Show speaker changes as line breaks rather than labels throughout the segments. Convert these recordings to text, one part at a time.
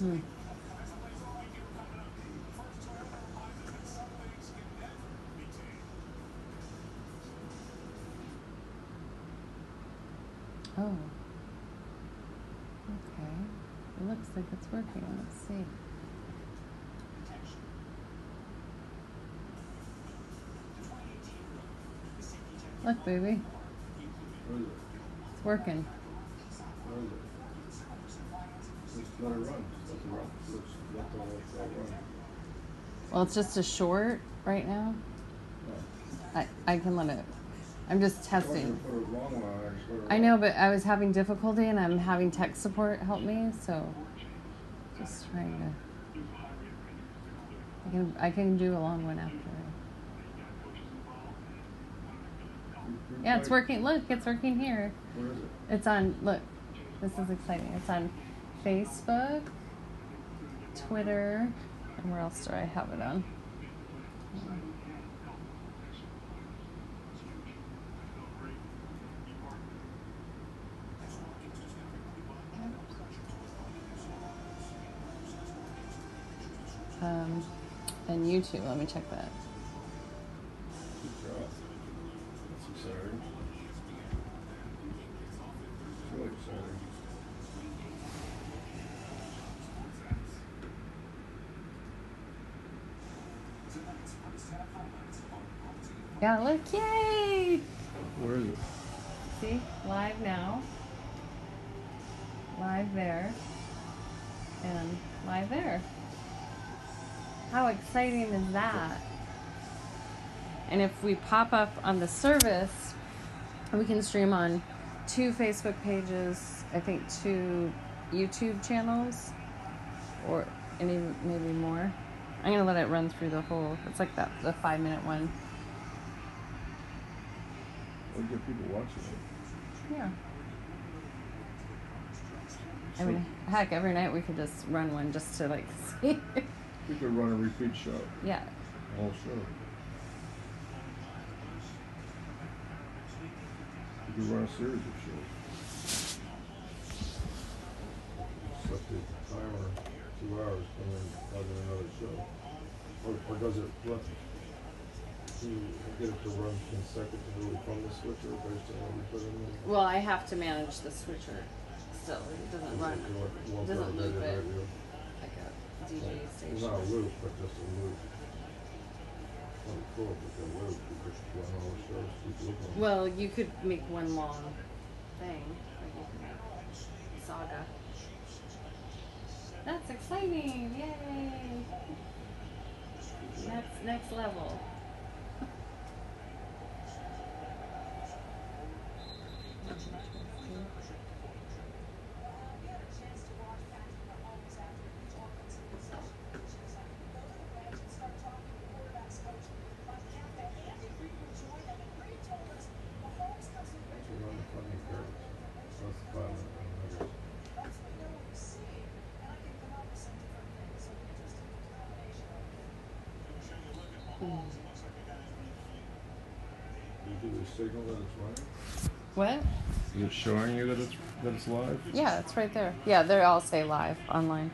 Hmm. Oh. Okay. It looks like it's working. Let's see. Look, baby. It's working.
Let it run. Let the run.
Well, it's just a short right now. I can let it. I'm just testing. I know, but I was having difficulty, and I'm having tech support help me, so just trying to. I can do a long one after. Yeah, it's working. Look, it's working here.
Where is it?
It's on. Look, this is exciting. It's on Facebook, Twitter, and where else do I have it on? And YouTube. Let me check that.
Good job. That's exciting. It's really exciting.
Yeah, look, yay!
Where is it?
See, live now. Live there. And live there. How exciting is that? And if we pop up on the service, we can stream on 2 Facebook pages, I think 2 YouTube channels, or any maybe more. I'm gonna let it run through the whole. It's like the 5-minute one.
We'll get people watching it.
Yeah. I mean, heck, every night we could just run one just to like see.
We could run a repeat show.
Yeah.
Whole show. We could run a series of shows. Set the timer 2 hours and then plug in another show. Or does it let you get it to run consecutively from the switcher based on what you put in there?
Well, I have to manage the switcher still. It doesn't run. It doesn't loop it like a DJ station.
It's not a loop, but just a loop. Oh, cool. With a loop, you just run all the shows, keep looping.
Well, you could make one long thing. Like you could make saga. That's exciting! Yay! Next level.
Signal that it's running?
What?
Is it showing you that it's live?
Yeah, it's right there. Yeah, they all say live online.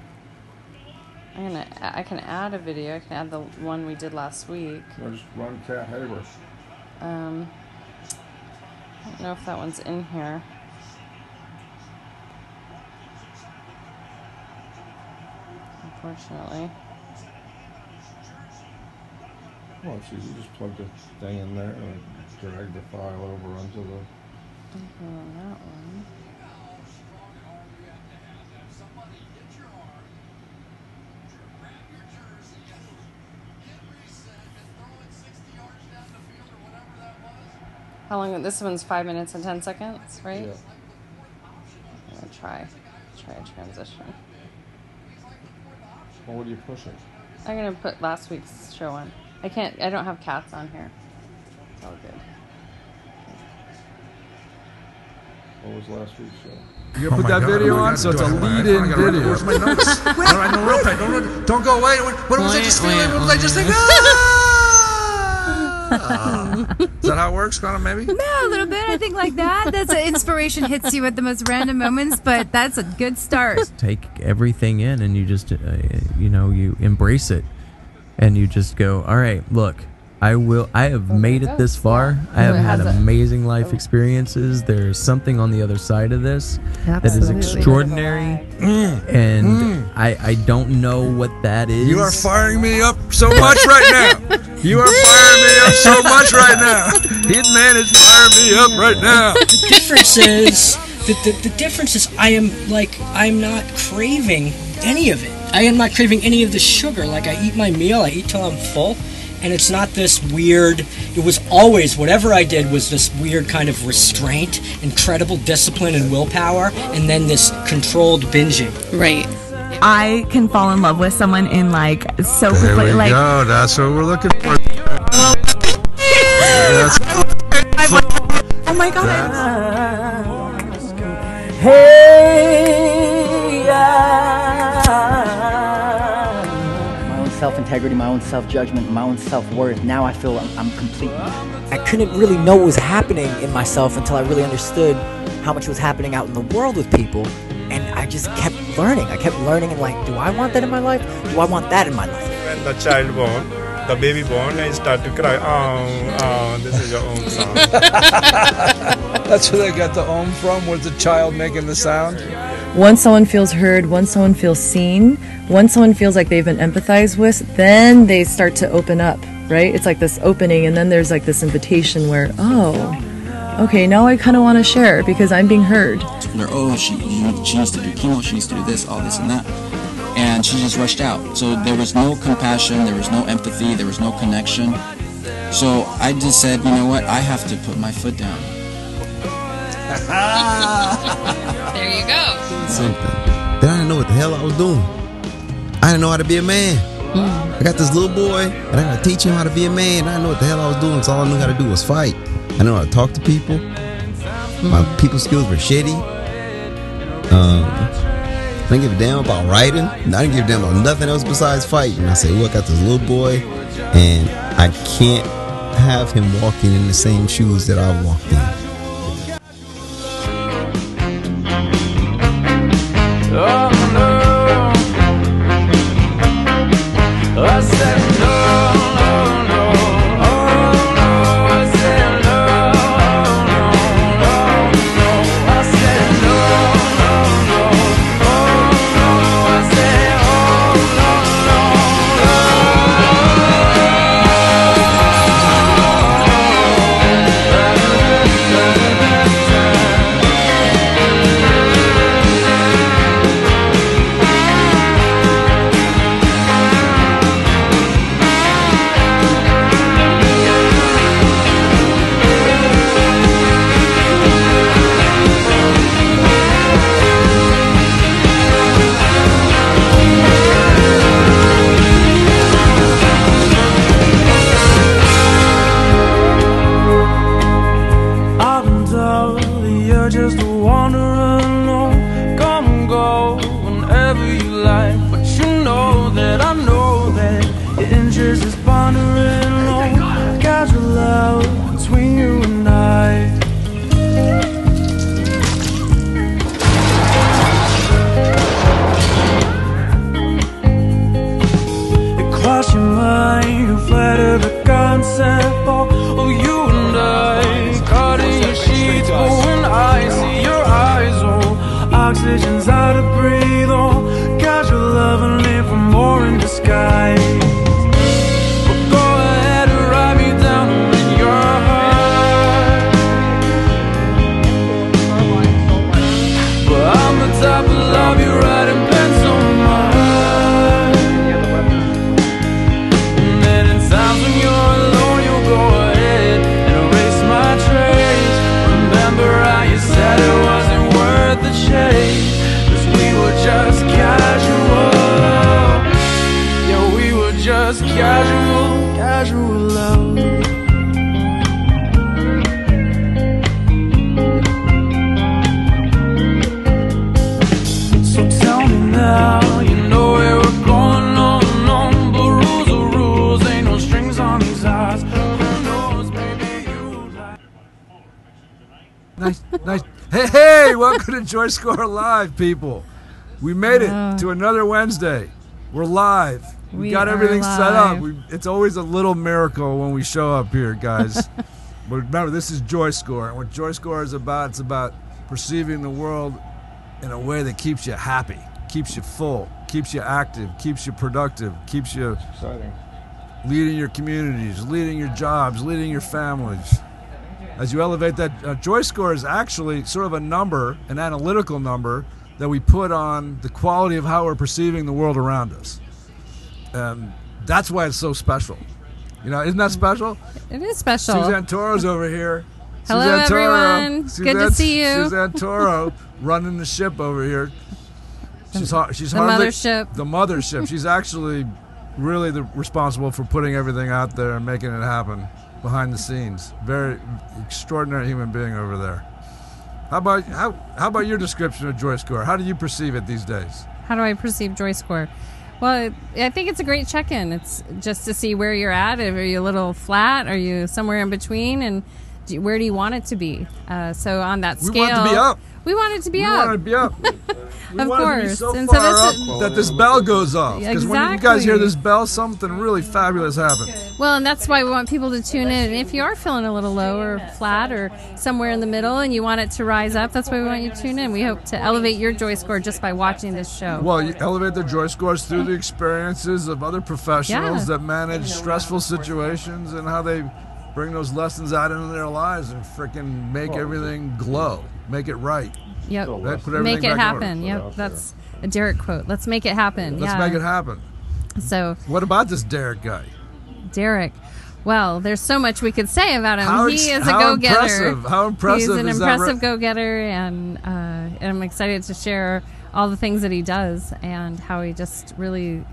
I can add a video. I can add the one we did last week.
No, just run Cat Haber.
I don't know if that one's in here. Unfortunately.
Well, it's easy. Just plug the thing in there and drag the file over onto the...
On that one. How long? This one's 5 minutes and 10 seconds, right?
Yeah.
I'm gonna try a transition.
Well, what are you pushing?
I'm gonna put last week's show on. I don't have cats on here. It's all good.
What was last week's show?
You gotta put that video on, so it's a lead-in video. Where's my notes? All right, no, real tight. Don't go away. What was I just feeling? What was I just thinking? Is that how it works, kind of, maybe?
No, a little bit. I think like that. That's inspiration hits you at the most random moments, but that's a good start.
Take everything in, and you just, you embrace it, and you just go, all right, look. I have made it this far. I have had amazing life experiences. There's something on the other side of this that is extraordinary. And I don't know what that is.
You are firing me up so much right now. You are firing me up so much right now. Hitman is firing me up right now.
The difference is I'm not craving any of it. I am not craving any of the sugar. Like, I eat my meal, I eat till I'm full. And it's not this weird, it was always, whatever I did was this weird kind of restraint, incredible discipline and willpower, and then this controlled binging.
Right.
I can fall in love with someone in so quickly.
There we go. That's what we're looking for.
Oh my God.
Hey, self-integrity, my own self-judgment, my own self-worth. Now I feel I'm complete.
I couldn't really know what was happening in myself until I really understood how much was happening out in the world with people, and I just kept learning. I kept learning and do I want that in my life? Do I want that in my life?
When the child born, the baby born, I start to cry. Oh, this is your own song.
That's where they got the ohm from, was the child making the sound?
Once someone feels heard, once someone feels seen, once someone feels like they've been empathized with, then they start to open up, right? It's like this opening, and then there's this invitation where, oh, okay, now I kind of want to share because I'm being heard.
She needs to do chemo, she needs to do this, all this and that. And she just rushed out. So there was no compassion, there was no empathy, there was no connection. So I just said, you know what, I have to put my foot down.
There you go.
Something. Then I didn't know what the hell I was doing. I didn't know how to be a man. I got this little boy, and I gotta teach him how to be a man. I didn't know what the hell I was doing, so all I knew how to do was fight. I didn't know how to talk to people. My people skills were shitty. I didn't give a damn about writing. I didn't give a damn about nothing else besides fighting. I said, look, I got this little boy, and I can't have him walking in the same shoes that I walked in.
Oh no, I said no, no, no, oh no, I said no, no, no, no, I said no, no, no, oh no, I said oh no, no, no.
Welcome to JoyScore Live, people. We made it to another Wednesday. We're live. We got everything set up. It's always a little miracle when we show up here, guys. But remember, this is JoyScore, and what JoyScore is about, it's about perceiving the world in a way that keeps you happy, keeps you full, keeps you active, keeps you productive, keeps you
exciting,
leading your communities, leading your jobs, leading your families. As you elevate that, JoyScore is actually sort of a number, an analytical number, that we put on the quality of how we're perceiving the world around us. And that's why it's so special. You know, isn't that special?
It is special.
Suzanne Toro's over here.
Hello,
Suzanne
everyone. Good to see you.
Suzanne Toro running the ship over here. She's
the mothership.
The mothership. She's actually really responsible for putting everything out there and making it happen behind the scenes. Very extraordinary human being over there. How about your description of JoyScore? How do you perceive it these days?
How do I perceive JoyScore? Well, I think it's a great check-in. It's just to see where you're at. Are you a little flat? Are you somewhere in between? And where do you want it to be? So on that scale,
we want it to be up.
We want it to be up.
We want it to be up.
Of course.
It to be so far up that this bell goes off. Because when you guys hear this bell, something really fabulous happens.
Well, and that's why we want people to tune in. And if you are feeling a little low or flat or somewhere in the middle and you want it to rise up, that's why we want you to tune in. We hope to elevate your JoyScore just by watching this show.
Well, you elevate their JoyScores through the experiences of other professionals that manage stressful situations and how they bring those lessons out into their lives and freaking make everything glow. Make it right.
Yep. Make it happen. Yep. That's a Derek quote. Let's make it happen.
Let's make it happen.
So,
what about this Derek guy?
Derek. Well, there's so much we could say about him. He is a go-getter.
How impressive!
He's an impressive go-getter, and I'm excited to share all the things that he does and how he just really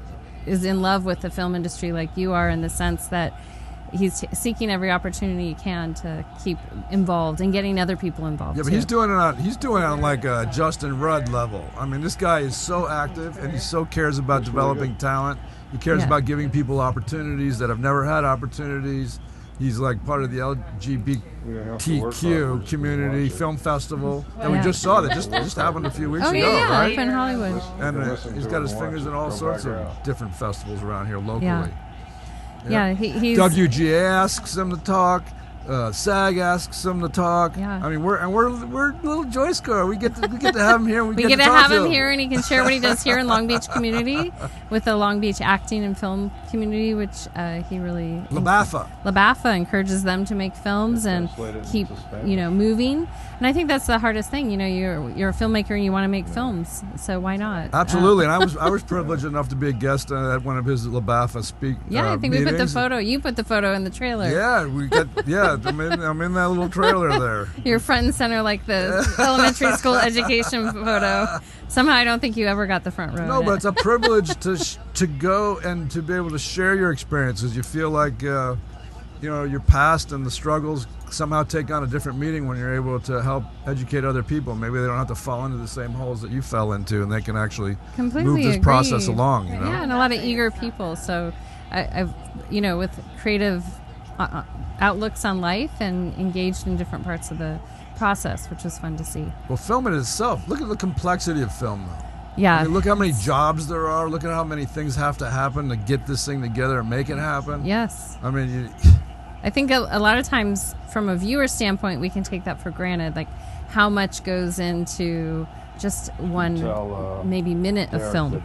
is in love with the film industry, like you are, in the sense that he's seeking every opportunity he can to keep involved and getting other people involved.
Yeah, but he's doing it on like a Justin Rudd level. I mean, this guy is so active and he so cares about developing talent. He cares about giving people opportunities that have never had opportunities. He's like part of the LGBTQ community film festival that we just saw that just happened a few weeks ago, right?
Up in Hollywood.
And he's got his fingers in all sorts of different festivals around here locally.
Yeah, he's...
WGA asks him to talk. SAG asks him to talk.
Yeah.
I mean, we're little JoyScore. We get to have him here.
We get to have him here, and he can share what he does here in Long Beach community with the Long Beach acting and film community, which he really LaBAFA encourages them to make films and keep moving. And I think that's the hardest thing. You know, you're a filmmaker and you want to make films, so why not?
Absolutely. And I was privileged enough to be a guest at one of his LaBAFA
Yeah, I think
meetings.
we put the photo. You put the photo in the trailer.
Yeah, I'm in that little trailer there.
You're front and center like the elementary school education photo. Somehow I don't think you ever got the front row.
No, but it's a privilege to go and to be able to share your experiences. You feel like your past and the struggles somehow take on a different meaning when you're able to help educate other people. Maybe they don't have to fall into the same holes that you fell into, and they can actually move this process along. You know?
Yeah, and a lot of eager people. So I've with creative outlooks on life and engaged in different parts of the process, which was fun to see.
Well, film in itself, look at the complexity of film though.
Yeah.
I mean, look how many jobs there are. Look at how many things have to happen to get this thing together and make it happen.
Yes.
I mean,
I think a lot of times from a viewer standpoint, we can take that for granted, like how much goes into just one maybe minute of film.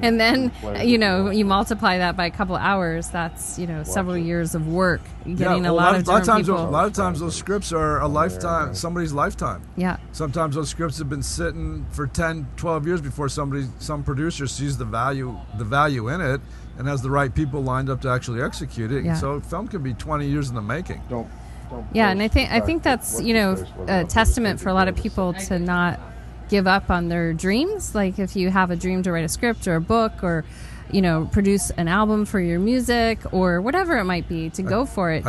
And then, you multiply that by a couple of hours, that's, several years of work, getting a lot of different people.
A lot of times those scripts are a lifetime, somebody's lifetime.
Yeah.
Sometimes those scripts have been sitting for 10, 12 years before some producer sees the value in it and has the right people lined up to actually execute it.
Yeah.
So film can be 20 years in the making.
Yeah, and I think that's, a testament for a lot of people to not give up on their dreams. Like if you have a dream to write a script or a book or produce an album for your music or whatever it might be, to go for it.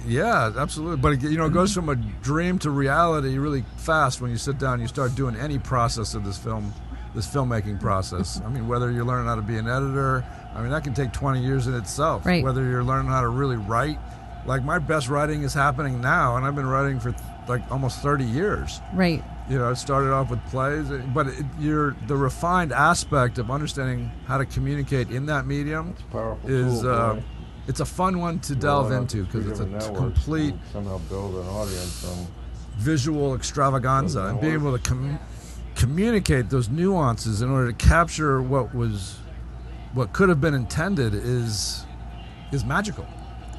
Yeah, absolutely. But it goes from a dream to reality really fast when you sit down and you start doing any process of this filmmaking process. I mean, whether you're learning how to be an editor, I mean, that can take 20 years in itself.
Right.
Whether you're learning how to really write, like my best writing is happening now, and I've been writing for like almost 30 years.
Right.
You know, it started off with plays, but the refined aspect of understanding how to communicate in that medium is it's a fun one to delve into because it's a complete
somehow build an audience on
visual extravaganza, and being able to communicate those nuances in order to capture what could have been intended is magical.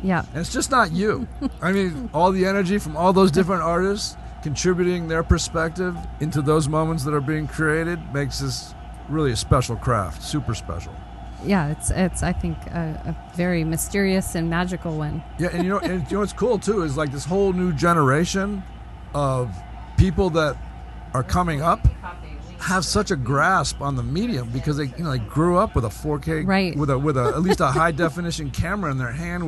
Yeah,
and it's just not you. I mean, all the energy from all those different artists contributing their perspective into those moments that are being created makes this really a special craft, super special.
Yeah, it's I think a very mysterious and magical one.
Yeah, and you know what's cool too is like this whole new generation of people that are coming up have such a grasp on the medium because they grew up with a 4K,
right,
with at least a high definition camera in their hand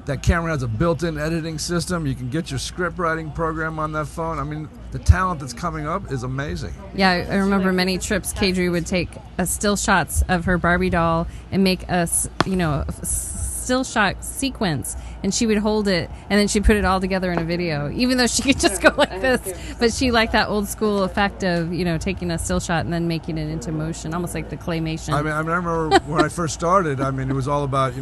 that camera has a built-in editing system. You can get your script writing program on that phone. I mean, the talent that's coming up is amazing.
Yeah, I remember many trips Kadri would take still shots of her Barbie doll and make a still shot sequence, and she would hold it and then she'd put it all together in a video, even though she could just go like this. But she liked that old school effect of taking a still shot and then making it into motion, almost like the claymation.
I mean, I remember when I first started, I mean, it was all about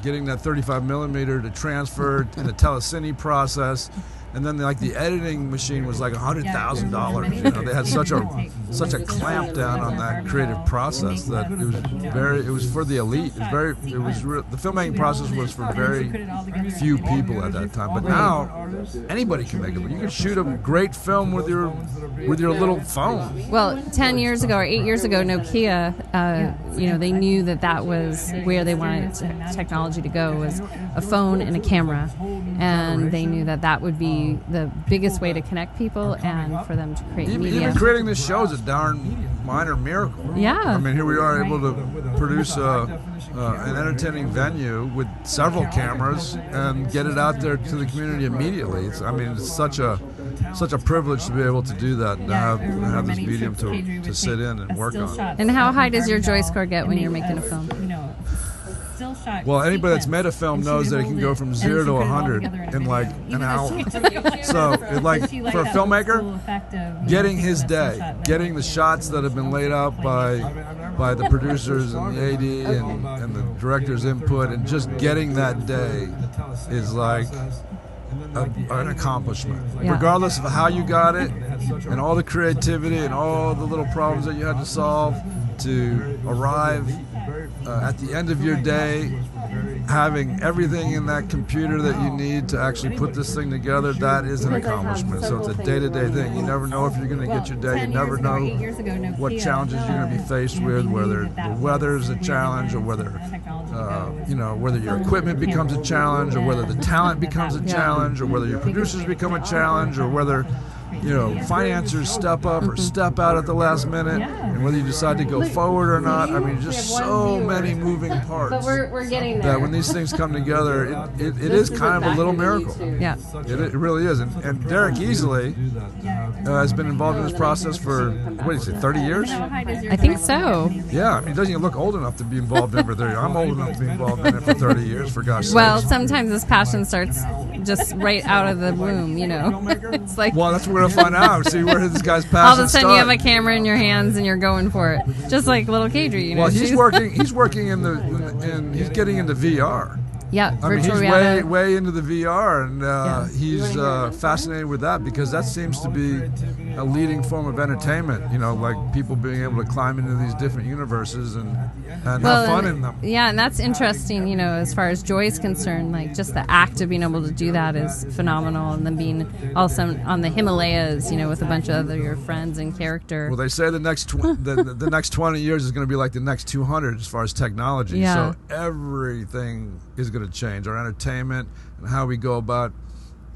getting that 35 millimeter to transfer in the telecine process. And then the editing machine was like $100,000. They had such a clamp down on that creative process that it was for the elite. The filmmaking process was for very few people at that time. But now anybody can make it. You can shoot a great film with your little phone.
Well, 10 years ago or 8 years ago, Nokia, they knew that was where they wanted technology to go, was a phone and a camera, and they knew that would be the biggest way to connect people and for them to create media.
Even creating this show is a darn minor miracle.
Yeah.
I mean, here we are able to produce an entertaining venue with several cameras and get it out there to the community immediately. It's such a privilege to be able to do that and to have this medium to sit in and work on.
And how high does your JoyScore get when you're making a film?
Well, anybody that's made a film knows that it can go from 0 to 100 in like an hour. So, for a filmmaker, getting his day, getting the shots that have been laid out by the producers and the AD and the director's input, and just getting that day is like an accomplishment.
Yeah.
Regardless of how you got it, and all the creativity and all the little problems that you had to solve to arrive at the end of your day, having everything in that computer that you need to actually put this thing together, that is an accomplishment. So it's a day-to-day thing. You never know if you're going to get your day. You never know what challenges you're going to be faced with, whether the weather is a challenge, or whether whether your equipment becomes a challenge, or whether the talent becomes a challenge, or whether your producers become a challenge, or whether financiers step up or step out at the last minute, and whether you decide to go forward or not. I mean, just so many moving parts.
But we're getting there.
That when these things come together, it is kind of a little miracle.
Yeah.
It really is. And Derek Easley has been involved in this process for, 30 years?
I think so.
Yeah, I mean, doesn't even look old enough to be involved in it for 30 years. I'm old enough to be involved in it for 30 years, for gosh sakes.
Well, sometimes this passion starts just right out of the womb, It's like...
Well, that's what we're going to find out. See where this guy's passion
all of a sudden
start.
you have a camera in your hands and you're going for it. Just like little Kadri,
Well, he's working he's getting into VR.
Yeah,
I mean,
virtual
he's
reality.
way into the VR, and he's fascinated with that because that seems to be a leading form of entertainment. Like people being able to climb into these different universes and have fun in them.
Yeah, and that's interesting. As far as joy is concerned, like just the act of being able to do that is phenomenal, and then being also on the Himalayas, with a bunch of other your friends and character.
Well, they say the next the next 20 years is going to be like the next 200 as far as technology.
Yeah.
So everything is going to change. Our entertainment and how we go about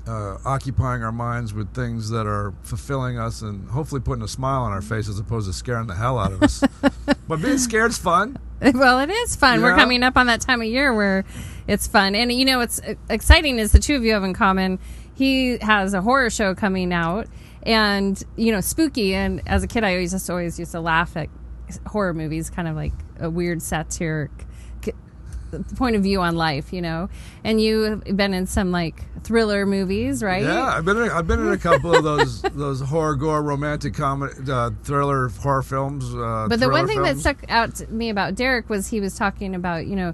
occupying our minds with things that are fulfilling us and hopefully putting a smile on our face as opposed to scaring the hell out of us. But being scared is fun.
Well, it is fun. We're coming up on that time of year where it's fun. And, what's exciting is the two of you have in common. He has a horror show coming out and, spooky. And as a kid, I always used to laugh at horror movies, kind of like a weird satiric point of view on life, you know. And you've been in some like thriller movies, right?
Yeah, I've been in a couple of those horror, gore, romantic comedy, thriller, horror films.
But the one thing that stuck out to me about Derek was he was talking about, you know,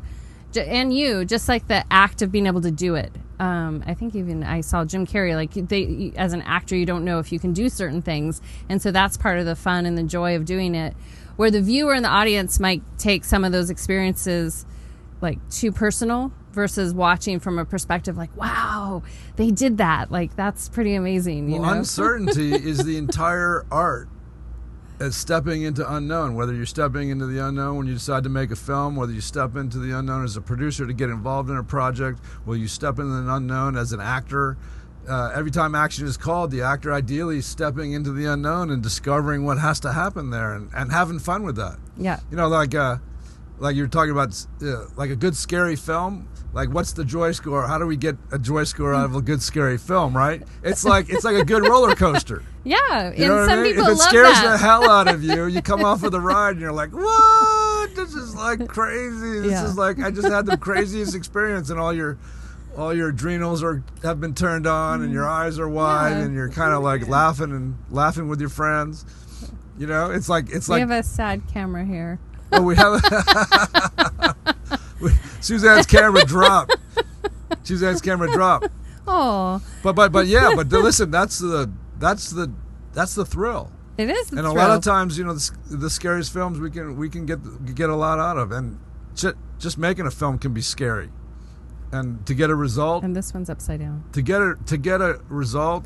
and you, just like the act of being able to do it. I think even I saw Jim Carrey, like as an actor, you don't know if you can do certain things. And so that's part of the fun and the joy of doing it, where the viewer and the audience might take some of those experiences like too personal versus watching from a perspective like, wow, they did that. Like, that's pretty amazing. You know?
Uncertainty is the entire art. As stepping into unknown, whether you're stepping into the unknown when you decide to make a film, whether you step into the unknown as a producer to get involved in a project, whether you step into the unknown as an actor. Every time action is called, the actor ideally is stepping into the unknown and discovering what has to happen there and having fun with that.
Yeah.
You know, like you're talking about, like a good scary film. Like, what's the JoyScore? How do we get a JoyScore out of a good scary film, right? It's like a good roller coaster.
Yeah,
you know
and some people
love that. If it
love
scares the hell out of you, you come off of the ride and you're like, what? This is like crazy. This is like, I just had the craziest experience, and all your adrenals have been turned on, and your eyes are wide, and you're kind of like laughing with your friends. You know, it's like
we have a sad camera here.
Oh, we have Suzanne's camera dropped. Suzanne's camera dropped.
Oh.
But listen, that's the thrill.
It is the
thrill. And a lot of times, you know, the scariest films we can get a lot out of, and just making a film can be scary. And to get a result,
and this one's upside down.
To get a result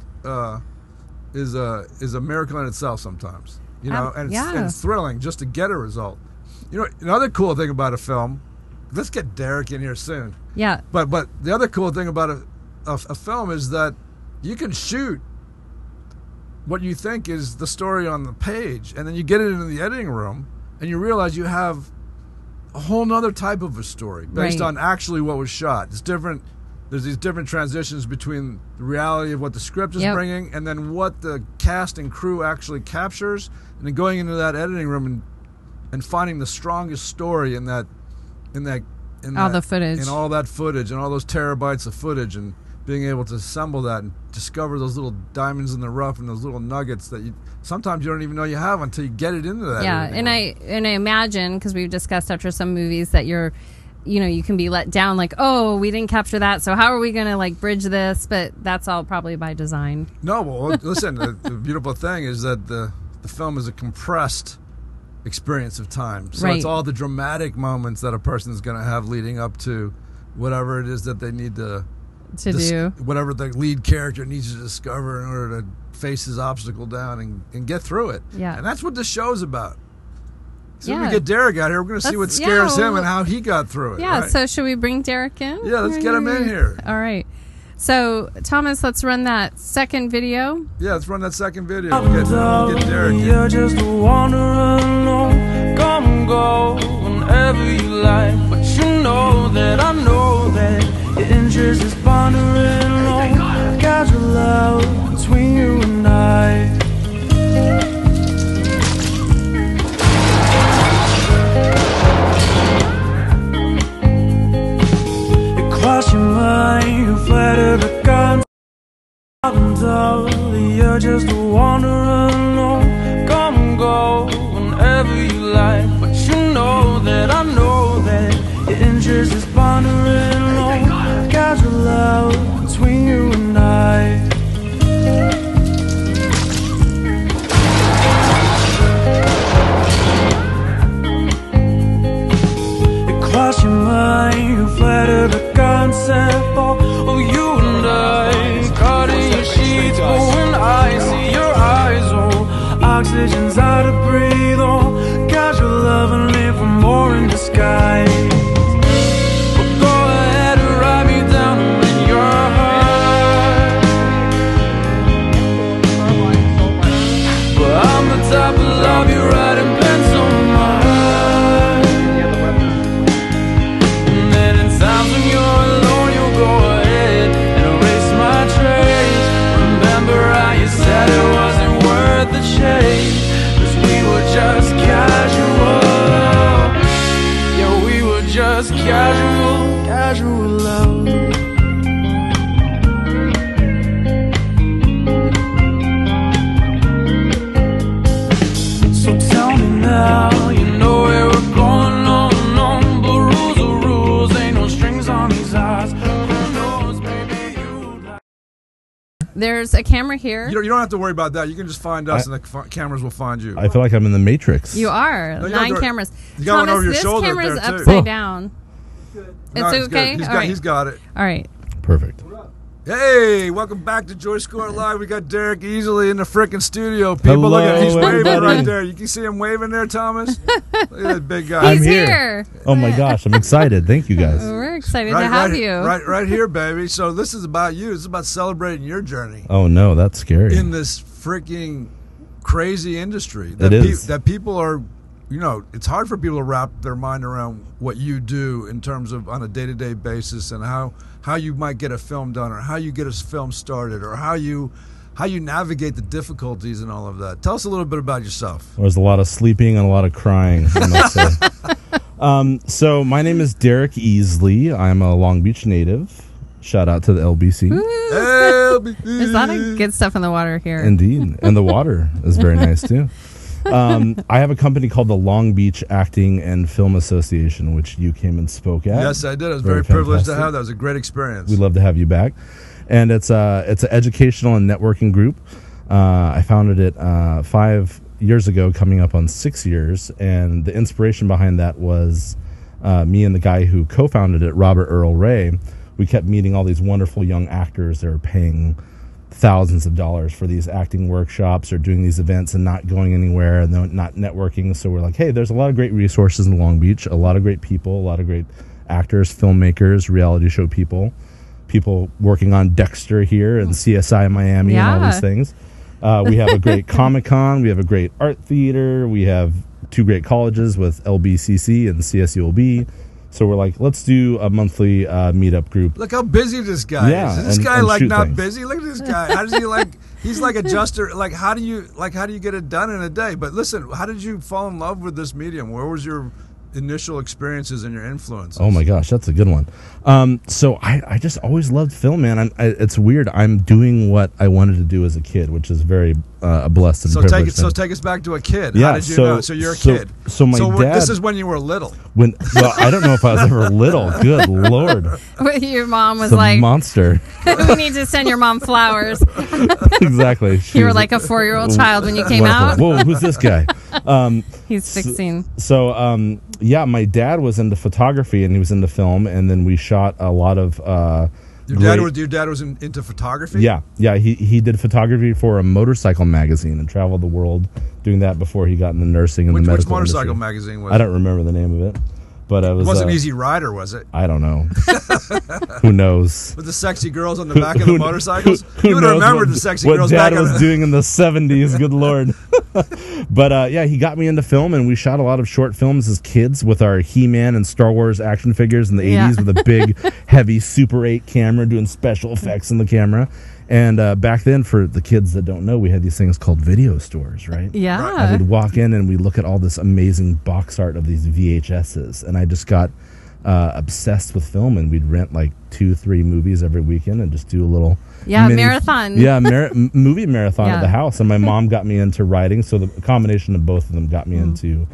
is a miracle in itself sometimes. You know, and it's thrilling just to get a result. You know, another cool thing about a film. Let's get Derek in here soon.
Yeah.
But the other cool thing about a film is that you can shoot what you think is the story on the page, and then you get it into the editing room, and you realize you have a whole nother type of a story based on actually what was shot. It's different. There's these different transitions between the reality of what the script is bringing, and then what the cast and crew actually captures, and then going into that editing room and finding the strongest story in that
all the footage,
in all that footage, and all those terabytes of footage, and being able to assemble that and discover those little diamonds in the rough and those little nuggets that sometimes you don't even know you have until you get it into that.
Yeah, and I imagine, because we've discussed after some movies that you can be let down, like, oh, we didn't capture that, so how are we going to like bridge this? But that's all probably by design.
No, well, listen, the beautiful thing is that the film is a compressed experience of time. So it's all the dramatic moments that a person is going to have leading up to whatever it is that they need to do, whatever the lead character needs to discover in order to face his obstacle down and get through it.
Yeah.
And that's what this show's about. So when we get Derek out here, we're going to see what scares him and how he got through it.
Yeah,
right?
So should we bring Derek in?
Yeah, let's get him in here.
All right. So, Thomas, let's run that second video.
Yeah, let's run that second video. We'll get Derek in.
You're just a wanderer alone. Come and go whenever you like. But you know that I know that your interest is pondering low. Casual love between you and I. Cross your mind, you flatter the concept. You're just a wanderer alone. Come and go whenever you like. But you know that I know that your interest is pondering low. Casual love between you and I. Cross your mind, you flatter the concept of you and I. Caught in your sheets, but when I see your eyes, oh, oxygen's hard to breathe, oh. Casual love and live for more in disguise. But go ahead and write me down in your heart. But I'm the type of love you write in pencil on my heart. Times when you're alone, you'll go ahead and erase my trace. Remember how you said it wasn't worth the chase, 'cause we were just casual. Yeah, we were just casual. casual love. So tell me now, you know where we're going on, but rules are rules, ain't no strings on these eyes. Who knows, maybe you like.
There's a camera here.
You don't have to worry about that. You can just find us, and the cameras will find you.
I feel like I'm in the Matrix.
You are.
No, you
9
don't-
cameras.
you got one
Thomas,
over your
this
shoulder
camera is
there, too.
upside
Oh.
down. It's
No, he's
okay?
good.
All right.
He's got it.
All right.
Perfect.
Hey, welcome back to JoyScore Live. We got Derek Easley in the frickin' studio. People,
Hello,
look at him. He's waving
everybody.
right there. You can see him waving there, Thomas. Look at that big guy.
I'm here. Oh my gosh, I'm excited. Thank you guys.
We're excited to have you.
Right here, baby. So this is about you. It's about celebrating your journey
Oh no, that's scary.
in this freaking crazy industry.
It is.
That people are, it's hard for people to wrap their mind around what you do in terms of on a day-to-day basis and how you might get a film done or how you get a film started or how you navigate the difficulties and all of that. Tell us a little bit about yourself.
There's a lot of sleeping and a lot of crying, I must say. So my name is Derek Easley. I'm a Long Beach native. Shout out to the LBC.
There's a lot of good stuff in the water here.
Indeed. And the water is very nice too. I have a company called the Long Beach Acting and Film Association, which you came and spoke at.
Yes, I did. I was very privileged to
fantastic.
have that. It was a great experience.
We'd love to have you back. And it's an educational and networking group. I founded it 5 years ago, coming up on 6 years. And the inspiration behind that was me and the guy who co-founded it, Robert Earl Ray. We kept meeting all these wonderful young actors that are paying thousands of dollars for these acting workshops or doing these events and not going anywhere and not networking. So we're like, hey, there's a lot of great resources in Long Beach, a lot of great people, a lot of great actors, filmmakers, reality show people working on Dexter here and CSI Miami and all these things. We have a great Comic-Con. We have a great art theater. We have 2 great colleges with LBCC and CSULB. So we're like, let's do a monthly meetup group.
Look how busy this guy
Yeah,
is. Is this
and-
guy
and
like
shoot
not
things.
busy? Look at this guy. How does he he's like adjuster. How do you get it done in a day? But listen, how did you fall in love with this medium? Where was your initial experiences and your influences?
Oh my gosh, that's a good one. So I just always loved film, man. It's weird. I'm doing what I wanted to do as a kid, which is very a blessed and privileged thing.
take us back to a kid.
Yeah,
How did you know? So you're a kid.
So my dad.
This is when you were little.
Well, I don't know if I was ever little. Good Lord.
Your mom was
The
like,
monster.
we need to send your mom flowers.
Exactly.
You were like a 4-year-old child when you came out.
Whoa, who's this guy?
He's fixing.
So, yeah, my dad was into photography and he was into film, and then we shot a lot of.
Your dad was into photography?
Yeah. He did photography for a motorcycle magazine and traveled the world doing that before he got into nursing and the medical
Which motorcycle
industry.
magazine was
I don't remember the name of it, but it was.
It wasn't Easy Rider, was it?
I don't know. Who knows?
With the sexy girls on the back of the motorcycles?
Who
You would
knows
remember
what-
the sexy
what
girls
Dad
back on
was
the...
doing in the 70s. Good Lord. But yeah, he got me into film, and we shot a lot of short films as kids with our He-Man and Star Wars action figures in the 80s with a big, heavy Super 8 camera doing special effects in the camera. And back then, for the kids that don't know, we had these things called video stores, right?
Yeah.
I would walk in and we'd look at all this amazing box art of these VHSs, and I just got obsessed with film, and we'd rent like 2-3 movies every weekend and just do a little
marathon.
Yeah, movie marathon at the house. And my mom got me into writing, so the combination of both of them got me into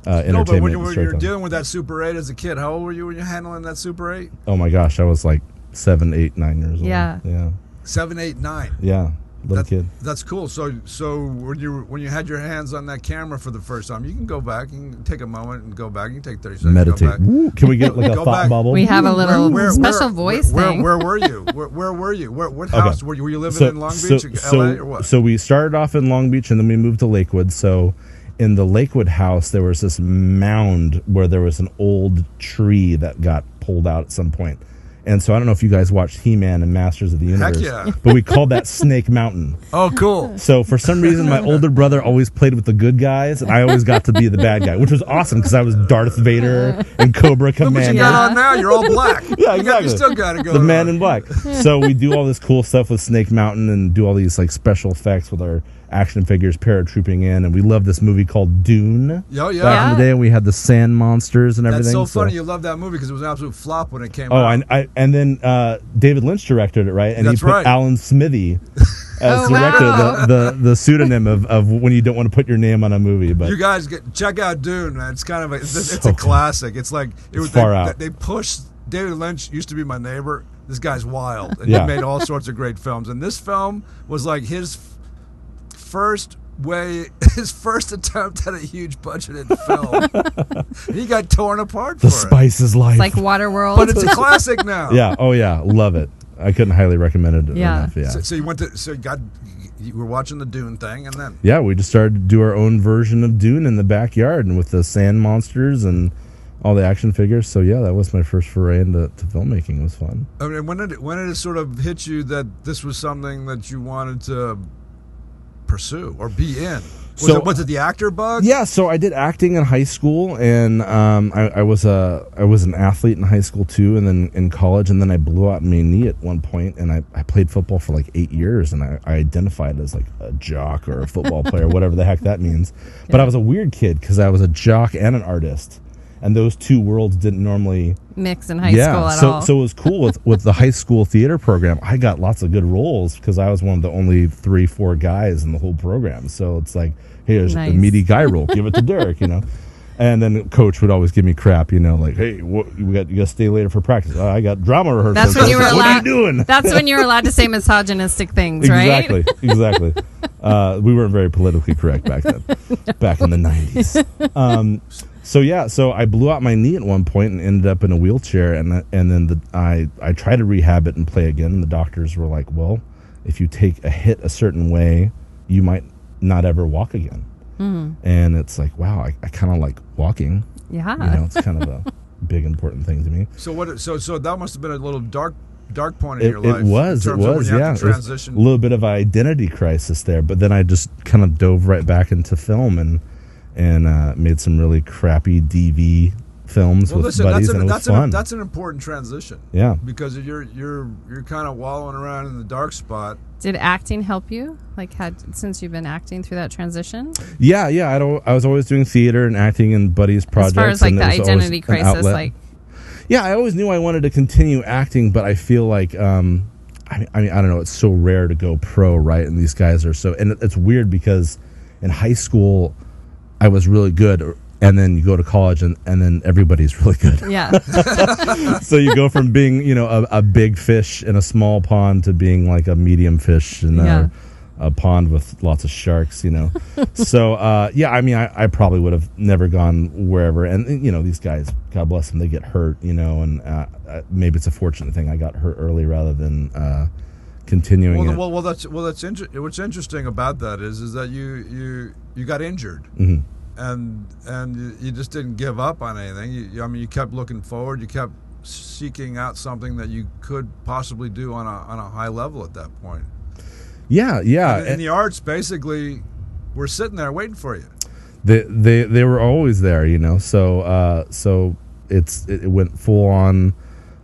entertainment.
No, but when you
and
were
storytelling.
dealing with that Super 8 as a kid, how old were you when you were handling that Super 8?
Oh my gosh, I was like 7, 8, 9 years old. Yeah.
7, 8, 9.
Yeah. Little kid.
That's cool. So when you had your hands on that camera for the first time, you can go back and take a moment and go back. You can take 30 seconds.
Meditate.
Go back.
Woo. Can we get like a thought bubble?
We have a little special voice thing.
Where were you? Where were you? What house were you living in? Long Beach, LA, or what?
So we started off in Long Beach, and then we moved to Lakewood. So in the Lakewood house, there was this mound where there was an old tree that got pulled out at some point. And so I don't know if you guys watched He-Man and Masters of the Universe.
Heck yeah.
But we called that Snake Mountain.
Oh, cool.
So for some reason, my older brother always played with the good guys, and I always got to be the bad guy, which was awesome because I was Darth Vader and Cobra Commander.
Look what you got on now. You're all black.
Yeah, exactly.
You still got to go.
The man in black. So we do all this cool stuff with Snake Mountain and do all these like special effects with our action figures paratrooping in, and we loved this movie called Dune.
Yeah, yeah.
Back in the day, and we had the sand monsters and everything.
That's so funny. You love that movie because it was an absolute flop when it came
Oh,
out.
and then David Lynch directed it, right? And
That's
he put
right.
Alan Smithy as director, the pseudonym of when you don't want to put your name on a movie. But
you guys check out Dune, man. It's kind of it's
So
a classic. It's like it was
far out.
They pushed. David Lynch used to be my neighbor. This guy's wild, and
Yeah.
he made all sorts of great films. And this film was like his first attempt at a huge budgeted film. He got torn apart for
The Spice is Life.
It's like Waterworld.
But it's a classic now.
Yeah. Oh yeah. Love it. I couldn't highly recommend it
Yeah.
enough. Yeah.
So you were watching the Dune thing, and then
Yeah, we just started to do our own version of Dune in the backyard, and with the sand monsters and all the action figures. So yeah, that was my first foray into filmmaking. It was fun.
I mean, when did it sort of hit you that this was something that you wanted to pursue or be in? Was it the actor bug?
Yeah, so I did acting in high school, and I was an athlete in high school too, and then in college, and then I blew out my knee at one point, and I played football for like 8 years, and I identified as like a jock or a football player, whatever the heck that means. But I was a weird kid because I was a jock and an artist, and those two worlds didn't normally
mix in high school at all.
So it was cool with the high school theater program. I got lots of good roles because I was one of the only 3-4 guys in the whole program. So it's like, hey, there's a meaty guy role. Give it to Derek, you know. And then coach would always give me crap, you know, like, hey, you got to stay later for practice. I got drama rehearsal.
That's when you were allowed.
What are you doing?
That's when you were allowed to say misogynistic things, right?
Exactly. We weren't very politically correct back then, back in the 90s. So I blew out my knee at one point and ended up in a wheelchair, and then I tried to rehab it and play again, and the doctors were like, well, if you take a hit a certain way, you might not ever walk again. And it's like, wow, I kind of like walking.
Yeah.
You know, it's kind of a big important thing to me.
So that must have been a little dark point in your life.
It was,
yeah. It was
a little bit of an identity crisis there, but then I just kind of dove right back into film and made some really crappy DV films with buddies, and it was fun.
That's an important transition.
Yeah,
because you're kind of wallowing around in the dark spot.
Did acting help you? Since you've been acting through that transition?
Yeah. I was always doing theater and acting in buddies' projects.
As far as like the identity crisis,
yeah, I always knew I wanted to continue acting, but I feel like I mean, I don't know. It's so rare to go pro, right? And these guys are so, and it's weird because in high school I was really good, and then you go to college and then everybody's really good.
Yeah.
So you go from being, you know, a big fish in a small pond to being like a medium fish in a pond with lots of sharks, you know. So yeah, I mean, I probably would have never gone wherever, and you know, these guys, God bless them, they get hurt, you know, and maybe it's a fortunate thing I got hurt early rather than continuing it.
What's interesting about that is that you got injured.
Mm-hmm.
And you just didn't give up on anything. You kept looking forward. You kept seeking out something that you could possibly do on a high level at that point.
Yeah.
And the arts basically were sitting there waiting for you.
They were always there, you know. So it went full on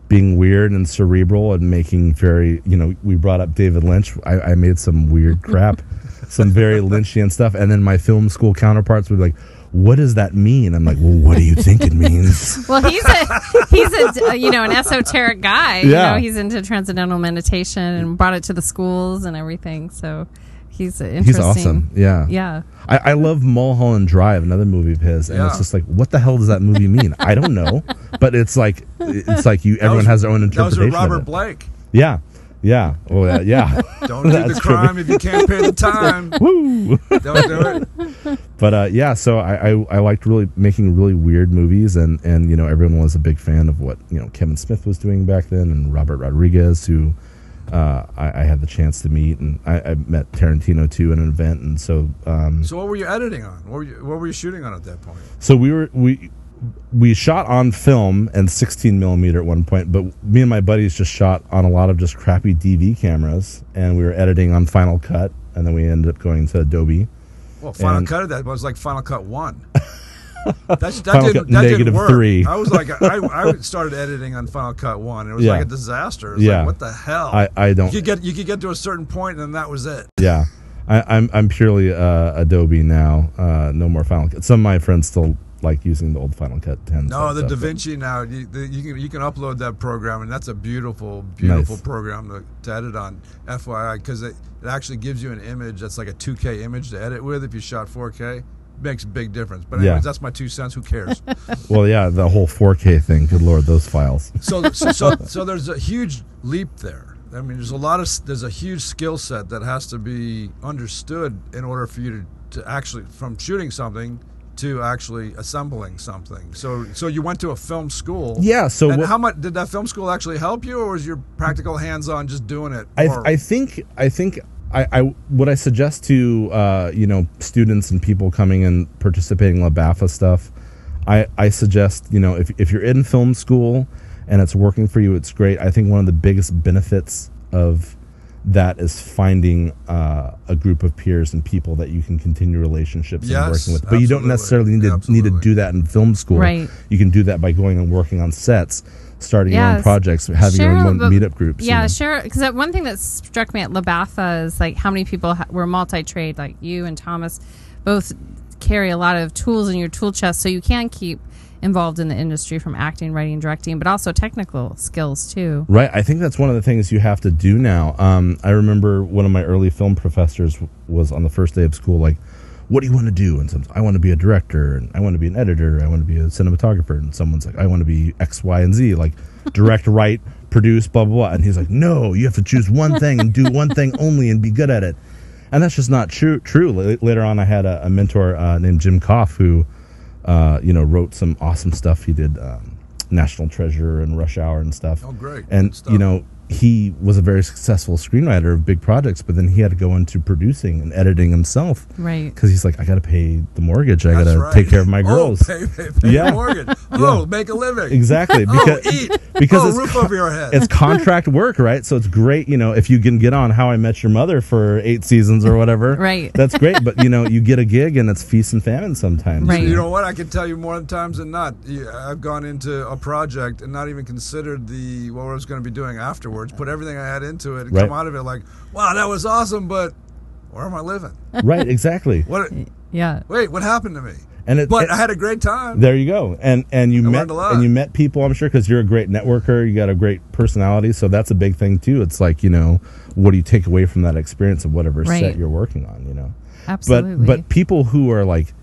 being weird and cerebral and making very, you know, we brought up David Lynch. I made some weird crap. Some very Lynchian stuff, and then my film school counterparts would be like, what does that mean? I'm like, well, what do you think it means?
Well, he's a you know, an esoteric guy.
Yeah.
You know, he's into transcendental meditation and brought it to the schools and everything. So he's interesting.
He's awesome. Yeah.
Yeah.
I love Mulholland Drive, another movie of his, and it's just like, what the hell does that movie mean? I don't know, but it's like everyone has their own interpretation.
That was
of
Robert
it.
Blake.
Yeah. Yeah. Oh, yeah.
Don't do the crime if you can't pay the time.
Woo!
Don't do it.
But yeah, so I liked really making really weird movies, and you know, everyone was a big fan of what, you know, Kevin Smith was doing back then, and Robert Rodriguez, who I had the chance to meet, and I met Tarantino too at an event, and so.
So what were you editing on? What were you shooting on at that point?
So we shot on film and 16 millimeter at one point, but me and my buddies just shot on a lot of just crappy DV cameras, and we were editing on Final Cut, and then we ended up going to Adobe.
Well, Final Cut of that was like Final Cut 1. That
didn't work. 3.
I was like, I started editing on Final Cut 1, and it was like a disaster. It was like, what the hell?
I don't.
You could get to a certain point, and then that was it.
Yeah. I'm purely Adobe now. No more Final Cut. Some of my friends still like using the old Final Cut 10.
No, the
stuff,
DaVinci now, you can upload that program, and that's a beautiful
Nice.
program to edit on, FYI, because it actually gives you an image that's like a 2K image to edit with. If you shot 4K, makes a big difference. But anyways, that's my 2 cents. Who cares?
Well, yeah, the whole 4K thing. Good Lord, those files.
So there's a huge leap there. I mean, there's a huge skill set that has to be understood in order for you to actually, from shooting something to actually assembling something. So you went to a film school.
Yeah. So
how much did that film school actually help you, or was your practical hands-on just doing it?
I think what I suggest to students and people coming and participating in LaBAFA stuff, I suggest, if you're in film school and it's working for you, it's great. I think one of the biggest benefits of that is finding a group of peers and people that you can continue relationships and working with. But you don't necessarily need to do that in film school.
Right.
You can do that by going and working on sets, starting your own projects, having your own meetup groups.
Yeah, sure. Because one thing that struck me at LaBAFA is like how many people were multi-trade, like you and Thomas both carry a lot of tools in your tool chest, so you can keep involved in the industry from acting, writing, directing, but also technical skills too.
Right. I think that's one of the things you have to do now. I remember one of my early film professors was on the first day of school like, what do you want to do? And I want to be a director, and I want to be an editor, I want to be a cinematographer. And someone's like, I want to be X, Y, and Z, like direct, write, produce, blah, blah, blah. And he's like, no, you have to choose one thing and do one thing only and be good at it. And that's just not true. Later on, I had a mentor named Jim Koff who wrote some awesome stuff. He did National Treasure and Rush Hour and stuff.
Oh, great.
And, he was a very successful screenwriter of big projects, but then he had to go into producing and editing himself.
Right.
Because he's like, I got to pay the mortgage. I got to take care of my girls.
Pay the mortgage. Make a living.
Exactly.
Eat.
Because it's
roof over your head.
It's contract work, right? So it's great, if you can get on How I Met Your Mother for 8 seasons or whatever.
Right.
That's great. But, you get a gig and it's feast and famine sometimes.
Right.
You know what? I can tell you more times than not. I've gone into a project and not even considered what I was going to be doing afterwards. Put everything I had into it and come out of it like, wow, that was awesome, but where am I living?
Right, exactly.
Yeah.
Wait, what happened to me?
But
I had a great time.
There you go. And you met people, I'm sure, because you're a great networker. You got a great personality, so that's a big thing too. It's like, what do you take away from that experience of whatever set you're working on?
Absolutely.
But people who are like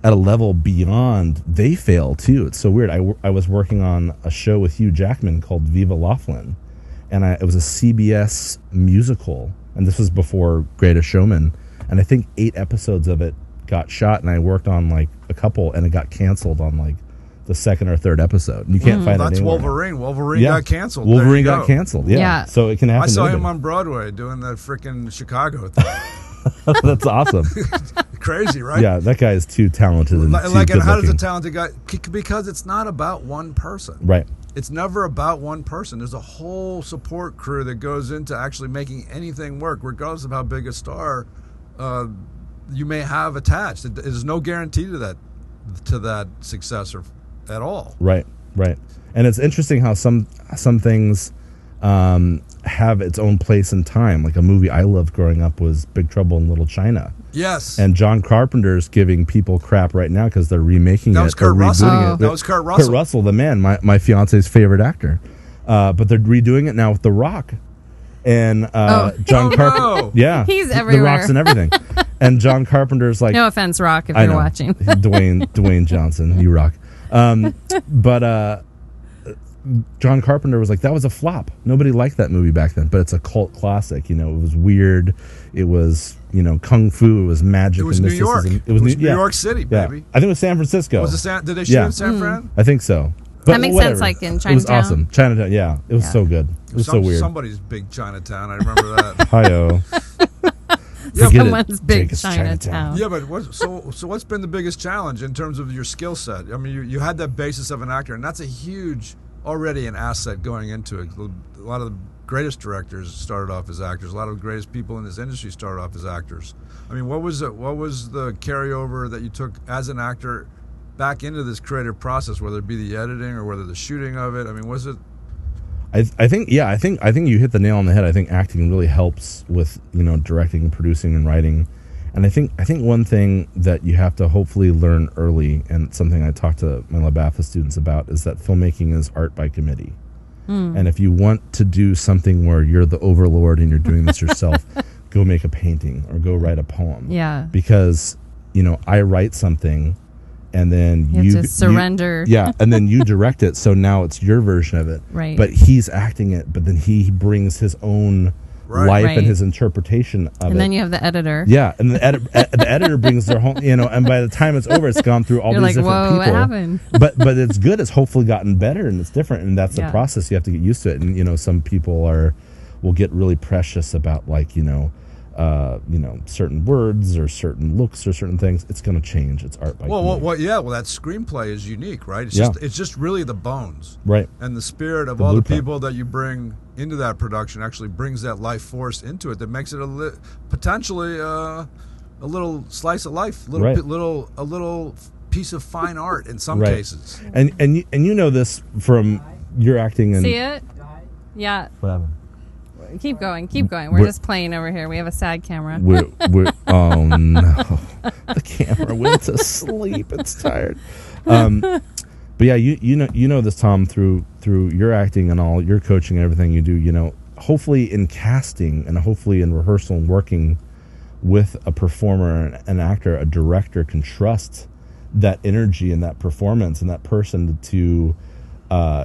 at a level beyond, they fail too. It's so weird. I was working on a show with Hugh Jackman called Viva Laughlin, and it was a CBS musical, and this was before Greatest Showman, and I think 8 episodes of it got shot, and I worked on like a couple, and it got canceled on like the 2nd or 3rd episode. And you can't find it anywhere.
That's Wolverine. Wolverine got canceled.
Wolverine got canceled. Yeah. So it can happen.
I saw
to
him on Broadway doing that freaking Chicago thing.
That's awesome.
Crazy, right?
Yeah, that guy is too talented and too
and how does a
good-looking.
talented guy? Because it's not about one person.
Right.
It's never about one person. There's a whole support crew that goes into actually making anything work, regardless of how big a star you may have attached. There's no guarantee to that success at all.
Right. And it's interesting how some things have its own place in time. Like a movie I loved growing up was Big Trouble in Little China.
Yes.
And John Carpenter's giving people crap right now because they're remaking
That was Kurt Russell. That was Kurt Russell.
Kurt Russell, the man, my fiance's favorite actor. But they're redoing it now with The Rock. And John Carpenter. No. Yeah.
He's everywhere.
The Rock's and everything. And John Carpenter's like...
No offense, Rock, if you're watching.
Dwayne Johnson, you rock. But John Carpenter was like, that was a flop. Nobody liked that movie back then, but it's a cult classic. It was weird. It was, kung fu. It was magic.
It was
and
New York.
It was New
York City, baby.
Yeah. I think it was San Francisco.
Did they shoot in San Fran?
I think so.
But that makes sense, like in Chinatown.
It was awesome. Chinatown, yeah. It was so good. It was so weird.
Somebody's big Chinatown. I remember that.
Hi-oh.
Someone's big Chinatown.
Yeah, but what's been the biggest challenge in terms of your skill set? I mean, you had that basis of an actor, and that's already an asset going into it. A lot of the greatest directors started off as actors. A lot of the greatest people in this industry started off as actors. I mean, what was the carryover that you took as an actor back into this creative process, whether it be the editing or whether the shooting of it? I mean, was it?
I think you hit the nail on the head. I think acting really helps with, you know, directing and producing and writing. And I think one thing that you have to hopefully learn early, and something I talk to my LaBAFTA students about, is that filmmaking is art by committee. And if you want to do something where you're the overlord and you're doing this yourself, go make a painting or go write a poem.
Yeah.
Because, you know, I write something and then
you have to surrender.
And then you direct it, so now it's your version of it.
Right.
But he's acting it, but then he brings his own life and his interpretation of it.
And then you have the editor.
Yeah, and the editor brings their whole, you know, and by the time it's over, it's gone through all
You're
these
like,
different
whoa,
people.
what happened?
But it's good. It's hopefully gotten better, and it's different, and that's the process. You have to get used to it. And you know, some people will get really precious about, like, you know, certain words or certain looks or certain things. It's going to change. It's art by committee.
Well, that screenplay is unique, right? It's just really the bones,
right?
And the spirit of all the people that you bring into that production actually brings that life force into it. That makes it potentially a little slice of life, a little piece of fine art in some cases.
And you know this from your acting. And
see it? Yeah.
What happened?
Keep going. We're just playing over here. We have a sad camera.
Oh no, the camera went to sleep. It's tired. But yeah, you know this, Tom, through your acting and all your coaching and everything you do. You know, hopefully in casting and hopefully in rehearsal and working with a performer, an actor, a director can trust that energy and that performance and that person to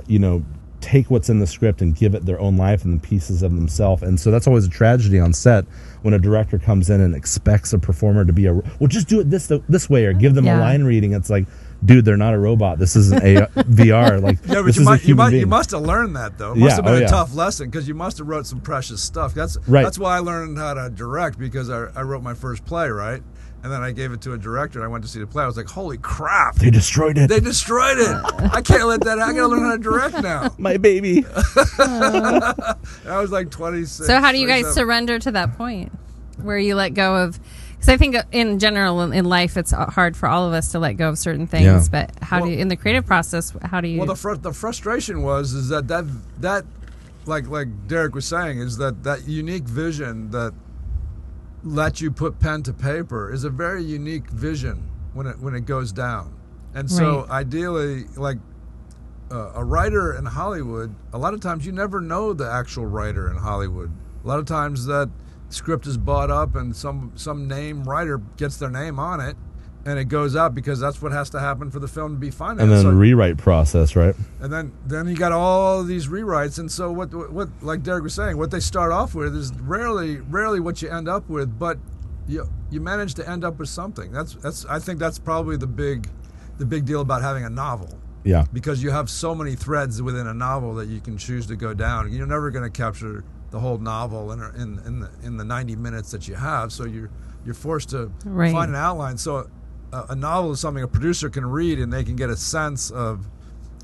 you know, take what's in the script and give it their own life and the pieces of themselves. And so that's always a tragedy on set when a director comes in and expects a performer to be just do it this way, or give them a line reading. It's like, dude, they're not a robot. This isn't a VR. Like,
yeah, but
this
you must have learned that, though. It must have been a tough lesson, because you must have wrote some precious stuff. That's why I learned how to direct, because I wrote my first play, right? And then I gave it to a director, and I went to see the play. I was like, holy crap.
They destroyed it.
I can't let that happen. I got to learn how to direct now.
My baby.
I was like 26.
So how do you guys surrender to that point where you let go of... Because I think in general in life, it's hard for all of us to let go of certain things. Yeah. But how do you, in the creative process, how do you...
Well, the frustration is that like Derek was saying, is that unique vision that let you put pen to paper is a very unique vision when it goes down. And so ideally, like a writer in Hollywood, a lot of times you never know the actual writer in Hollywood. A lot of times that script is bought up and some name writer gets their name on it, and it goes out because that's what has to happen for the film to be financed.
And then rewrite process, right?
And then you got all these rewrites. And so what like Derek was saying, what they start off with is rarely what you end up with, but you manage to end up with something. That's I think that's probably the big deal about having a novel.
Yeah.
Because you have so many threads within a novel that you can choose to go down. You're never going to capture the whole novel in the 90 minutes that you have, so you're forced to find an outline. So a novel is something a producer can read, and they can get a sense of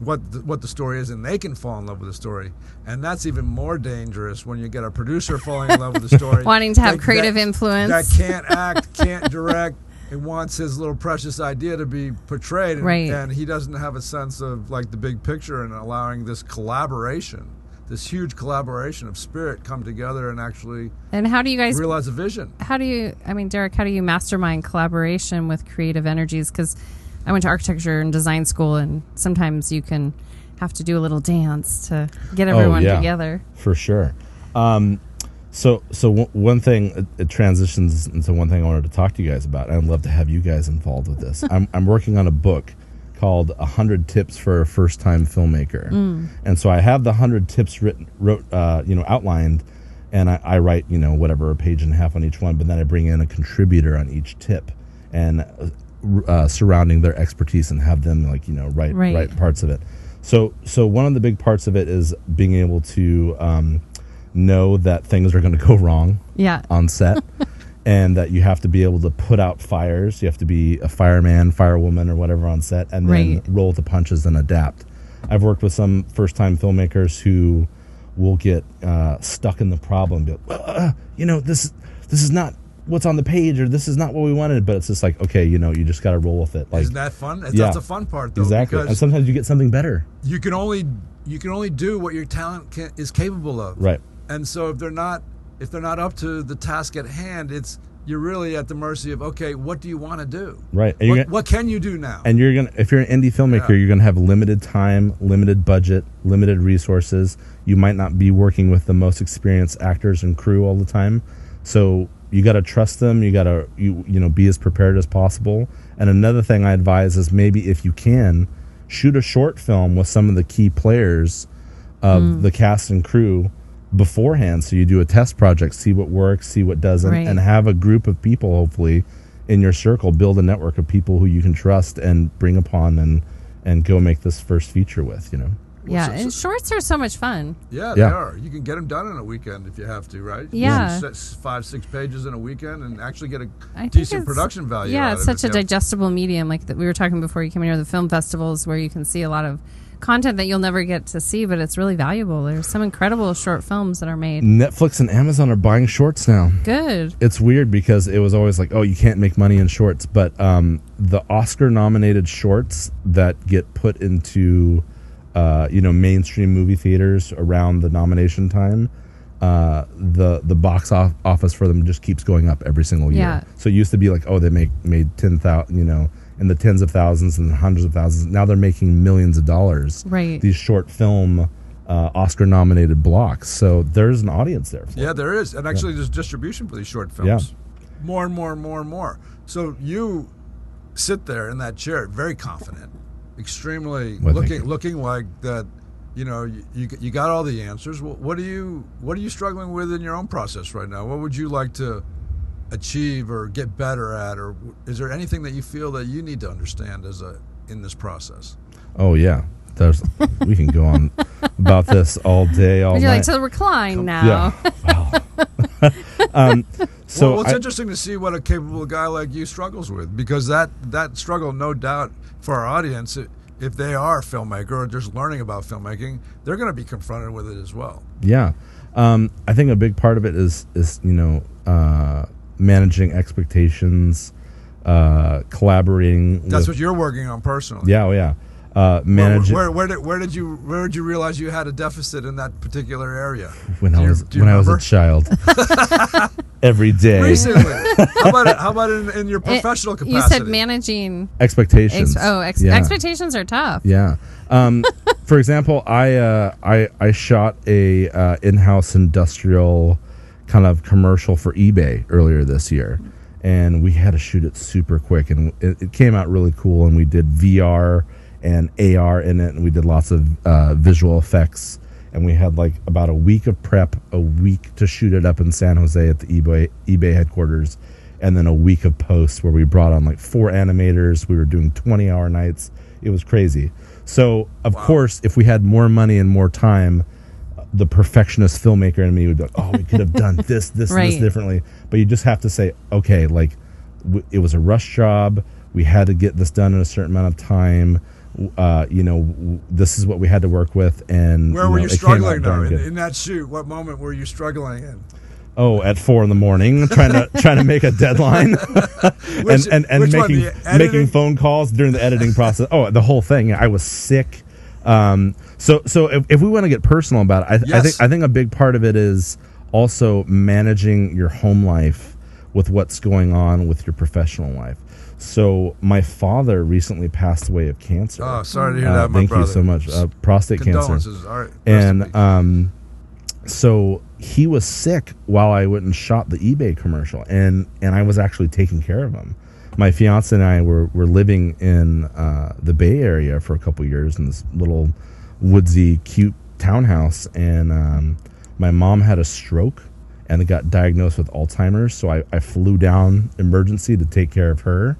what the story is, and they can fall in love with the story. And that's even more dangerous when you get a producer falling in love with the story,
wanting to have creative influence,
that can't act, can't direct, and wants his little precious idea to be portrayed, and he doesn't have a sense of like the big picture and allowing this collaboration, this huge collaboration of spirit come together and actually
how do you guys
realize a vision.
Derek, how do you mastermind collaboration with creative energies? Because I went to architecture and design school, and sometimes you can have to do a little dance to get everyone together.
For sure. So one thing, it transitions into one thing I wanted to talk to you guys about. I'd love to have you guys involved with this. I'm working on a book called 100 Tips for a First-Time Filmmaker. And so I have the 100 tips outlined, and I write, whatever, a page and a half on each one, but then I bring in a contributor on each tip and surrounding their expertise and have them write parts of it. So one of the big parts of it is being able to know that things are going to go wrong on set. And that you have to be able to put out fires. You have to be a fireman, firewoman, or whatever on set, and then roll with the punches and adapt. I've worked with some first-time filmmakers who will get stuck in the problem. Be like, this is not what's on the page, or this is not what we wanted. But it's just like, okay, you know, you just got to roll with it. Like,
Isn't that fun? That's the fun part, though.
Exactly. And sometimes you get something better.
You can only do what your talent is capable of.
Right.
And so if they're not up to the task at hand, you're really at the mercy of, okay, what do you want to do?
Right. And
what can you do now?
And if you're an indie filmmaker, you're gonna have limited time, limited budget, limited resources. You might not be working with the most experienced actors and crew all the time. So you got to trust them. You got to you know be as prepared as possible. And another thing I advise is, maybe if you can, shoot a short film with some of the key players of the cast and crew beforehand, so you do a test project, see what works, see what doesn't, and have a group of people, hopefully, in your circle, build a network of people who you can trust and bring upon and go make this first feature with, you know.
Yeah, and shorts are so much fun.
Yeah, they are. You can get them done in a weekend if you have to, right?
Yeah.
5-6 pages in a weekend and actually get a decent production value out of it.
It's such a digestible medium. Like we were talking before you came here, the film festivals, where you can see a lot of content that you'll never get to see, but it's really valuable. There's some incredible short films that are made.
Netflix and Amazon are buying shorts now.
Good.
It's weird because it was always like, oh, you can't make money in shorts, but the Oscar-nominated shorts that get put into mainstream movie theaters around the nomination time, the box office for them just keeps going up every single year.
Yeah.
So it used to be like, oh, they made 10,000, in the tens of thousands and hundreds of thousands. Now they're making millions of dollars.
Right.
These short film Oscar-nominated blocks. So there's an audience there.
Yeah, there is, and actually there's distribution for these short films. Yeah. More and more and more and more. So you sit there in that chair, very confident, extremely looking like that. You got all the answers. What are you struggling with in your own process right now? What would you like to achieve or get better at, or is there anything that you feel that you need to understand in this process?
Oh yeah, we can go on about this all day, all
Would you
night.
like to recline now?
Yeah. Wow.
So it's interesting to see what a capable guy like you struggles with, because that struggle, no doubt, for our audience, if they are a filmmaker or just learning about filmmaking, they're going to be confronted with it as well.
Yeah. I think a big part of it is managing expectations, collaborating.
That's what you're working on personally.
Yeah, oh yeah. Managing.
Where did you realize you had a deficit in that particular area?
When I was a child. Every day.
Recently. How about in your professional capacity?
You said managing
expectations.
Expectations are tough.
Yeah. For example, I shot a in-house industrial kind of commercial for eBay earlier this year, and we had to shoot it super quick, and it came out really cool, and we did VR and AR in it, and we did lots of visual effects, and we had like about a week of prep, a week to shoot it up in San Jose at the eBay headquarters, and then a week of post where we brought on like 4 animators. We were doing 20-hour nights. It was crazy. So of course, if we had more money and more time, the perfectionist filmmaker in me would be like, oh, we could have done this differently. But you just have to say, okay, like it was a rush job. We had to get this done in a certain amount of time. This is what we had to work with. And
where were you struggling though in that shoot? What moment were you struggling in?
Oh, at 4 a.m, trying to make a deadline, and making phone calls during the editing process. Oh, the whole thing. I was sick. So if we want to get personal about it, I think a big part of it is also managing your home life with what's going on with your professional life. So my father recently passed away of cancer.
Oh, sorry to hear that, my
thank
brother.
you so much. Prostate cancer.
All right.
And so he was sick while I went and shot the eBay commercial, and I was actually taking care of him. My fiance and I were living in the Bay Area for a couple years in this little woodsy, cute townhouse, and my mom had a stroke and got diagnosed with Alzheimer's, so I flew down emergency to take care of her,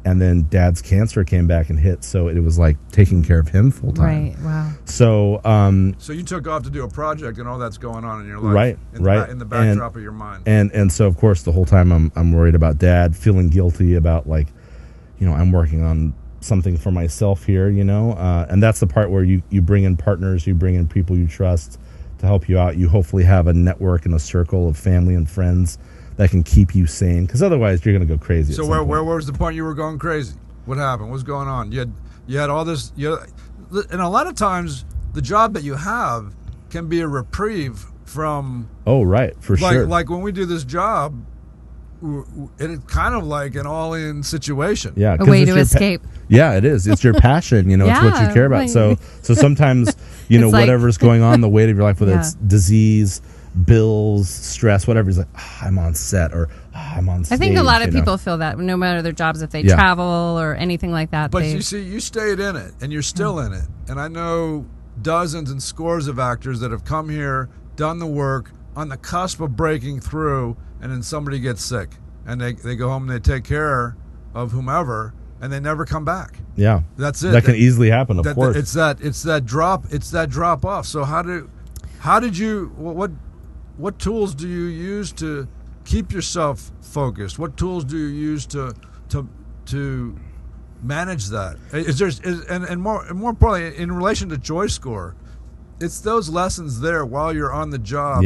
and then Dad's cancer came back and hit, so it was like taking care of him full time.
Right, wow.
So
so you took off to do a project, and all that's going on in your life,
right,
in the backdrop of your mind.
And so of course the whole time I'm worried about Dad, feeling guilty about like, I'm working on something for myself here, and that's the part where you bring in partners, you bring in people you trust to help you out. You hopefully have a network and a circle of family and friends that can keep you sane, because otherwise you're going to go crazy.
So where was the point you were going crazy? What happened? What's going on? You had all this. And a lot of times the job that you have can be a reprieve from.
Oh, right, for sure.
Like when we do this job, it's kind of like an all-in situation.
Yeah,
a way to escape.
Yeah, it is. It's your passion. It's what you care about. So sometimes whatever's going on, the weight of your life, whether it's disease, bills, stress, whatever, is like, I'm on set, or I'm on stage.
I think a lot of people feel that no matter their jobs, if they travel or anything like that.
But you see, you stayed in it, and you're still in it. And I know dozens and scores of actors that have come here, done the work, on the cusp of breaking through, and then somebody gets sick, and they go home and they take care of whomever, and they never come back.
Yeah,
that's it.
That can easily happen. Of course,
it's that drop off. So how did you what tools do you use to keep yourself focused? What tools do you use to manage that? And more importantly, in relation to JoyScore, it's those lessons there while you're on the job,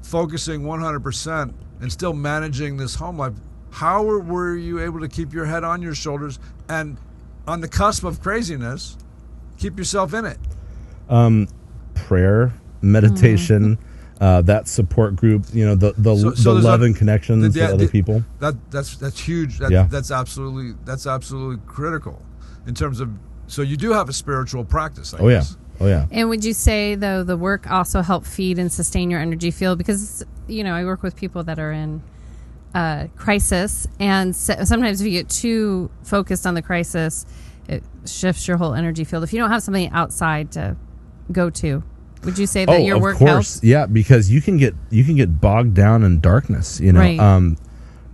focusing 100% and still managing this home life. How were you able to keep your head on your shoulders and on the cusp of craziness, keep yourself in it?
Prayer, meditation, that support group, the love and connections with other people.
That's huge. That's absolutely critical in terms of. So you do have a spiritual practice, I guess.
Oh yeah.
And would you say, though, the work also helped feed and sustain your energy field? Because, I work with people that are in crisis, and sometimes if you get too focused on the crisis, it shifts your whole energy field. If you don't have something outside to go to, would you say that your work helps?
Yeah, because you can get bogged down in darkness.
Right.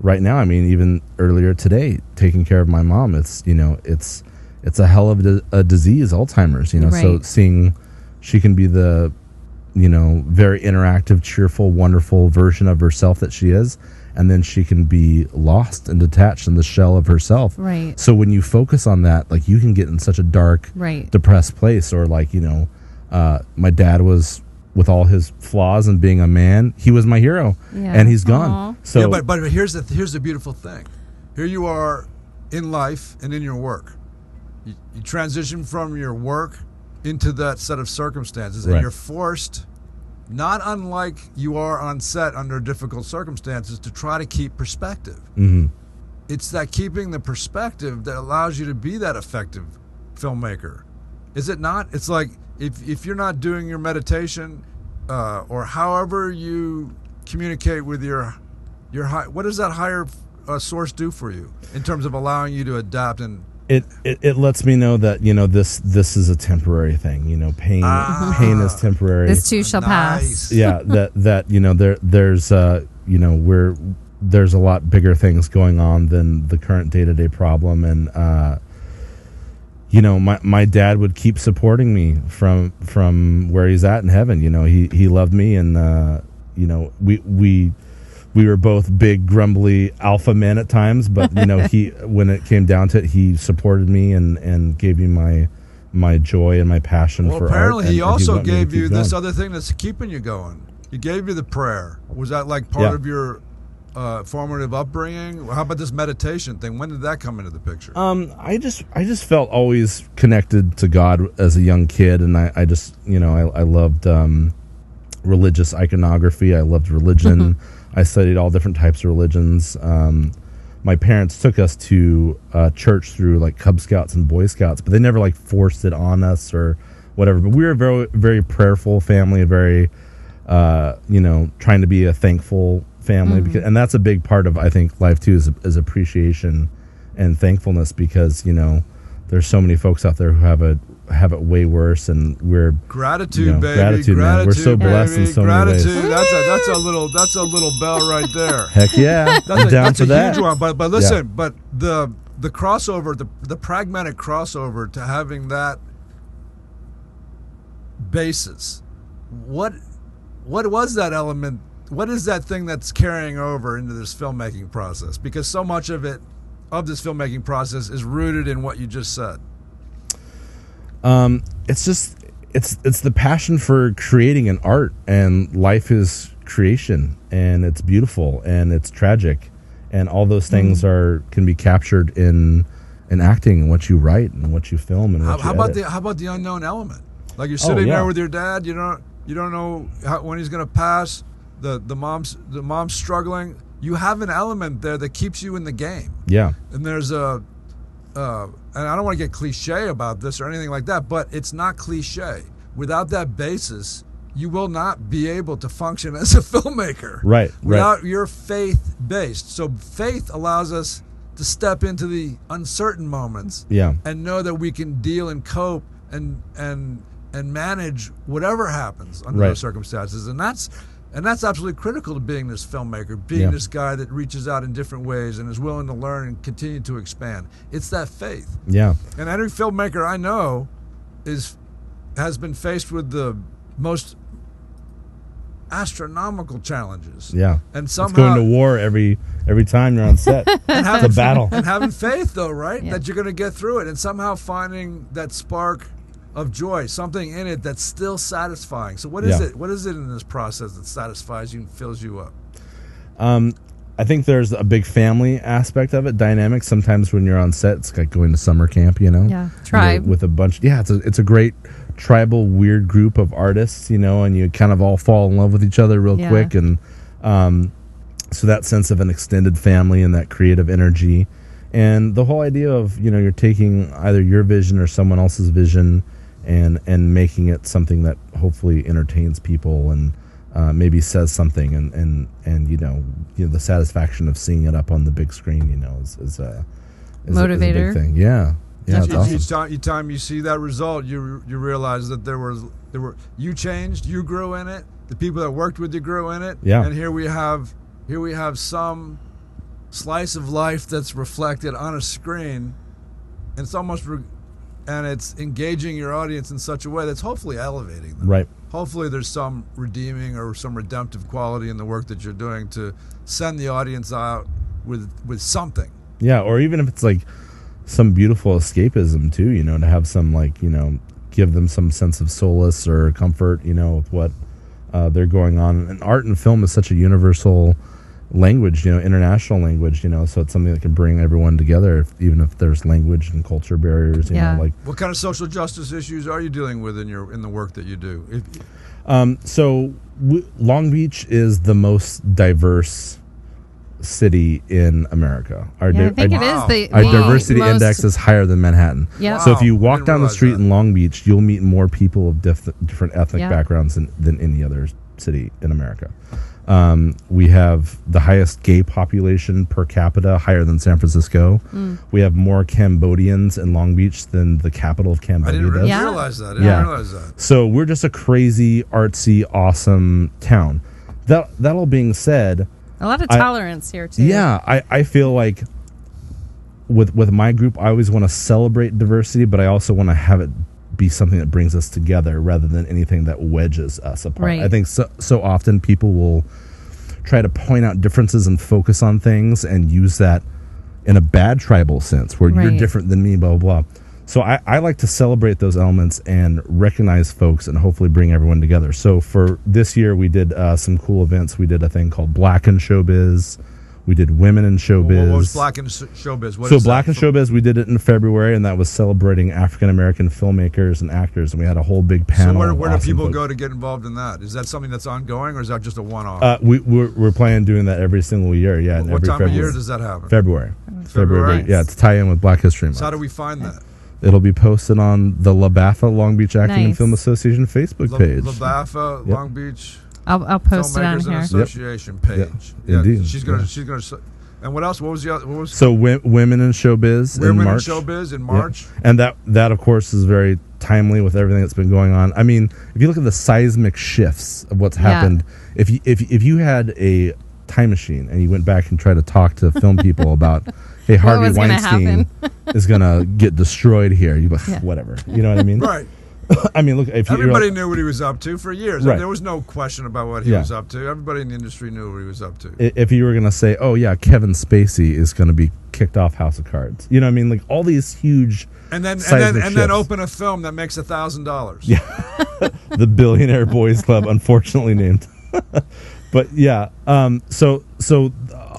Right now, I mean, even earlier today, taking care of my mom, it's a hell of a disease, Alzheimer's,
Right.
So seeing she can be the, very interactive, cheerful, wonderful version of herself that she is, and then she can be lost and detached in the shell of herself.
Right.
So when you focus on that, like, you can get in such a dark, depressed place, or like, my dad was, with all his flaws and being a man, he was my hero, and he's gone.
Aww.
So,
but here's the beautiful thing. Here you are in life and in your work. You transition from your work into that set of circumstances, and you're forced, not unlike you are on set under difficult circumstances, to try to keep perspective.
Mm-hmm.
It's that keeping the perspective that allows you to be that effective filmmaker. Is it not? It's like if you're not doing your meditation or however you communicate with your what does that higher source do for you in terms of allowing you to adapt? And
It lets me know that this is a temporary thing. Pain is temporary.
This too shall pass.
Yeah, there's a lot bigger things going on than the current day-to-day problem, and my dad would keep supporting me from where he's at in heaven. He loved me, and we were both big, grumbly alpha men at times, but when it came down to it, he supported me and gave me my joy and my passion for art.
Apparently, he also gave you this
going.
other thing that's keeping you going. He gave you the prayer. Was that like part of your formative upbringing? How about this meditation thing? When did that come into the picture?
I just felt always connected to God as a young kid, and I just I loved religious iconography. I loved religion. I studied all different types of religions. My parents took us to church through like Cub Scouts and Boy Scouts, but they never like forced it on us or whatever. But we were a very, very prayerful family, very, trying to be a thankful family, and that's a big part of, I think, life too, is appreciation and thankfulness, because there's so many folks out there who have it way worse, and we're
gratitude, baby.
Gratitude, man. We're so blessed in so many ways.
That's a little bell right there.
Heck yeah, I'm down for that.
Huge one. But listen, but the crossover, the pragmatic crossover to having that basis. What was that element? What is that thing that's carrying over into this filmmaking process? Because so much of this filmmaking process is rooted in what you just said.
It's just, it's the passion for creating an art, and life is creation, and it's beautiful and it's tragic, and all those things can be captured in acting and what you write and what you film and what you edit.
How about the unknown element? Like you're sitting there with your dad, you don't know when he's going to pass. The mom's struggling. You have an element there that keeps you in the game.
Yeah.
And there's and I don't want to get cliche about this or anything like that, but it's not cliche. Without that basis, you will not be able to function as a filmmaker.
Right.
Without your faith based. So faith allows us to step into the uncertain moments.
Yeah.
And know that we can deal and cope and manage whatever happens under those circumstances. And that's absolutely critical to being this filmmaker, being this guy that reaches out in different ways and is willing to learn and continue to expand. It's that faith.
Yeah.
And every filmmaker I know has been faced with the most astronomical challenges.
Yeah.
And somehow
it's going to war every time you're on set. It's a battle.
And having faith though, right? That you're going to get through it, and somehow finding that spark of joy, something in it that's still satisfying. So what is it? What is it in this process that satisfies you and fills you up?
I think there's a big family aspect of it, dynamic. Sometimes when you're on set, it's like going to summer camp,
Yeah, tribe.
With a bunch. Yeah, it's a great tribal, weird group of artists, and you kind of all fall in love with each other real quick. And so that sense of an extended family and that creative energy. And the whole idea of, you're taking either your vision or someone else's vision and making it something that hopefully entertains people and maybe says something, and the satisfaction of seeing it up on the big screen, is a
motivator.
A big thing. Yeah, it's awesome.
Each time you see that result, you realize that there were you changed, you grew in it, the people that worked with you grew in it, and here we have some slice of life that's reflected on a screen, and it's almost and it's engaging your audience in such a way that's hopefully elevating them.
Right.
Hopefully there's some redeeming or some redemptive quality in the work that you're doing to send the audience out with something.
Yeah, or even if it's like some beautiful escapism too, to have some give them some sense of solace or comfort, with what they're going on. And art and film is such a universal language, international language, so it's something that can bring everyone together, even if there's language and culture barriers.
What kind of social justice issues are you dealing with in the work that you do?
Long Beach is the most diverse city in America. Our diversity index is higher than Manhattan.
Yeah.
So if you walk down the street in Long Beach, you'll meet more people of different ethnic backgrounds than any other city in America. We have the highest gay population per capita, higher than San Francisco. We have more Cambodians in Long Beach than the capital of Cambodia does.
I didn't realize that. I didn't realize that.
So we're just a crazy, artsy, awesome town. That all being said,
a lot of tolerance here too.
Yeah, I feel like with my group, I always want to celebrate diversity, but I also want to have it be something that brings us together rather than anything that wedges us apart.
Right.
I think so often people will try to point out differences and focus on things and use that in a bad tribal sense where you're different than me, blah, blah, blah. So I like to celebrate those elements and recognize folks and hopefully bring everyone together. So for this year, we did some cool events. We did a thing called Black in Showbiz. We did Women in Showbiz.
What was Black in Showbiz?
So Black in Showbiz, we did it in February, and that was celebrating African-American filmmakers and actors, and we had a whole big panel.
So where do people go to get involved in that? Is that something that's ongoing, or is that just a one-off?
We're planning on doing that every single year, yeah.
What time of year does that happen?
February.
February.
Yeah, to tie in with Black History Month.
So how do we find that?
It'll be posted on the LaBAFA Long Beach Acting and Film Association Facebook page.
LaBAFA Long Beach.
I'll post it on
here. Association page.
Yep.
Yeah,
Indeed.
She's gonna. And what else? What was the other?
So Women in Showbiz in March.
Women in Showbiz in March.
Yeah. And that of course is very timely with everything that's been going on. I mean, if you look at the seismic shifts of what's happened, if you had a time machine and you went back and tried to talk to film people about, hey, Harvey Weinstein is gonna get destroyed here, you'd be like, whatever. You know what I mean?
Right.
I mean, look. If
everybody knew what he was up to for years,
right.
There was no question about what he was up to. Everybody in the industry knew what he was up to.
If you were going to say, "Oh yeah, Kevin Spacey is going to be kicked off House of Cards," you know what I mean? Like all these huge
And then
seismic
and then
shifts.
open a film that makes $1,000.
Yeah, the Billionaire Boys Club, unfortunately named. But yeah, so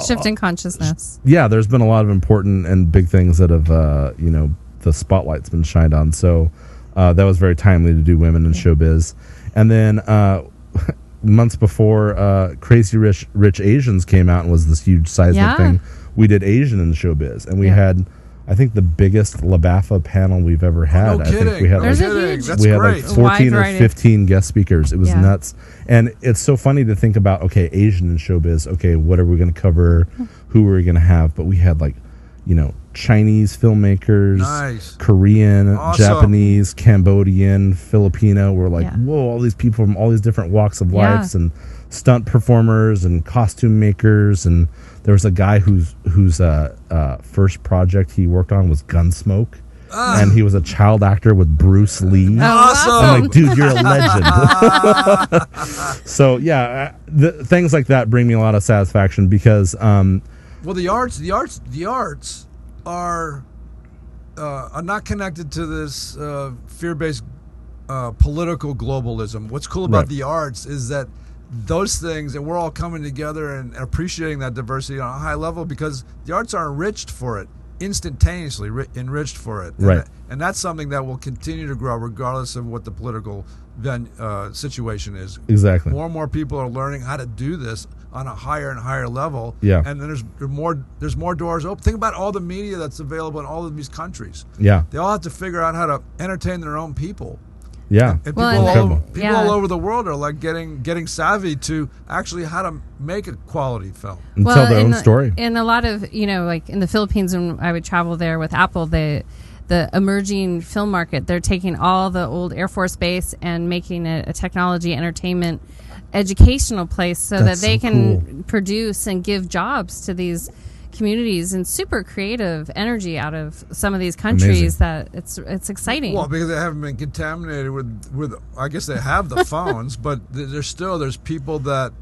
Shifting consciousness.
yeah, there's been a lot of important and big things that have the spotlight's been shined on. So that was very timely to do women in showbiz. And then months before Crazy Rich Asians came out and was this huge seismic thing, we did Asian in showbiz, and we had, I think, the biggest LaBAFA panel we've ever had.
No
I think we had like 14 or 15 guest speakers. It was nuts. And it's so funny to think about, okay, Asian in showbiz, okay, what are we going to cover? Who are we going to have? But we had like, Chinese filmmakers, Korean, Japanese, Cambodian, Filipino. We're like, whoa, all these people from all these different walks of lives, and stunt performers and costume makers. And there was a guy whose first project he worked on was Gunsmoke. And he was a child actor with Bruce Lee.
Awesome.
I'm like, dude, you're a legend. So yeah, things like that bring me a lot of satisfaction because
well, the arts are not connected to this fear-based political globalism. What's cool about the arts is that those things, and we're all coming together and appreciating that diversity on a high level because the arts are enriched for it, instantaneously enriched for it. And that's something that will continue to grow regardless of what the political situation is.
Exactly.
More and more people are learning how to do this on a higher and higher level.
Yeah.
And then there's more doors open. Think about all the media that's available in all of these countries.
Yeah.
They all have to figure out how to entertain their own people.
Yeah.
And people all over the world are like getting savvy to actually how to make a quality film.
And tell their own story.
In a lot of, like in the Philippines, when I would travel there with Apple, the emerging film market, they're taking all the old Air Force Base and making it a technology, entertainment, educational place so that they can produce and give jobs to these communities and super creative energy out of some of these countries. That it's exciting.
Well, because they haven't been contaminated with I guess they have the phones, but there's people that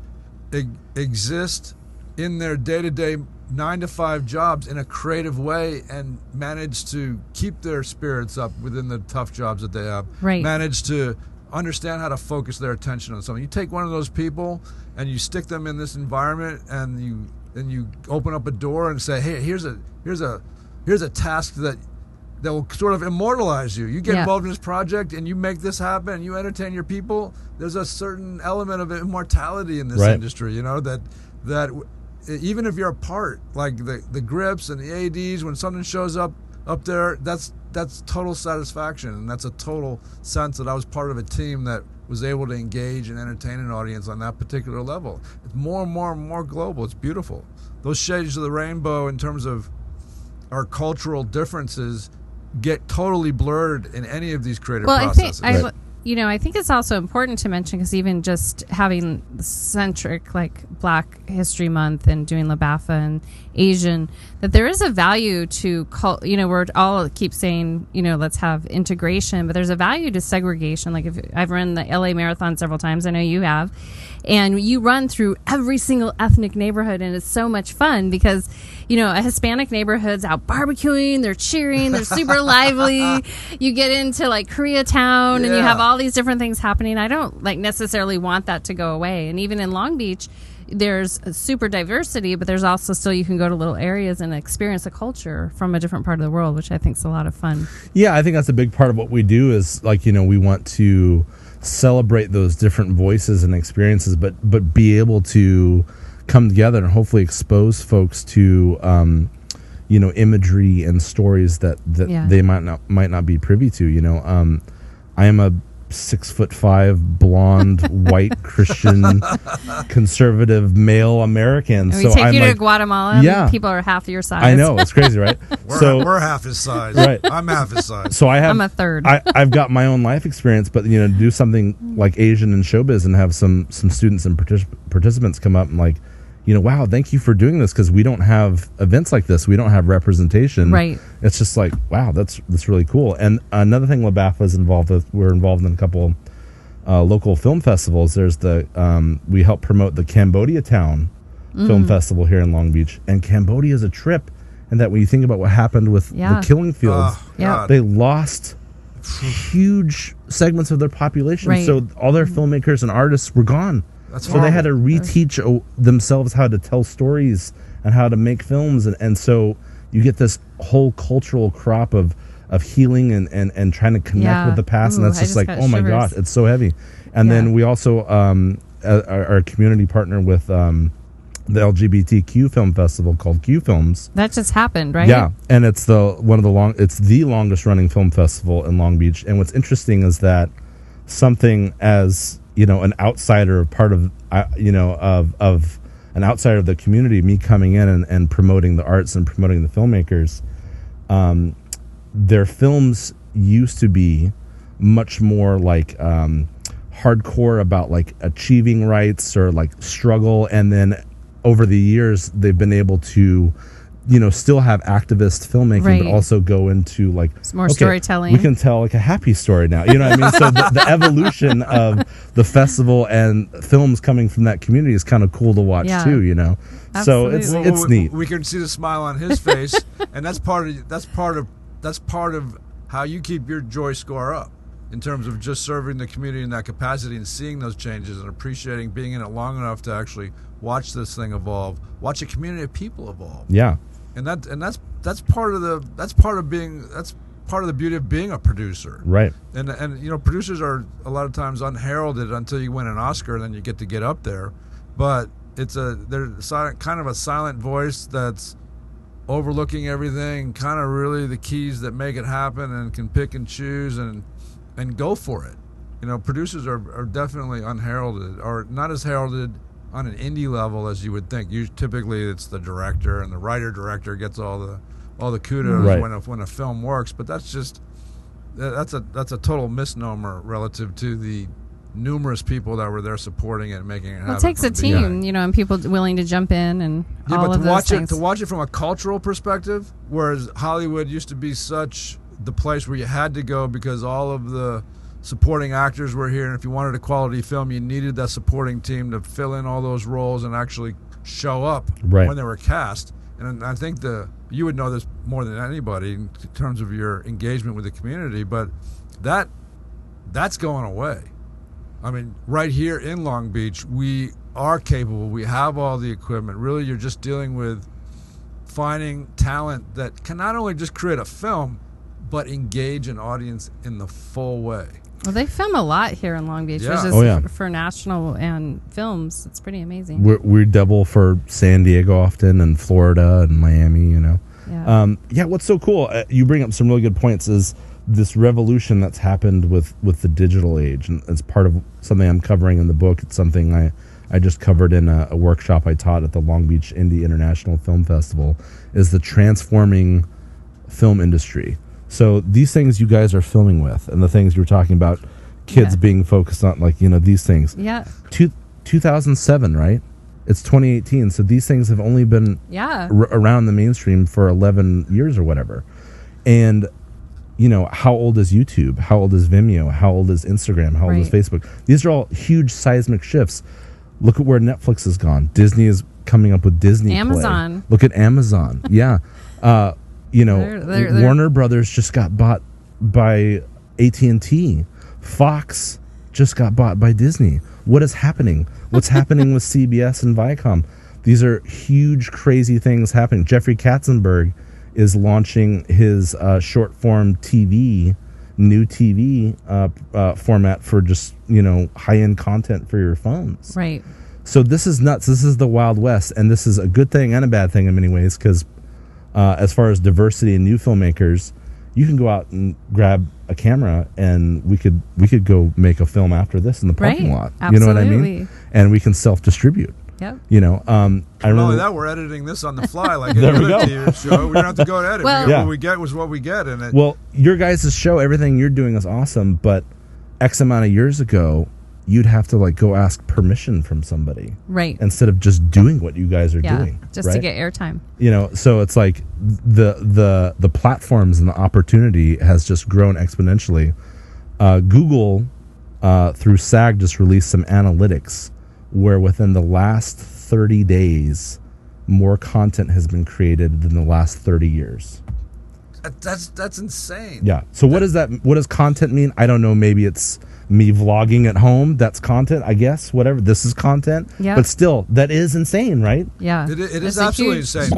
exist in their day-to-day 9-to-5 jobs in a creative way and manage to keep their spirits up within the tough jobs that they have.
Right.
Manage to understand how to focus their attention on something. You take one of those people and you stick them in this environment and you open up a door and say, hey, here's a task that will sort of immortalize you. You get involved in this project and you make this happen and you entertain your people. There's a certain element of immortality in this industry, that even if you're a part, like the grips and the ADs, when something shows up there, that's total satisfaction, and that's a total sense that I was part of a team that was able to engage and entertain an audience on that particular level. It's more and more and more global. It's beautiful. Those shades of the rainbow in terms of our cultural differences get totally blurred in any of these creative processes.
I think it's also important to mention, because even just having centric like Black History Month and doing LaBAFA and Asian, that there is a value to we're all keep saying, let's have integration, but there's a value to segregation. Like if I've run the LA Marathon several times, I know you have, and you run through every single ethnic neighborhood, and it's so much fun because a Hispanic neighborhood's out barbecuing, they're cheering, they're super lively. You get into like Koreatown and you have all these different things happening. I don't necessarily want that to go away. And even in Long Beach, there's a super diversity, but there's also still, you can go to little areas and experience a culture from a different part of the world, which I think is a lot of fun.
Yeah, I think that's a big part of what we do is we want to celebrate those different voices and experiences, but be able to come together and hopefully expose folks to imagery and stories that they might not be privy to. I am a 6'5" blonde white Christian conservative male American.
And we take you to Guatemala. And people are half your size.
I know, it's crazy, right?
We're half his size.
Right.
I'm half his size.
So I'm
a third.
I've got my own life experience, but to do something like Asian in showbiz and have some students and participants come up and wow, thank you for doing this, because we don't have events like this. We don't have representation.
Right.
It's just like, wow, that's really cool. And another thing LaBAFA is involved with, we're involved in a couple local film festivals. There's we help promote the Cambodia Town Film Festival here in Long Beach. And Cambodia is a trip. and that when you think about what happened with the killing fields, they lost huge segments of their population.
Right.
So all their filmmakers and artists were gone.
That's
so they had to reteach themselves how to tell stories and how to make films, and so you get this whole cultural crop of healing and trying to connect with the past. And that's just like, oh my gosh, it's so heavy. And then we also are a community partner with the LGBTQ film festival called Q Films.
That just happened, right?
Yeah, and it's the longest running film festival in Long Beach. And what's interesting is that something as an outsider, part of of an outsider of the community, me coming in and promoting the arts and promoting the filmmakers, their films used to be much more like hardcore about like achieving rights or like struggle, and then over the years they've been able to still have activist filmmaking, but also go into like
it's more storytelling.
We can tell like a happy story now, you know what I mean? So the evolution of the festival and films coming from that community is kind of cool to watch too,
Absolutely.
So it's neat.
We can see the smile on his face, and that's part of how you keep your joy score up, in terms of just serving the community in that capacity and seeing those changes and appreciating being in it long enough to actually watch this thing evolve, watch a community of people evolve.
Yeah.
And that's part of the beauty of being a producer.
Right.
And producers are a lot of times unheralded until you win an Oscar, and then you get up there. But they're kind of a silent voice that's overlooking everything, kind of really the keys that make it happen, and can pick and choose and go for it. Producers are definitely unheralded, or not as heralded on an indie level as you would think. Typically it's the director, and the writer-director gets all the kudos when a film works, but that's a total misnomer relative to the numerous people that were there supporting it and making it happen.
Well, it takes a team, and people willing to jump in and all of those things.
To watch it from a cultural perspective, whereas Hollywood used to be such the place where you had to go because all of the supporting actors were here, and if you wanted a quality film, you needed that supporting team to fill in all those roles and actually show up when they were cast. And I think you would know this more than anybody in terms of your engagement with the community, but that's going away. I mean, right here in Long Beach, we are capable. We have all the equipment. Really, you're just dealing with finding talent that can not only just create a film, but engage an audience in the full way.
Well, they film a lot here in Long Beach,
Yeah.
which is for national and films. It's pretty amazing.
We double for San Diego often, and Florida and Miami. Yeah. What's so cool? You bring up some really good points. Is this revolution that's happened with the digital age, and it's part of something I'm covering in the book. It's something I just covered in a workshop I taught at the Long Beach Indie International Film Festival. Is the transforming film industry. So these things you guys are filming with, and the things you were talking about, kids being focused on, like, these things.
Yeah.
2007, right? It's 2018. So these things have only been around the mainstream for 11 years or whatever. And, how old is YouTube? How old is Vimeo? How old is Instagram? How old is Facebook? These are all huge seismic shifts. Look at where Netflix has gone. Disney is coming up with Disney
Amazon.
Play. Look at Amazon. Yeah. They're Warner Brothers just got bought by AT&T. Fox just got bought by Disney. What is happening? What's happening with CBS and Viacom? These are huge, crazy things happening. Jeffrey Katzenberg is launching his short-form new TV format for just, high-end content for your phones.
Right.
So this is nuts. This is the Wild West, and this is a good thing and a bad thing in many ways, because as far as diversity and new filmmakers, you can go out and grab a camera, and we could go make a film after this in the parking lot.
Absolutely.
You know what I mean? And we can self-distribute.
Yep.
Not only that, we're editing this on the fly like any other TV show. We don't have to go and edit. What we get was what we get.
Well, your guys' show, everything you're doing is awesome, but X amount of years ago, you'd have to go ask permission from somebody,
right?
Instead of just doing what you guys are doing,
just to get airtime.
So it's like the platforms and the opportunity has just grown exponentially. Google through SAG just released some analytics where within the last 30 days, more content has been created than the last 30 years.
That's insane.
Yeah. So what does content mean? I don't know. Maybe it's me vlogging at home. That's content, I guess. Whatever. This is content.
Yeah.
But still, that is insane, right?
Yeah.
It is absolutely insane.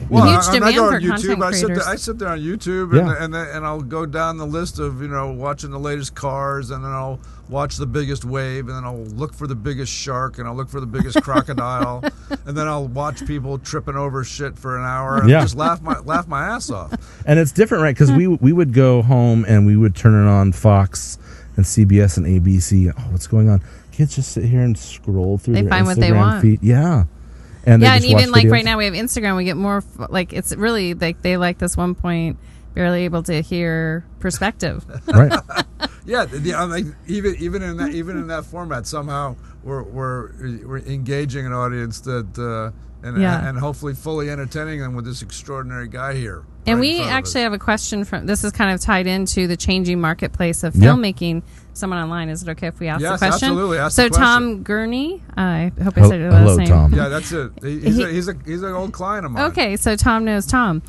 Huge
I'm not
demand
going
for
on YouTube.
content creators.
I sit there on YouTube and I'll go down the list of watching the latest cars, and then I'll watch the biggest wave, and then I'll look for the biggest shark, and I'll look for the biggest crocodile, and then I'll watch people tripping over shit for an hour and just laugh my ass off.
And it's different, right? Because we would go home and we would turn it on Fox and CBS and ABC. Oh, what's going on? Kids just sit here and scroll through their
find
Instagram
what they want.
feed. Yeah.
And even like right now we have Instagram, we get more like it's really like they like this one point barely able to hear perspective.
Right.
Yeah, like even in that format, somehow we're engaging an audience that and hopefully fully entertaining them with this extraordinary guy here.
And we actually have a question from this is kind of tied into the changing marketplace of filmmaking. Someone online, is it okay if we ask the question?
Absolutely. Ask
so
the question.
Tom Gurney, I hope I said your last
hello,
name.
Tom.
Yeah, that's it. He's an old client of mine.
Okay, so Tom knows Tom.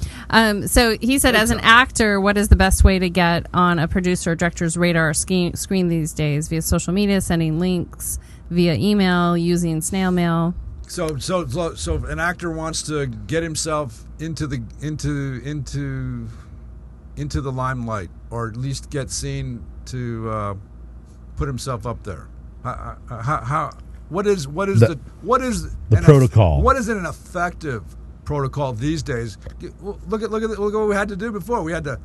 So he said, as an actor, what is the best way to get on a producer or director's radar or screen these days? Via social media, sending links, via email, using snail mail?
So an actor wants to get himself into the limelight, or at least get seen to put himself up there. What is the
protocol?
What is an effective protocol these days? Look at what we had to do before. We had to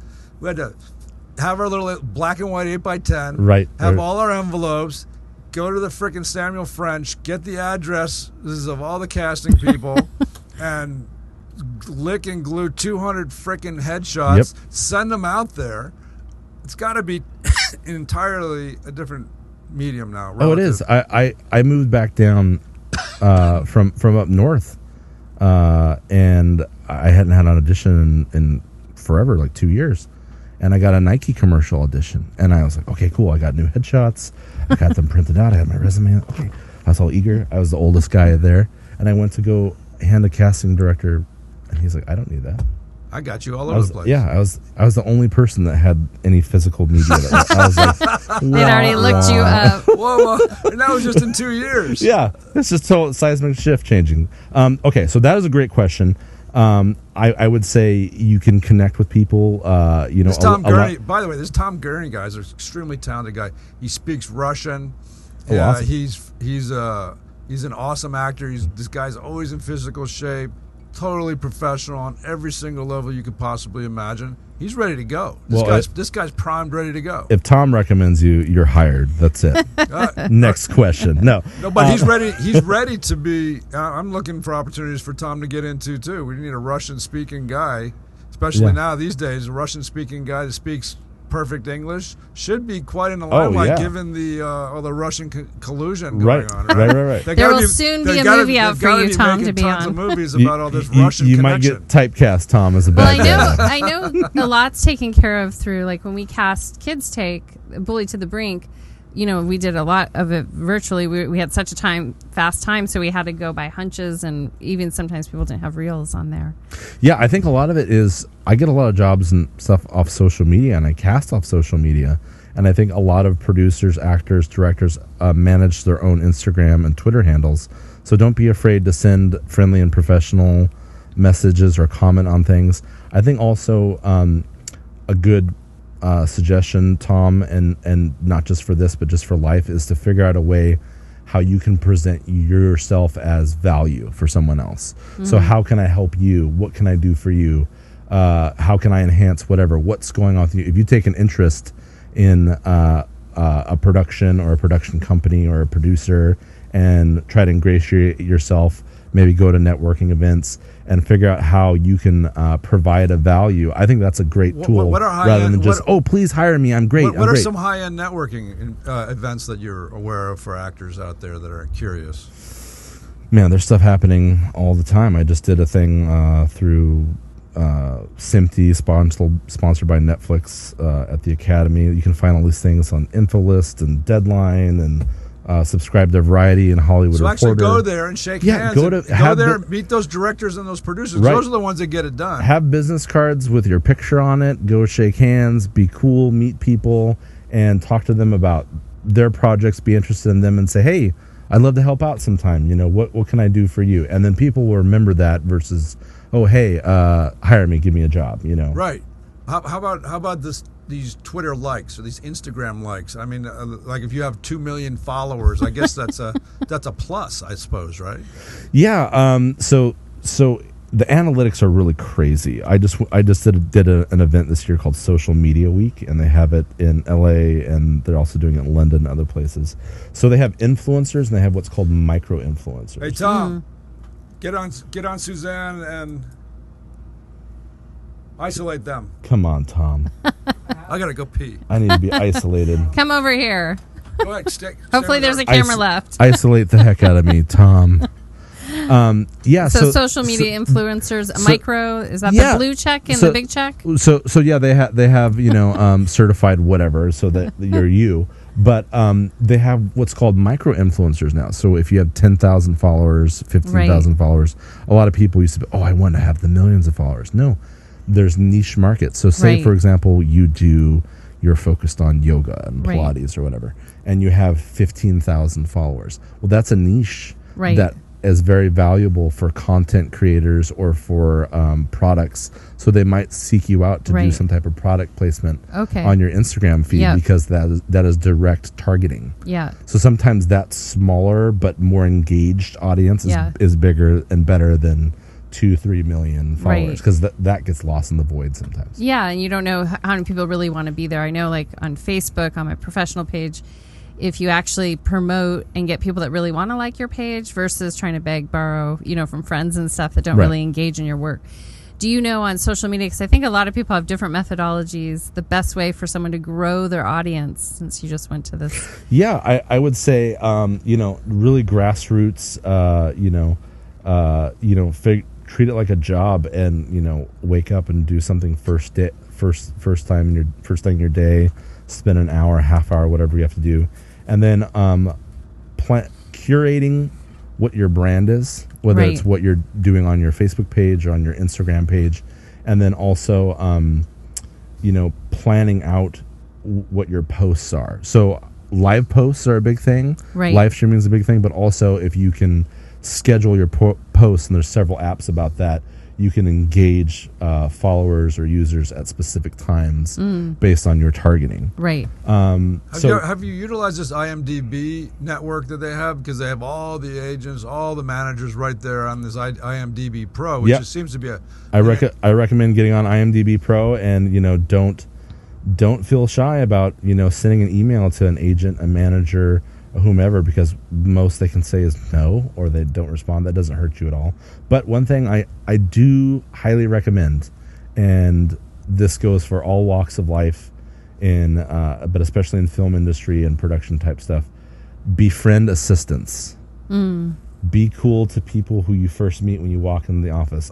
have our little black and white 8x10.
Right.
Have all our envelopes. Go to the frickin' Samuel French, get the addresses of all the casting people, and lick and glue 200 frickin' headshots.
Yep.
Send them out there. It's got to be entirely a different medium now.
Oh, it is. I moved back down from up north, and I hadn't had an audition in forever, like 2 years. And I got a Nike commercial audition, and I was like, okay, cool. I got new headshots. I got them printed out. I had my resume. Okay, I was all eager. I was the oldest guy there, and I went to go hand a casting director, and he's like, I don't need that.
I got you all over the place.
Yeah, I was the only person that had any physical media. I was like,
they'd already looked you up.
Whoa, and that was just in 2 years.
Yeah, it's just total seismic shift changing. Okay, so that is a great question. I would say you can connect with people.
This Tom Gurney, by the way, this Tom Gurney guy is an extremely talented guy. He speaks Russian.
Awesome.
He's an awesome actor. This guy's always in physical shape, totally professional on every single level you could possibly imagine. He's ready to go. This guy's primed, ready to go.
If Tom recommends you, you're hired. That's it. Next question. No,
but he's ready. He's ready to be. I'm looking for opportunities for Tom to get into too. We need a Russian-speaking guy, especially now these days. A Russian-speaking guy that speaks perfect English should be quite in the limelight, given the all the Russian collusion going on.
Right.
There will soon be a movie out for you, Tom, to be on.
Tons of movies about all this Russian
you
connection.
might get typecast, Tom, as a bad guy.
I know a lot's taken care of through, like when we cast Kids Take, Bully to the Brink, we did a lot of it virtually. We had such a fast time, so we had to go by hunches, and even sometimes people didn't have reels on there.
Yeah, I think a lot of it is, I get a lot of jobs and stuff off social media, and I cast off social media, and I think a lot of producers, actors, directors manage their own Instagram and Twitter handles, so don't be afraid to send friendly and professional messages or comment on things. I think also a good suggestion, Tom, and not just for this, but just for life, is to figure out a way how you can present yourself as value for someone else. Mm-hmm. So how can I help you? What can I do for you? How can I enhance what's going on with you? If you take an interest in a production or a production company or a producer and try to ingratiate yourself, maybe go to networking events and figure out how you can provide a value. I think that's a great tool rather than just, please hire me, I'm great.
What are some high-end networking events that you're aware of for actors out there that are curious?
Man, there's stuff happening all the time. I just did a thing through SMPTE, sponsored by Netflix at the Academy. You can find all these things on InfoList and Deadline and subscribe to Variety and Hollywood
So
Reporter.
actually go there and shake hands.
Go
there and meet those directors and those producers.
Right.
Those are the ones that get it done.
Have business cards with your picture on it. Go shake hands, be cool, meet people, and talk to them about their projects, be interested in them, and say, hey, I'd love to help out sometime. You know, what can I do for you? And then people will remember that versus, oh, hey, hire me, give me a job, you know.
Right. How about these Twitter likes or these Instagram likes? I mean, like if you have 2 million followers, I guess that's a plus, I suppose, right?
Yeah. So the analytics are really crazy. I just did an event this year called Social Media Week, and they have it in LA, and they're also doing it in London and other places. So they have influencers, and they have what's called micro influencers.
Hey Tom, get on Suzanne and isolate them.
Come on, Tom.
I gotta go pee.
I need to be isolated.
Come over here.
Go ahead,
Hopefully there's a camera left.
Isolate the heck out of me, Tom. Yeah.
So social media influencers, micro, is that the blue check and the big check?
So yeah, they have certified whatever, so that you're you. But they have what's called micro influencers now. So if you have 10,000 followers, 15,000 followers, a lot of people used to be, I want to have the millions of followers. No, there's niche markets. So say for example, you're focused on yoga and Pilates or whatever, and you have 15,000 followers. Well, that's a niche that is very valuable for content creators or for products. So they might seek you out to do some type of product placement on your Instagram feed because that is direct targeting.
Yeah.
So sometimes that smaller but more engaged audience is bigger and better than 2-3 million followers, because that gets lost in the void sometimes.
Yeah, and you don't know how many people really want to be there. I know, like on Facebook, on my professional page, if you actually promote and get people that really want to like your page versus trying to beg, borrow, from friends and stuff that don't really engage in your work. Do you know on social media, because I think a lot of people have different methodologies, the best way for someone to grow their audience, since you just went to this?
Yeah, I would say, really grassroots, treat it like a job, and, wake up and do something first thing in your day, spend an hour, half hour, whatever you have to do. And then curating what your brand is, whether it's what you're doing on your Facebook page or on your Instagram page, and then also, planning out what your posts are. So live posts are a big thing.
Right.
Live streaming is a big thing, but also if you can schedule your posts, and there's several apps about that, you can engage followers or users at specific times based on your targeting.
Right.
Have you utilized this IMDb network that they have? Because they have all the agents, all the managers right there on this IMDb Pro, which just seems to be
I recommend getting on IMDb Pro, and don't feel shy about sending an email to an agent, a manager, whomever, because most they can say is no, or they don't respond. That doesn't hurt you at all. But one thing I do highly recommend, and this goes for all walks of life, but especially in film industry and production type stuff, befriend assistants. Be cool to people who you first meet when you walk into the office.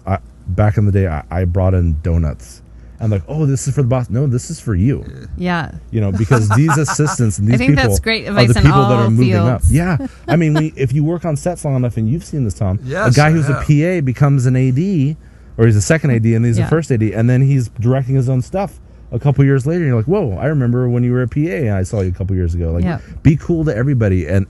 Back in the day, I brought in donuts. I'm like, this is for the boss. No, this is for you.
Yeah.
Because these assistants and these people
that's great
are
advice
the people
in
that are
all
moving up.
fields.
Yeah. I mean, if you work on sets long enough, and you've seen this, Tom,
yes,
a guy who's a PA becomes an AD, or he's a second AD, and he's a first AD, and then he's directing his own stuff a couple years later. And you're like, whoa, I remember when you were a PA, and I saw you a couple years ago. Like, be cool to everybody, and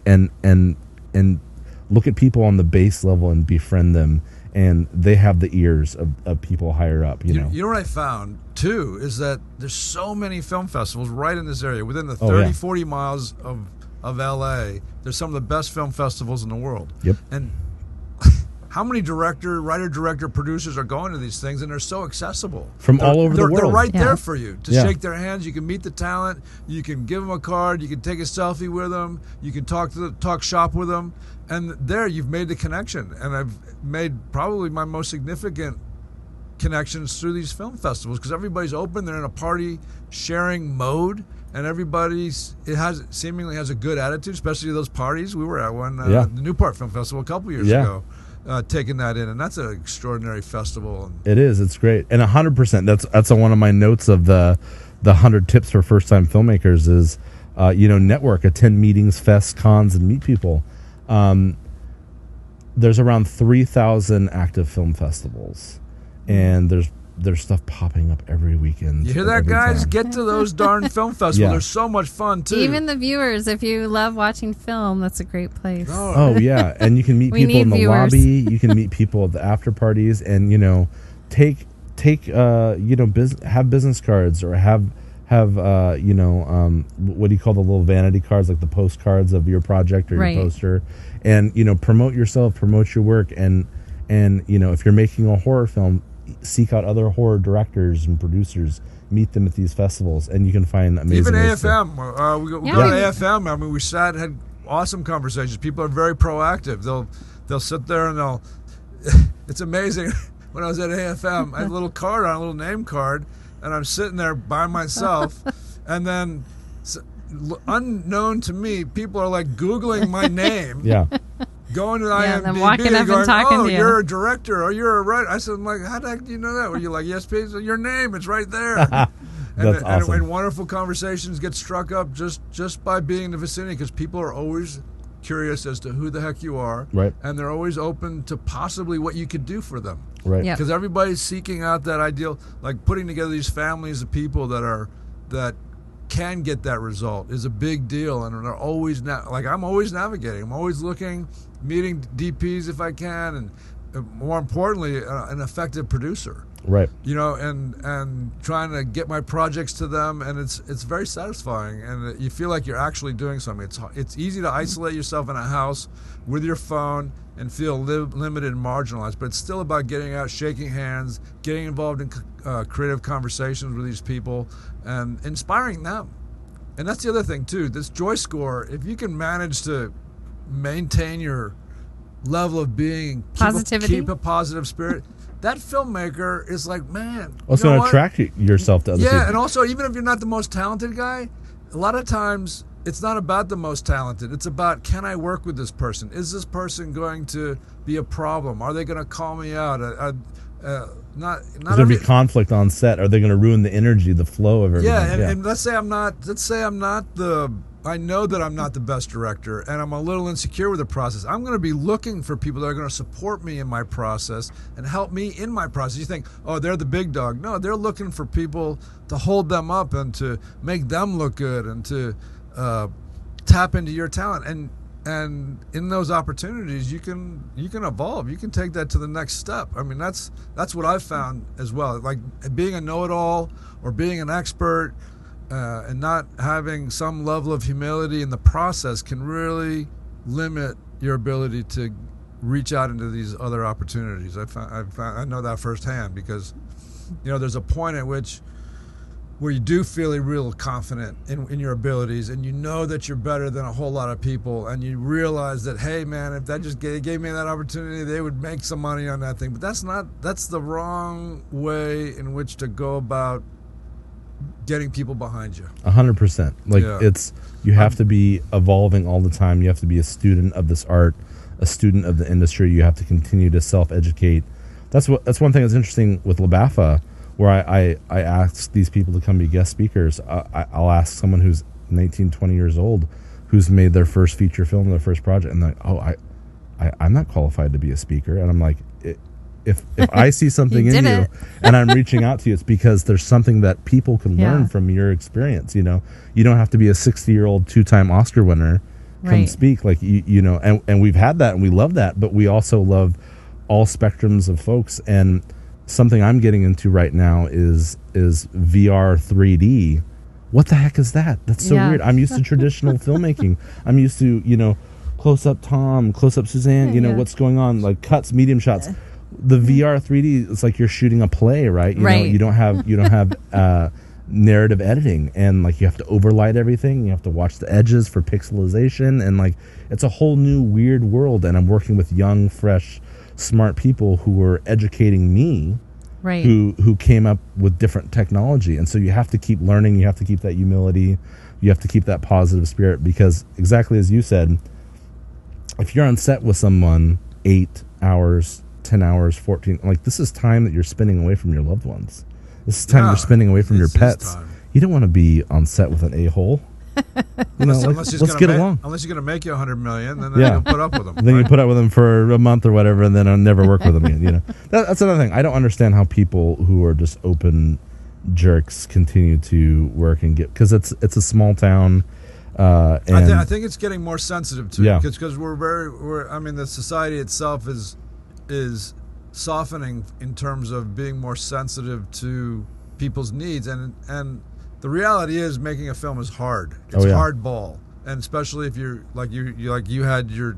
look at people on the base level and befriend them. And they have the ears of people higher up, You know
what I found, too, is that there's so many film festivals right in this area. Within the 40 miles of L.A., there's some of the best film festivals in the world.
Yep.
And how many writer, producers are going to these things, and they're so accessible.
From all over the world.
They're right there for you to shake their hands. You can meet the talent. You can give them a card. You can take a selfie with them. You can talk shop with them. And there you've made the connection. And I've made probably my most significant connections through these film festivals, because everybody's open. They're in a party sharing mode, and seemingly has a good attitude, especially those parties. We were at one, the Newport Film Festival a couple years ago, taking that in, and that's an extraordinary festival.
It is. It's great. And 100%. That's one of my notes of the 100 tips for first-time filmmakers is network, attend meetings, fests, cons, and meet people. There's around 3,000 active film festivals, and there's stuff popping up every weekend.
You hear that, guys? Get to those darn film festivals.
Yeah.
They're so much fun, too.
Even the viewers, if you love watching film, that's a great place.
Oh yeah, and you can meet
We
people
need
in the
viewers.
lobby. You can meet people at the after parties, and take have business cards, or have what do you call the little vanity cards, like the postcards of your project or
Right.
your poster, and promote yourself, promote your work, and if you're making a horror film, seek out other horror directors and producers, meet them at these festivals, and you can find amazing
Even
ways to-
AFM. We go to AFM. I mean, we sat and had awesome conversations. People are very proactive. They'll sit there and they'll. It's amazing. When I was at AFM, I had a little card on a little name card, and I'm sitting there by myself, and then unknown to me, people are like Googling my name.
Yeah.
Going to
Yeah, then
IMDb,
walking up and
going,
talking
oh,
to you."
you're a director, or you're a writer. I said, I'm like, how the heck do you know that? Were you like, yes, please, your name, it's right there.
That's awesome.
And wonderful conversations get struck up just by being in the vicinity, because people are always curious as to who the heck you are,
Right.
and they're always open to possibly what you could do for them,
Right.
Yep.
because everybody's seeking out that ideal, like putting together these families of people that can get that result is a big deal, and they're always I'm always navigating. I'm always looking, meeting DPs if I can, and more importantly, an effective producer.
Right.
And trying to get my projects to them, and it's very satisfying, and you feel like you're actually doing something. It's easy to isolate yourself in a house with your phone and feel limited and marginalized, but it's still about getting out, shaking hands, getting involved in creative conversations with these people, and inspiring them. And that's the other thing too. This JoyScore, if you can manage to maintain your level of being, keep a positive spirit. That filmmaker is like, man.
It's going to attract yourself to other people.
Yeah, and also, even if you're not the most talented guy, a lot of times it's not about the most talented. It's about, can I work with this person? Is this person going to be a problem? Are they going to call me out?
There's going to be conflict on set. Are they going to ruin the energy, the flow of everything?
Yeah, and let's say I'm not I know that I'm not the best director, and I'm a little insecure with the process. I'm going to be looking for people that are going to support me in my process and help me in my process. You think, oh, they're the big dog. No, they're looking for people to hold them up and to make them look good and to tap into your talent. And in those opportunities, you can evolve. You can take that to the next step. I mean, that's what I've found as well. Like being a know-it-all or being an expert. And not having some level of humility in the process can really limit your ability to reach out into these other opportunities. I know that firsthand, because there's a point at which where you do feel real confident in your abilities, and you know that you're better than a whole lot of people, and you realize that, hey man, if that just gave me that opportunity, they would make some money on that thing. But that's the wrong way in which to go about getting people behind you.
100%. You have to be evolving all the time. You have to be a student of this art, a student of the industry. You have to continue to self-educate. That's one thing that's interesting with LaBAFA, where I ask these people to come be guest speakers. I'll ask someone who's 19, 20 years old, who's made their first feature film, their first project, and they're like, oh, I'm not qualified to be a speaker. And I'm like, if I see something in you and I'm reaching out to you, it's because there's something that people can learn from your experience. You don't have to be a 60-year-old 2-time Oscar winner come speak. Like and we've had that and we love that, but we also love all spectrums of folks. And something I'm getting into right now is VR 3D. What the heck is that? That's so weird. I'm used to traditional filmmaking. I'm used to close up Tom, close up Suzanne. What's going on, like cuts, medium shots. The VR 3D, it's like you're shooting a play, right? You don't have narrative editing, and like you have to overlight everything. You have to watch the edges for pixelization, and like it's a whole new weird world. And I'm working with young, fresh, smart people who are educating me, who came up with different technology. And so you have to keep learning. You have to keep that humility. You have to keep that positive spirit, because exactly as you said, if you're on set with someone 8 hours, 10 hours, 14, like this is time that you're spending away from your loved ones. This is time you're spending away from your pets. You don't want to be on set with an a-hole. let's get along.
Unless you're going to make you $100 million, then you'll put up with them.
Then you put up with them for a month or whatever, and then I'll never work with them again. That's another thing. I don't understand how people who are just open jerks continue to work and get, because it's a small town. And
I think it's getting more sensitive to it because the society itself is softening in terms of being more sensitive to people's needs, and the reality is making a film is hard. It's hardball, and especially if you're you had your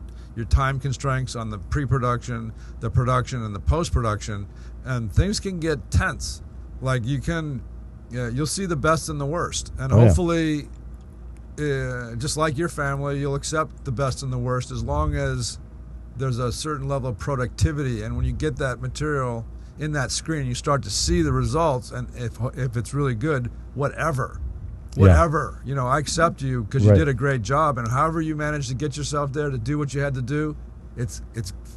time constraints on the pre-production, the production, and the post-production, and things can get tense. Like you'll see the best and the worst, and hopefully. Just like your family, you'll accept the best and the worst as long as there's a certain level of productivity. And when you get that material in that screen, you start to see the results. And if it's really good, whatever, I accept you because you did a great job. And however you managed to get yourself there to do what you had to do, it's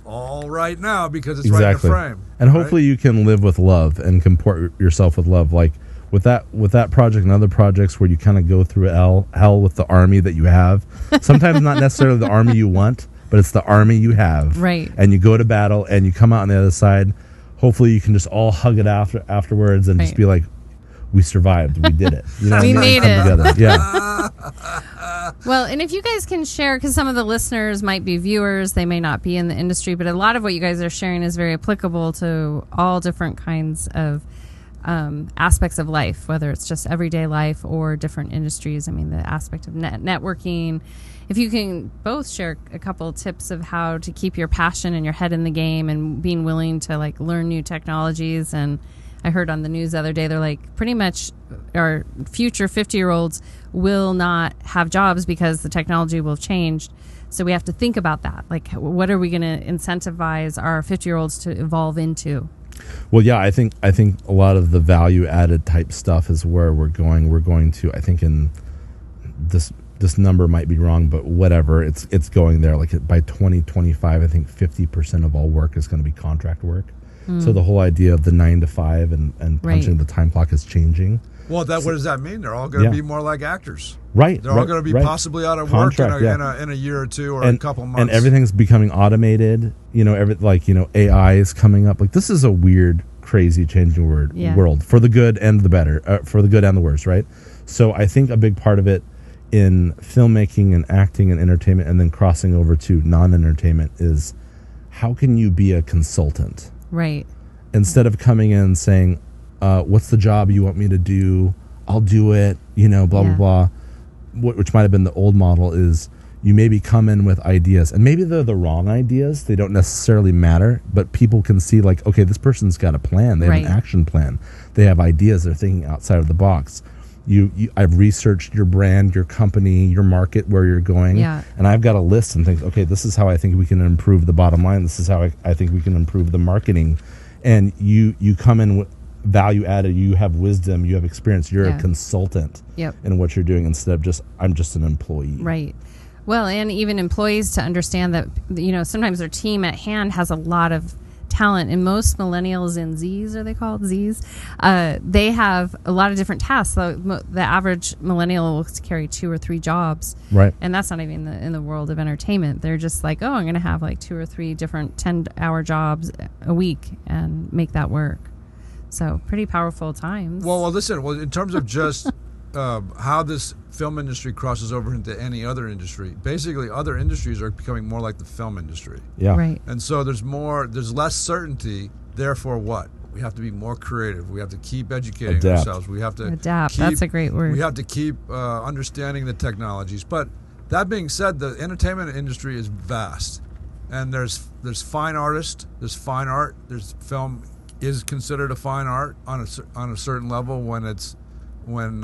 all right now because it's right in the frame.
And hopefully you can live with love and comport yourself with love, like. With that project and other projects where you kind of go through hell with the army that you have, sometimes not necessarily the army you want, but it's the army you have.
Right.
And you go to battle and you come out on the other side. Hopefully you can just all hug it afterwards and just be like, we survived. We did it.
We made it.
Together. Yeah.
Well, and if you guys can share, because some of the listeners might be viewers, they may not be in the industry, but a lot of what you guys are sharing is very applicable to all different kinds of aspects of life, whether it's just everyday life or different industries. I mean, the aspect of networking. If you can both share a couple of tips of how to keep your passion and your head in the game and being willing to learn new technologies. And I heard on the news the other day, they're pretty much our future 50-year-olds will not have jobs because the technology will have changed. So we have to think about that. What are we going to incentivize our 50-year-olds to evolve into?
Well, yeah, I think a lot of the value added type stuff is where we're going. We're going to, I think, in this number might be wrong, but whatever, it's going there. By 2025, I think 50% of all work is going to be contract work. So the whole idea of the 9 to 5 and punching the time clock is changing.
Well, what does that mean? They're all going to be more like actors.
Right.
They're all going to be possibly out of work in a year or two or a couple months.
And everything's becoming automated. AI is coming up. This is a weird, crazy, changing world for the good and the better, for the good and the worst, right? So I think a big part of it in filmmaking and acting and entertainment, and then crossing over to non-entertainment, is how can you be a consultant?
Right.
Instead of coming in and saying, what's the job you want me to do? I'll do it, blah, blah, blah. Which might have been the old model, is you maybe come in with ideas, and maybe they're the wrong ideas. They don't necessarily matter, but people can see okay, this person's got a plan. They have an action plan. They have ideas. They're thinking outside of the box. I've researched your brand, your company, your market, where you're going, and I've got a list and things. Okay, this is how I think we can improve the bottom line. This is how I think we can improve the marketing. And you come in with value added. You have wisdom. You have experience. You're a consultant in what you're doing, instead of I'm just an employee.
Right. Well, and even employees to understand that sometimes their team at hand has a lot of talent, and most millennials and Zs, are they called Zs? They have a lot of different tasks. So the average millennial will carry 2 or 3 jobs,
right?
And that's not even in the world of entertainment. They're just I'm going to have 2 or 3 different 10-hour jobs a week and make that work. So pretty powerful times.
Well, listen. Well, in terms of just how this film industry crosses over into any other industry, basically other industries are becoming more like the film industry.
Yeah.
Right.
And so there's less certainty. Therefore, what? We have to be more creative. We have to keep educating ourselves. We have to
adapt. That's a great word.
We have to keep understanding the technologies. But that being said, the entertainment industry is vast, and there's fine artists, there's fine art, there's film is considered a fine art on a certain level when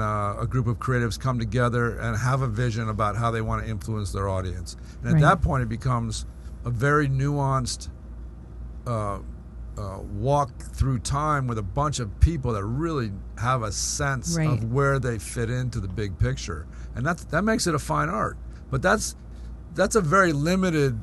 a group of creatives come together and have a vision about how they want to influence their audience. And at that point, it becomes a very nuanced walk through time with a bunch of people that really have a sense of where they fit into the big picture. And that makes it a fine art. But that's a very limited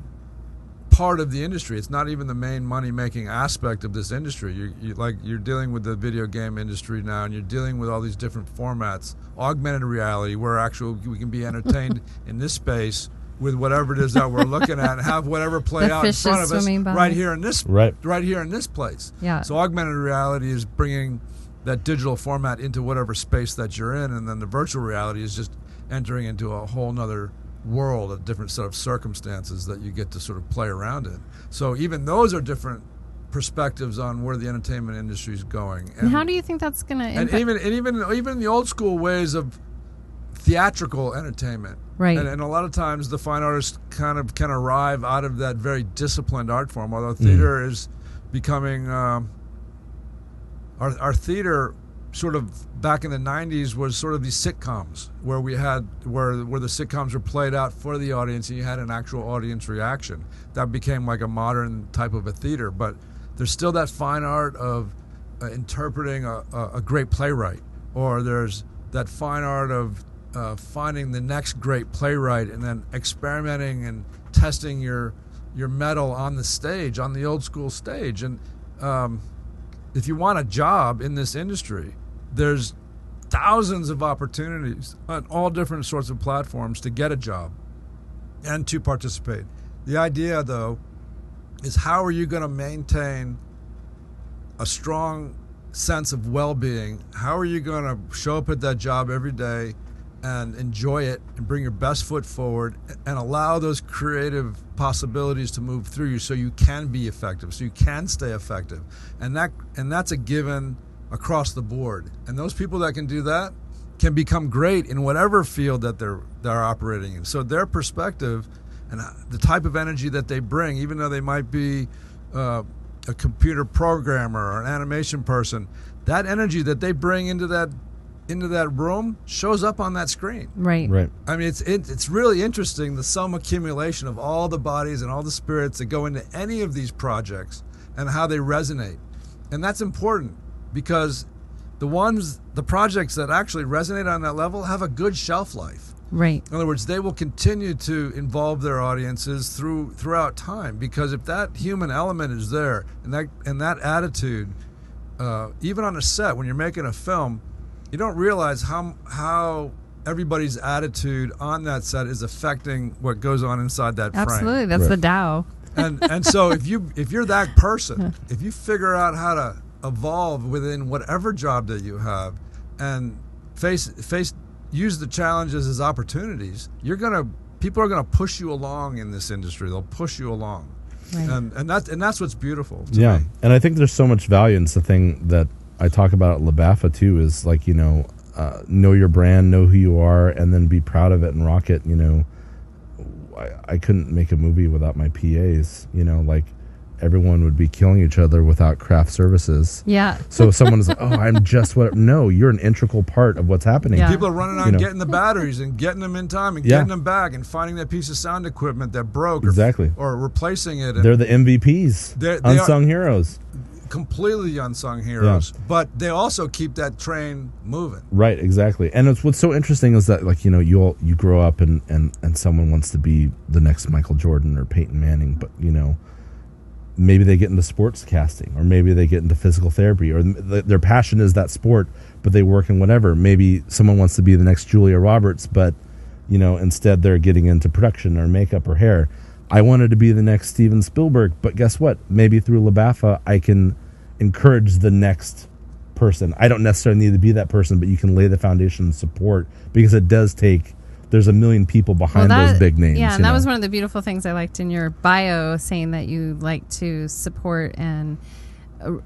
part of the industry. It's not even the main money-making aspect of this industry. You're dealing with the video game industry now, and you're dealing with all these different formats, augmented reality, where actually we can be entertained in this space with whatever it is that we're looking at, and have whatever play out in front of us right here in this place.
Yeah.
So augmented reality is bringing that digital format into whatever space that you're in, and then the virtual reality is just entering into a whole nother world, a different set of circumstances that you get to sort of play around in. So even those are different perspectives on where the entertainment industry is going.
And how do you think that's going to impact?
And even the old school ways of theatrical entertainment.
Right.
And a lot of times the fine artists kind of can arrive out of that very disciplined art form, although theater is becoming our theater sort of back in the 90s was sort of these sitcoms where we had where the sitcoms were played out for the audience and you had an actual audience reaction. That became like a modern type of a theater, but there's still that fine art of interpreting a great playwright, or there's that fine art of finding the next great playwright and then experimenting and testing your mettle on the stage, on the old school stage. And if you want a job in this industry, there's thousands of opportunities on all different sorts of platforms to get a job and to participate. The idea, though, is how are you going to maintain a strong sense of well-being? How are you going to show up at that job every day and enjoy it and bring your best foot forward and allow those creative possibilities to move through you so you can be effective, so you can stay effective? And that's a given across the board. And those people that can do that can become great in whatever field that they're operating in. So their perspective and the type of energy that they bring, even though they might be a computer programmer or an animation person, that energy that they bring into that room shows up on that screen.
Right.
I mean, it's really interesting, the sum accumulation of all the bodies and all the spirits that go into any of these projects and how they resonate. And that's important because the projects that actually resonate on that level have a good shelf life.
Right.
In other words, they will continue to involve their audiences throughout time, because if that human element is there and that attitude, even on a set when you're making a film, you don't realize how everybody's attitude on that set is affecting what goes on inside that frame.
Absolutely, that's the Tao.
And so if you're that person, if you figure out how to evolve within whatever job that you have and use the challenges as opportunities, people are gonna push you along in this industry. They'll push you along, right. and that's what's beautiful. To me.
And I think there's so much value. And it's the thing that I talk about at LaBAFA too, is like, know your brand, know who you are, and then be proud of it and rock it. I couldn't make a movie without my PAs. Like everyone would be killing each other without craft services.
Yeah.
So someone's like, oh, I'm just what? No, you're an integral part of what's happening.
Yeah. People are running on getting the batteries and getting them in time and getting them back and finding that piece of sound equipment that broke.
Exactly.
Or replacing it.
They're the MVPs. They unsung heroes.
Completely unsung heroes, but they also keep that train moving.
Right, exactly. And what's so interesting is that, like, you grow up and someone wants to be the next Michael Jordan or Peyton Manning, but maybe they get into sports casting, or maybe they get into physical therapy, or their passion is that sport, but they work in whatever. Maybe someone wants to be the next Julia Roberts, but instead they're getting into production or makeup or hair. I wanted to be the next Steven Spielberg, but guess what? Maybe through LaBAFA, I can encourage the next person. I don't necessarily need to be that person, but you can lay the foundation and support, because it does take, there's a million people behind those big names.
Yeah, and that was one of the beautiful things I liked in your bio, saying that you like to support and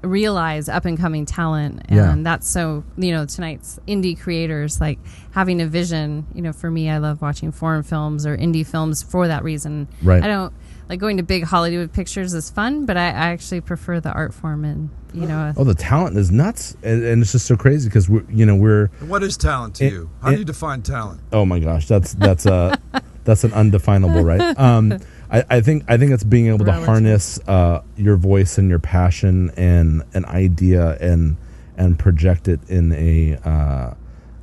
realize up and coming talent. And that's so, tonight's indie creators, like having a vision. For me, I love watching foreign films or indie films for that reason.
Right.
I don't like going to big Hollywood pictures is fun, but I actually prefer the art form. And
the talent is nuts, and it's just so crazy because we're
what is talent to you? How do you define talent?
Oh my gosh, that's an undefinable, right? I think it's being able to harness your voice and your passion and an idea and project it in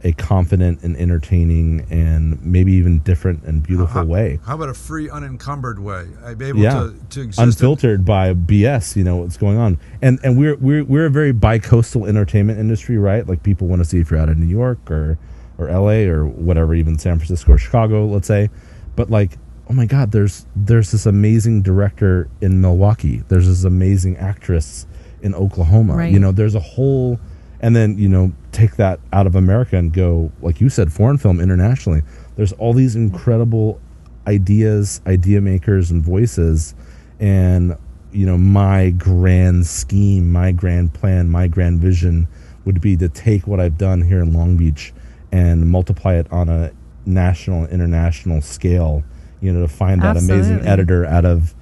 a confident and entertaining and maybe even different and beautiful way.
How about a free, unencumbered way? I'd be able to exist
unfiltered by BS. You know what's going on, and we're a very bi-coastal entertainment industry, right? Like people want to see if you're out of New York or LA or whatever, even San Francisco or Chicago, let's say. But like, oh my God, there's this amazing director in Milwaukee. There's this amazing actress in Oklahoma.
Right.
You know, there's a whole. And then, you know, take that out of America and go, like you said, foreign film internationally. There's all these incredible ideas, idea makers, and voices. And, you know, my grand scheme, my grand plan, my grand vision would be to take what I've done here in Long Beach and multiply it on a national, international scale, you know, to find that amazing editor out of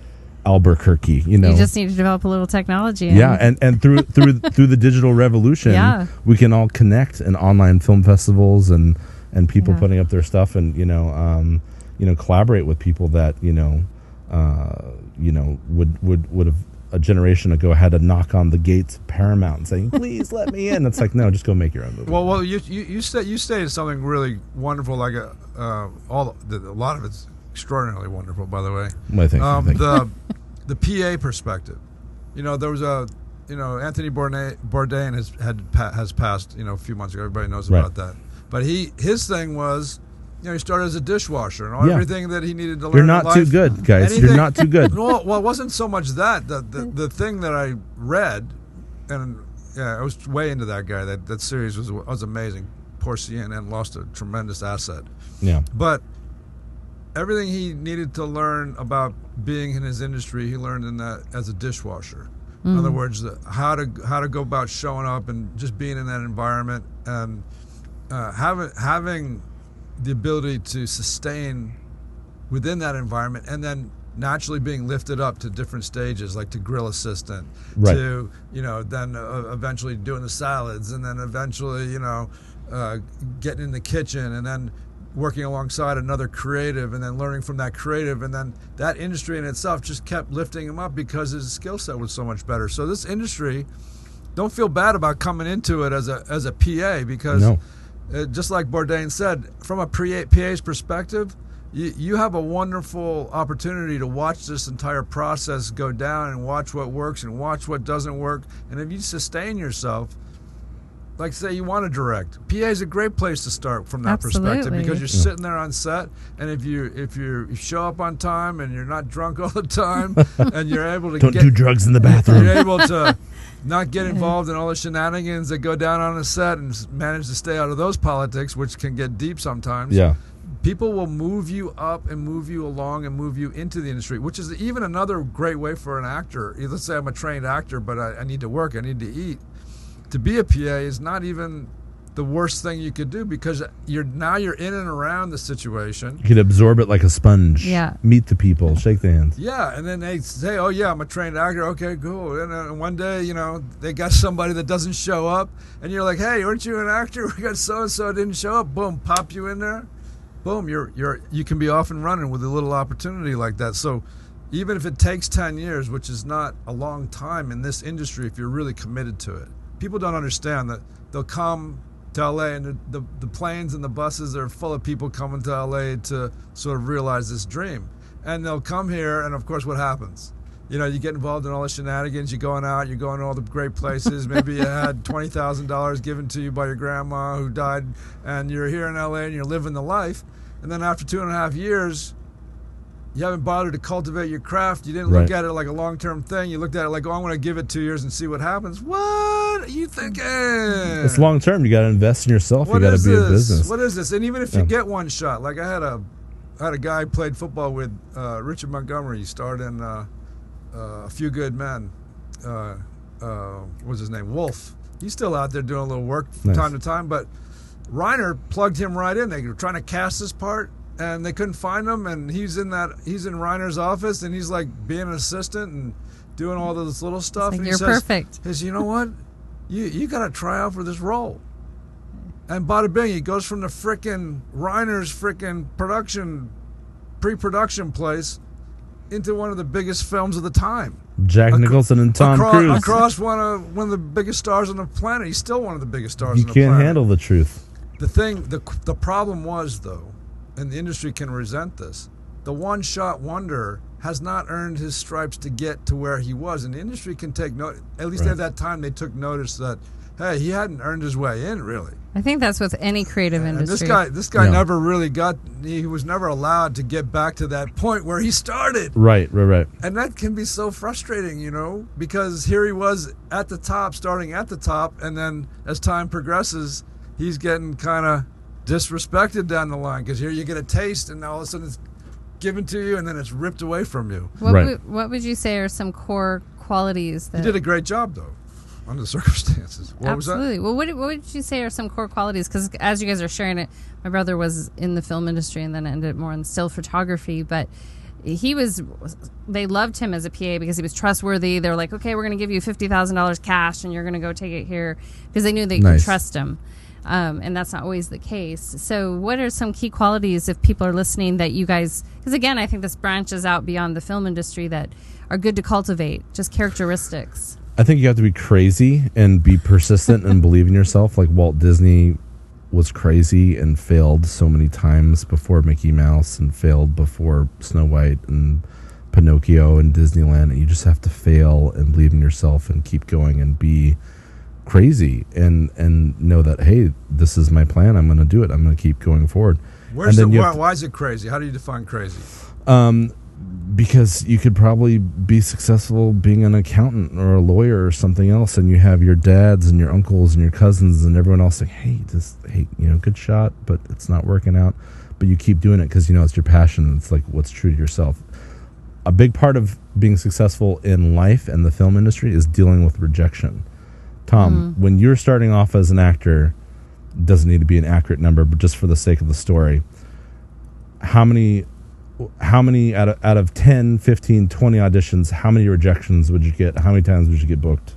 Albuquerque, you know.
You just need to develop a little technology.
And through the digital revolution, we can all connect in online film festivals and people putting up their stuff and you know collaborate with people that would have a generation ago had to knock on the gates of Paramount and saying, please let me in. It's like, no, just go make your own movie.
Well, you stated something really wonderful, like a lot of it's extraordinarily wonderful, by the way.
Well, thank you.
The PA perspective. You know, there was Anthony Bourdain has passed, a few months ago. Everybody knows about that. But his thing was, he started as a dishwasher and everything that he needed to learn.
You're not too good, guys. You're not too good.
Well, it wasn't so much that. The thing that I read, and I was way into that guy. That series was amazing. Poor CNN lost a tremendous asset.
Yeah.
But everything he needed to learn about being in his industry, he learned in that as a dishwasher. In other words, how to go about showing up and just being in that environment and having the ability to sustain within that environment, and then naturally being lifted up to different stages, like to grill assistant, to then eventually doing the salads, and then eventually getting in the kitchen, and then working alongside another creative, and then learning from that creative, and then that industry in itself just kept lifting him up because his skill set was so much better. So this industry, don't feel bad about coming into it as a PA, because just like Bourdain said, from a PA's perspective, you have a wonderful opportunity to watch this entire process go down and watch what works and watch what doesn't work. And if you sustain yourself, like say you want to direct, PA is a great place to start from that perspective, because you're sitting there on set, and if you show up on time and you're not drunk all the time, and you're able to
don't do drugs in the bathroom,
you're able to not get involved in all the shenanigans that go down on a set and manage to stay out of those politics, which can get deep sometimes.
Yeah.
People will move you up and move you along and move you into the industry, which is even another great way for an actor. Let's say I'm a trained actor, but I need to work, I need to eat. To be a PA is not even the worst thing you could do, because you're in and around the situation.
You can absorb it like a sponge.
Yeah.
Meet the people, shake their hands.
Yeah, and then they say, oh yeah, I'm a trained actor. Okay, cool. And one day, they got somebody that doesn't show up, and you're like, hey, aren't you an actor? We got so-and-so didn't show up. Boom, pop you in there. Boom, you can be off and running with a little opportunity like that. So even if it takes 10 years, which is not a long time in this industry if you're really committed to it. People don't understand that they'll come to LA, and the planes and the buses are full of people coming to LA to sort of realize this dream. And they'll come here, and of course what happens? You get involved in all the shenanigans, you're going out, you're going to all the great places, maybe you had $20,000 given to you by your grandma who died, and you're here in LA and you're living the life, and then after 2.5 years, you haven't bothered to cultivate your craft. You didn't look at it like a long-term thing. You looked at it like, I'm going to give it 2 years and see what happens. What are you thinking?
It's long-term. You got to invest in yourself. You got to be a business.
What is this? And even if you get one shot, like I had a guy who played football with Richard Montgomery. He starred in A Few Good Men. What's his name? Wolf. He's still out there doing a little work from time to time. But Reiner plugged him right in. They were trying to cast this part, and they couldn't find him, and he's in Reiner's office, and he's like being an assistant and doing all this little stuff.
Like,
and
you're perfect.
He says, you know what? You got to try out for this role. And bada bing, he goes from the frickin' Reiner's frickin' pre-production place into one of the biggest films of the time.
Jack Nicholson and Tom Cruise.
Across one of the biggest stars on the planet. He's still one of the biggest stars on the planet.
You can't handle the truth.
The problem was, though, and the industry can resent this, the one-shot wonder has not earned his stripes to get to where he was. And the industry can take note. At least at that time, they took notice that, hey, he hadn't earned his way in, really.
I think that's with any creative industry.
And this guy never really he was never allowed to get back to that point where he started.
Right.
And that can be so frustrating, because here he was at the top, starting at the top, and then as time progresses, he's getting kind of disrespected down the line, because here you get a taste, and now all of a sudden it's given to you, and then it's ripped away from you.
What would you say are some core qualities that...
He did a great job, though, under the circumstances. What was that?
Absolutely. Well, what would you say are some core qualities? Because as you guys are sharing it, my brother was in the film industry and then ended more in still photography, but they loved him as a PA because he was trustworthy. They were like, okay, we're going to give you $50,000 cash and you're going to go take it here, because they knew they could trust him. And that's not always the case. So what are some key qualities, if people are listening, that you guys, because again, I think this branches out beyond the film industry, that are good to cultivate, just characteristics?
I think you have to be crazy and be persistent and believe in yourself. Like Walt Disney was crazy and failed so many times before Mickey Mouse, and failed before Snow White and Pinocchio and Disneyland. And you just have to fail and believe in yourself and keep going and be crazy and know that, hey, this is my plan. I'm going to do it. I'm going to keep going forward.
Why is it crazy? How do you define crazy?
Because you could probably be successful being an accountant or a lawyer or something else, and you have your dads and your uncles and your cousins and everyone else saying, hey, good shot, but it's not working out. But you keep doing it because it's your passion. It's like what's true to yourself. A big part of being successful in life and the film industry is dealing with rejection. Tom, when you're starting off as an actor, doesn't need to be an accurate number, but just for the sake of the story, how many out of 10, 15, 20 auditions, how many rejections would you get? How many times would you get booked?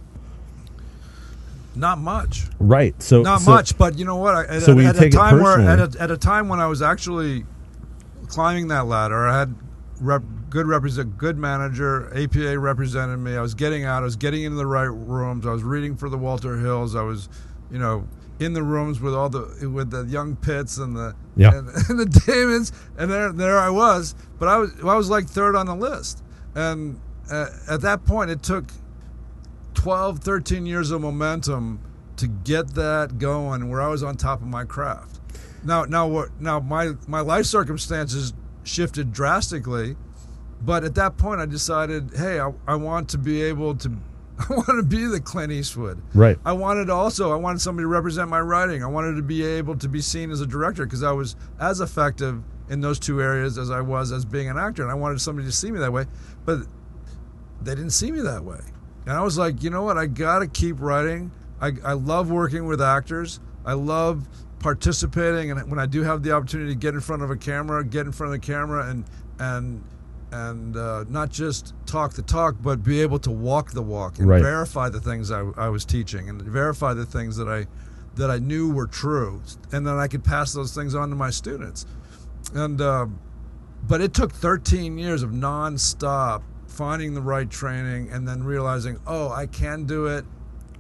Not much.
Right.
Not much, but you know what? At a time when I was actually climbing that ladder, I had good manager, APA represented me. I was getting out. I was getting into the right rooms. I was reading for the Walter Hills. I was, in the rooms with with the young Pitts and the and the Damons, and there I was. But I was like third on the list, and at that point it took 12, 13 years of momentum to get that going, where I was on top of my craft. Now my life circumstances shifted drastically, but at that point I decided, hey, I want to be able to. I want to be the Clint Eastwood.
Right.
I wanted somebody to represent my writing. I wanted to be able to be seen as a director, because I was as effective in those two areas as I was as being an actor, and I wanted somebody to see me that way, but they didn't see me that way. And I was like, you know what? I got to keep writing. I love working with actors. I love participating, and when I do have the opportunity to get in front of the camera and not just talk the talk, but be able to walk the walk and verify the things I was teaching, and verify the things that I knew were true, and then I could pass those things on to my students. And but it took 13 years of nonstop finding the right training, and then realizing, oh, I can do it.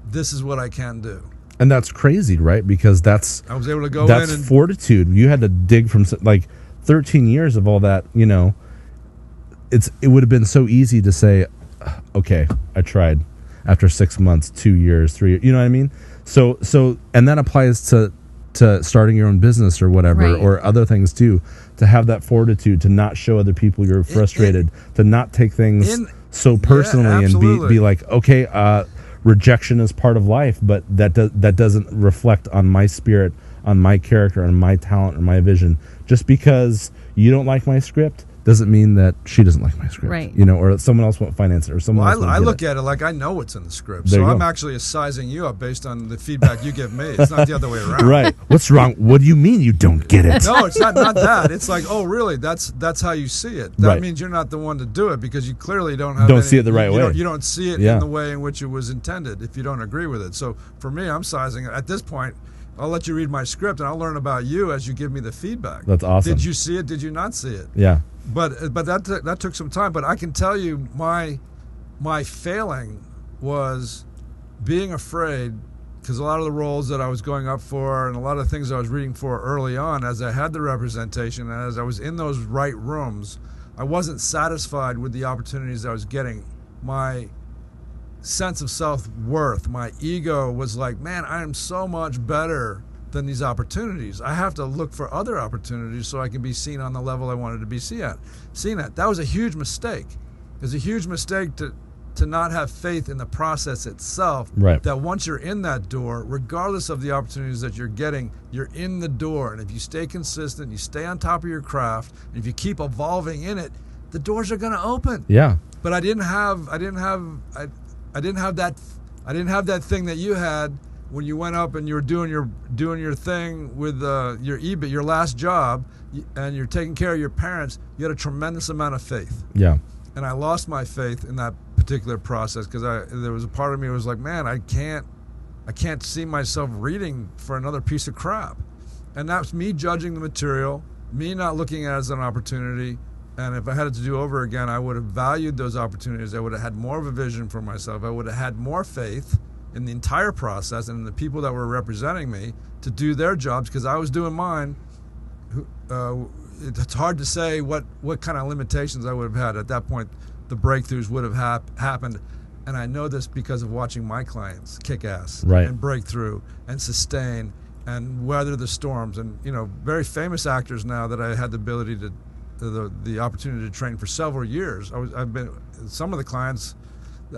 This is what I can do.
And that's crazy, right? Because I
was able to go in and...
That's fortitude. You had to dig from, 13 years of all that, it would have been so easy to say, okay, I tried after 6 months, 2 years, 3 years, you know what I mean? So, and that applies to starting your own business or whatever, or other things too, to have that fortitude, to not show other people you're frustrated, to not take things so personally, and be like, okay, rejection is part of life, but that doesn't reflect on my spirit, on my character, on my talent, or my vision. Just because you don't like my script doesn't mean that she doesn't like my script,
right?
Or someone else won't finance it, or someone else won't
I
get
look
it.
at it like I know what's in the script, so I'm actually sizing you up based on the feedback you give me. It's not the other way around.
Right. What's wrong? What do you mean you don't get it?
No, it's not that. It's like, oh, really? That's how you see it. That means you're not the one to do it, because you clearly don't
see it the right way.
You don't see it in the way in which it was intended, if you don't agree with it. So for me, I'm sizing it. At this point, I'll let you read my script, and I'll learn about you as you give me the feedback.
That's awesome.
Did you see it? Did you not see it?
Yeah.
But that took some time. But I can tell you, my failing was being afraid, because a lot of the roles that I was going up for and a lot of things I was reading for early on, as I had the representation and as I was in those right rooms, I wasn't satisfied with the opportunities I was getting. My sense of self-worth, my ego was like, man, I am so much better than these opportunities. I have to look for other opportunities so I can be seen on the level I wanted to be seen at. That was a huge mistake. It was a huge mistake to not have faith in the process itself.
Right.
That once you're in that door, regardless of the opportunities that you're getting, you're in the door. And if you stay consistent, you stay on top of your craft, and if you keep evolving in it, the doors are going to open.
Yeah.
But I didn't have that thing that you had when you went up and you were doing your thing with your EBIT, your last job, and you're taking care of your parents. You had a tremendous amount of faith.
Yeah.
And I lost my faith in that particular process because there was a part of me that was like, man, I can't see myself reading for another piece of crap. And that's me judging the material, me not looking at it as an opportunity. And if I had it to do over again, I would have valued those opportunities. I would have had more of a vision for myself. I would have had more faith in the entire process and in the people that were representing me to do their jobs because I was doing mine. It's hard to say what kind of limitations I would have had. At that point, the breakthroughs would have happened. And I know this because of watching my clients kick ass and break through and sustain and weather the storms. And, very famous actors now that I had the ability to, the opportunity to train for several years. I've been, some of the clients,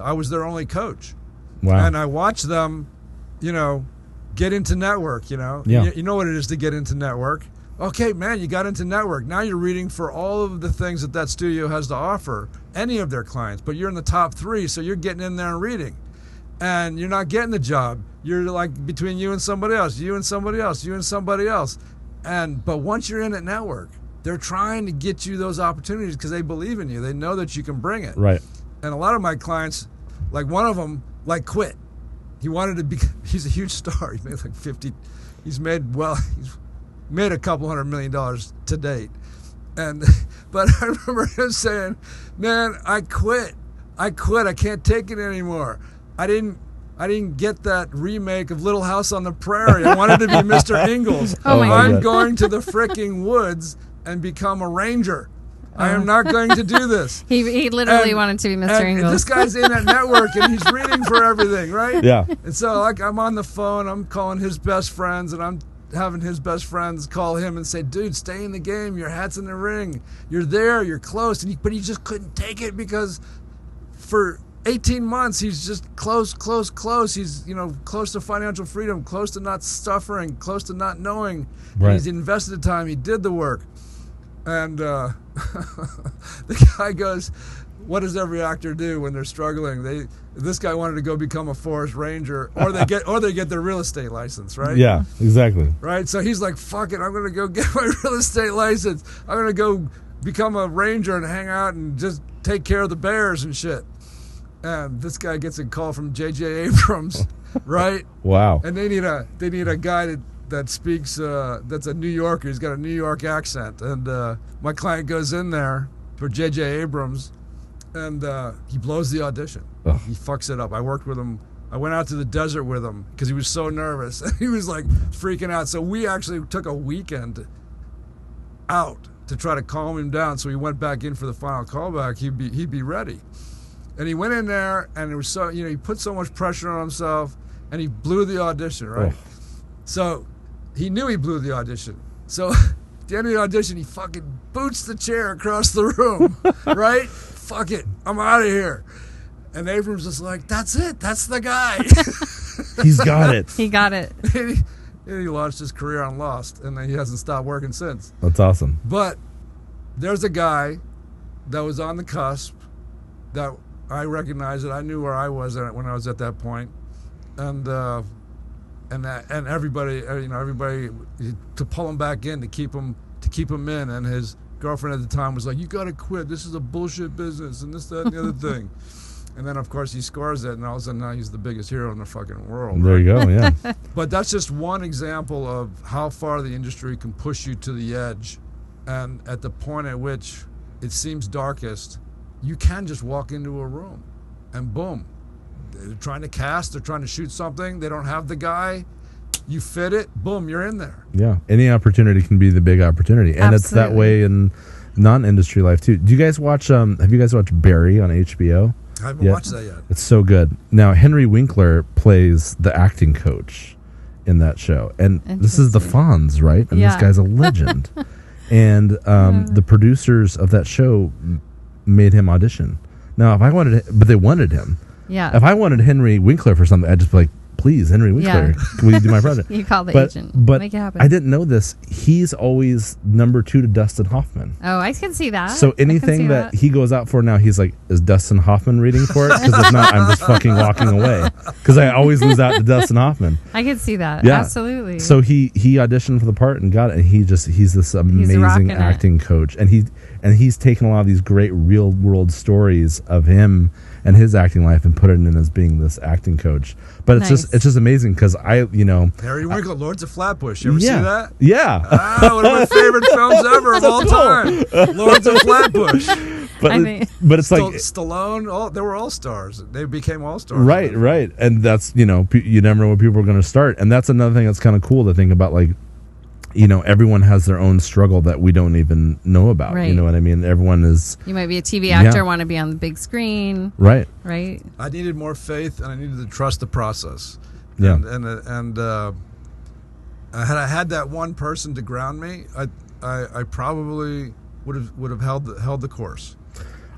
I was their only coach.
Wow.
And I watched them, get into network,
Yeah.
You know what it is to get into network. Okay, man, you got into network. Now you're reading for all of the things that studio has to offer, any of their clients, but you're in the top 3, so you're getting in there and reading. And you're not getting the job. You're like between you and somebody else, you and somebody else, you and somebody else. But once you're in at network, they're trying to get you those opportunities because they believe in you. They know that you can bring it.
Right.
And a lot of my clients, like one of them, quit. He wanted to be, he's a huge star. He made like 50, he's made a couple $100 million to date. But I remember him saying, man, I quit. I can't take it anymore. I didn't get that remake of Little House on the Prairie. I wanted to be Mr. Ingalls. I'm going to the fricking woods and become a ranger. I am not going to do this.
He literally wanted to be Mr. Ingalls.
And this guy's in that network and he's reading for everything, right?
Yeah.
And so I'm on the phone, I'm calling his best friends, and I'm having his best friends call him and say, dude, stay in the game. Your hat's in the ring. You're there. You're close. But he just couldn't take it because for 18 months, he's just close. He's, close to financial freedom, close to not suffering, close to not knowing.
Right.
He's invested the time. He did the work. And the guy goes, what does every actor do when they're struggling? This guy wanted to go become a forest ranger, or they get their real estate license, right?
Yeah, exactly.
Right. So he's like, fuck it, I'm gonna go get my real estate license. I'm gonna go become a ranger and hang out and just take care of the bears and shit. And this guy gets a call from J.J. Abrams, right?
Wow.
And they need a guy that speaks that's a New Yorker. He's got a New York accent, and my client goes in there for J.J. Abrams, and he blows the audition.
Ugh.
He fucks it up. I worked with him. I went out to the desert with him because he was so nervous. He was like freaking out. So we actually took a weekend out to try to calm him down. So he went back in for the final callback. He'd be ready. And he went in there, and it was so, he put so much pressure on himself, and he blew the audition, right?
Oh.
So he knew he blew the audition. So at the end of the audition, he fucking boots the chair across the room, right? Fuck it, I'm out of here. And Abrams is like, that's it, that's the guy.
He's got it.
He got it.
And he launched his career on Lost, and then he hasn't stopped working since.
That's awesome.
But there's a guy that was on the cusp that I recognized it. I knew where I was at when I was at that point, and everybody, everybody to pull him back in to keep him in. And his girlfriend at the time was like, "You got to quit. This is a bullshit business, and this, that, and the other thing." And then of course he scores it, and all of a sudden now he's the biggest hero in the fucking world.
There you go. Yeah.
But that's just one example of how far the industry can push you to the edge, and at the point at which it seems darkest, you can just walk into a room and boom, They're trying to cast. They're trying to shoot something. They don't have the guy. You fit it. Boom, you're in there.
Yeah, any opportunity can be the big opportunity, and it's that way in non-industry life too. Do you guys watch? Have you guys watched Barry on HBO?
I haven't watched that yet.
It's so good. Now Henry Winkler plays the acting coach in that show, and this is the Fonz, right? And this guy's a legend. And the producers of that show made him audition. Now, if I wanted, but they wanted him.
Yeah.
If I wanted Henry Winkler for something, I'd just be like, please, Henry Winkler, will you do my project?
You call the agent.
But
Make it happen.
I didn't know this. He's always number 2 to Dustin Hoffman.
Oh, I can see that.
So anything that he goes out for now, he's like, is Dustin Hoffman reading for it? Because if not, I'm just fucking walking away. Because I always lose out to Dustin Hoffman.
I can see that.
Yeah.
Absolutely.
So he auditioned for the part and got it. And he's this amazing acting coach. And he's taken a lot of these great real world stories of him and his acting life and put it in as being this acting coach. But it's just amazing because
Harry Winkler, Lords of Flatbush. You ever see that?
Yeah.
One of my favorite films ever of all time. Lords of Flatbush.
But it's like
Stallone. They were all stars. They became all stars.
Right. And that's you never know when people are going to start. And that's another thing that's kind of cool to think about. Like, everyone has their own struggle that we don't even know about.
Right.
You know what I mean? Everyone is.
You might be a TV actor, want to be on the big screen.
Right.
Right.
I needed more faith, and I needed to trust the process.
Yeah.
And had I had that one person to ground me, I probably would have held the course.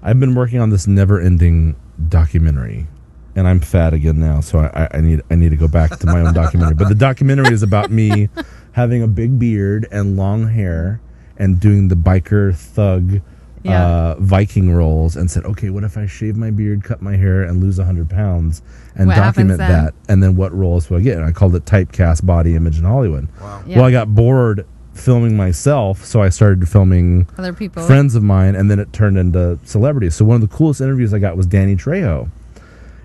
I've been working on this never-ending documentary, and I'm fat again now, so I need to go back to my own documentary. But the documentary is about me having a big beard and long hair and doing the biker thug Viking roles, and said, okay, what if I shave my beard, cut my hair, and lose 100 pounds, and document that, and then what roles will I get? And I called it typecast body image in Hollywood.
Wow.
Well, I got bored filming myself, so I started filming
other people,
friends of mine, and then it turned into celebrities. So one of the coolest interviews I got was Danny Trejo,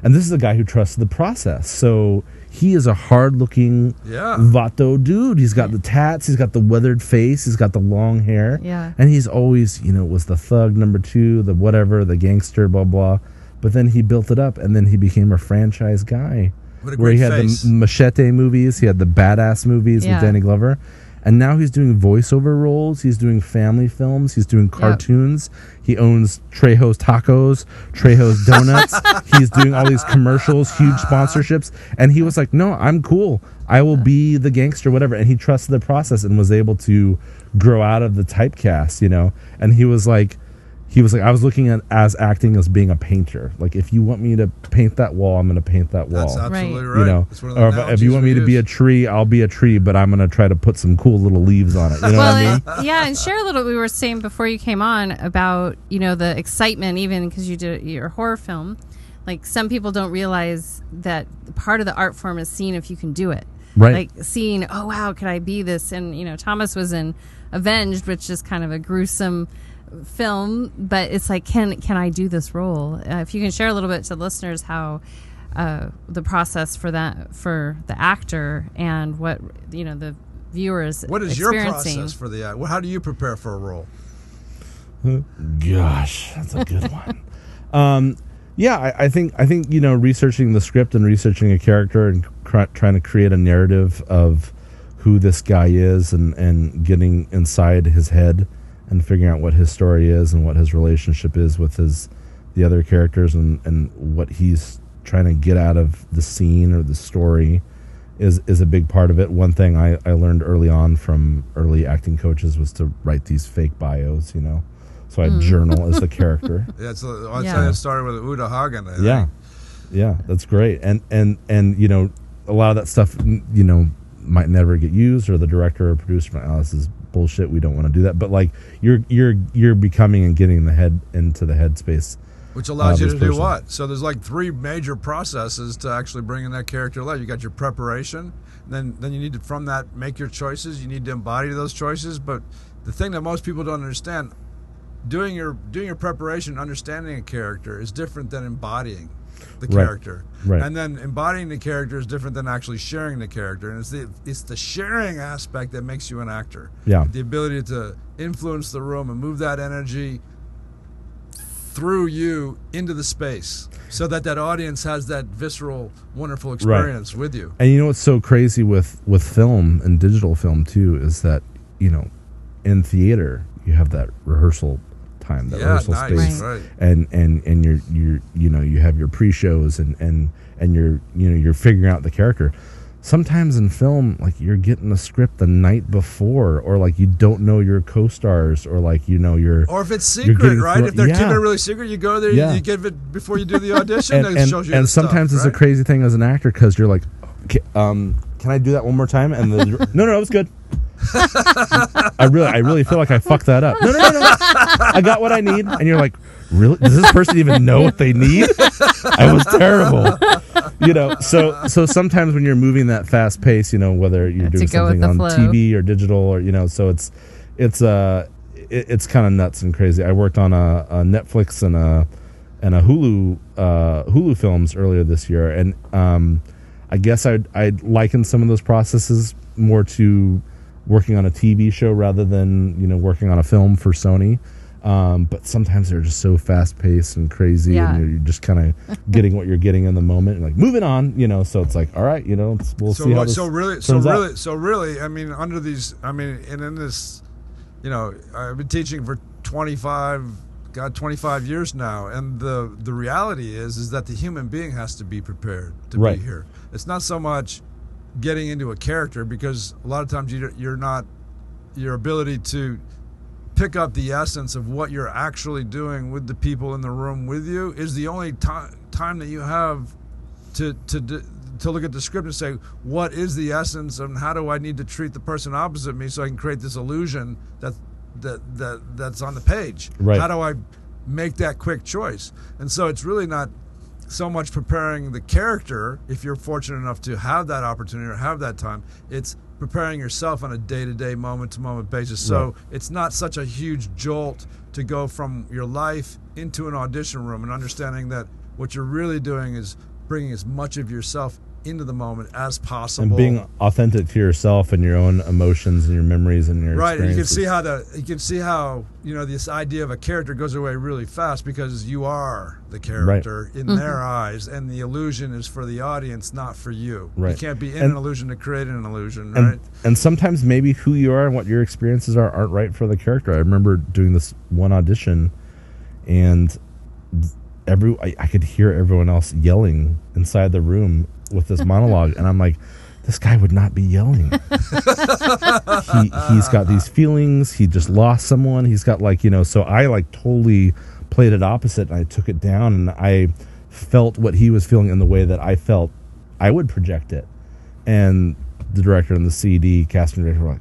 and this is a guy who trusted the process. So he is a hard-looking vato dude. He's got the tats, he's got the weathered face, he's got the long hair, and he's always, was the thug number 2, the whatever, the gangster, blah blah. But then he built it up, and then he became a franchise guy. Where he had the Machete movies, he had the Badass movies with Danny Glover. And now he's doing voiceover roles. He's doing family films. He's doing cartoons. He owns Trejo's Tacos, Trejo's Donuts. He's doing all these commercials, huge sponsorships. And he was like, no, I'm cool. I will be the gangster, whatever. And he trusted the process and was able to grow out of the typecast, And he was like, I was looking at acting as being a painter. Like, if you want me to paint that wall, I'm going to paint that wall.
That's absolutely right.
Or if you want me to be a tree, I'll be a tree, but I'm going to try to put some cool little leaves on it. You know what I mean?
Yeah, and share a little. We were saying before you came on about the excitement, even because you did your horror film. Like, some people don't realize that part of the art form is seeing if you can do it.
Right.
Like seeing, oh wow, could I be this? And Thomas was in Avenged, which is kind of a gruesome film, but it's like, can I do this role? If you can share a little bit to listeners how the process for the actor and what the viewer is
what is your process for the act? How do you prepare for a role?
Gosh, that's a good one. I think researching the script and researching a character and trying to create a narrative of who this guy is and getting inside his head and figuring out what his story is and what his relationship is with the other characters and what he's trying to get out of the scene or the story is a big part of it. One thing I learned early on from early acting coaches was to write these fake bios, So I journal as the character.
I'd say it started with Uta Hagen. I think.
Yeah, that's great. And a lot of that stuff, might never get used, or the director or producer might, this is bullshit, we don't want to do that. But like you're becoming and getting into the headspace,
which allows you to do what? So there's like 3 major processes to actually bring in that character to life. You got your preparation, then you need to, from that, make your choices. You need to embody those choices. But the thing that most people don't understand, doing your preparation, understanding a character is different than embodying the character.
Right.
And then embodying the character is different than actually sharing the character. And it's the sharing aspect that makes you an actor.
Yeah.
The ability to influence the room and move that energy through you into the space so that audience has that visceral, wonderful experience with you.
And you know what's so crazy with film and digital film too is that, you know, in theater you have that rehearsal time, that rehearsal space,
right.
and you're you know, you have your pre-shows and you're, you know, you're figuring out the character. Sometimes in film, like, you're getting the script the night before, or like you don't know your co-stars, or like, you know,
or if it's secret, right? If they're keeping it really secret, you go there, you give it before you do the audition.
and
shows you
and
the
sometimes
stuff,
it's a crazy thing as an actor because you're like, okay, can I do that one more time? And no, it's good. I really feel like I fucked that up. No, I got what I need. And you're like, really? Does this person even know what they need? I was terrible. You know, so sometimes when you're moving that fast pace, you know, whether you're doing something on TV or digital, or, you know, so it's kind of nuts and crazy. I worked on a Netflix and a Hulu films earlier this year, and I guess I'd liken some of those processes more to working on a TV show rather than, you know, working on a film for Sony. But sometimes they're just so fast paced and crazy, and you're just kind of getting what you're getting in the moment, and like moving on, you know. So it's like, all right, you know, we'll see how this turns
out. Really, I mean, under these, I mean, and in this, you know, I've been teaching for 25 years now, and the reality is that the human being has to be prepared to be here. It's not so much getting into a character, because a lot of times your ability to pick up the essence of what you're actually doing with the people in the room with you is the only time that you have to look at the script and say, what is the essence, and how do I need to treat the person opposite me so I can create this illusion that's on the page?
Right.
How do I make that quick choice? And so it's really not so much preparing the character, if you're fortunate enough to have that opportunity or have that time. It's preparing yourself on a day-to-day, moment-to-moment basis. So it's not such a huge jolt to go from your life into an audition room, and understanding that what you're really doing is bringing as much of yourself into the moment as possible,
and being authentic to yourself and your own emotions and your memories and your
right. And
experiences.
you can see how you know, this idea of a character goes away really fast, because you are the character in their eyes, and the illusion is for the audience, not for you.
Right.
You can't be in an illusion to create an illusion, right?
And sometimes maybe who you are and what your experiences aren't right for the character. I remember doing this one audition, and I could hear everyone else yelling inside the room with this monologue, and I'm like, this guy would not be yelling. He's got these feelings. He just lost someone. He's got, like, you know, so I like totally played it opposite, and I took it down, and I felt what he was feeling in the way that I felt I would project it. And the director and the CD casting director were like,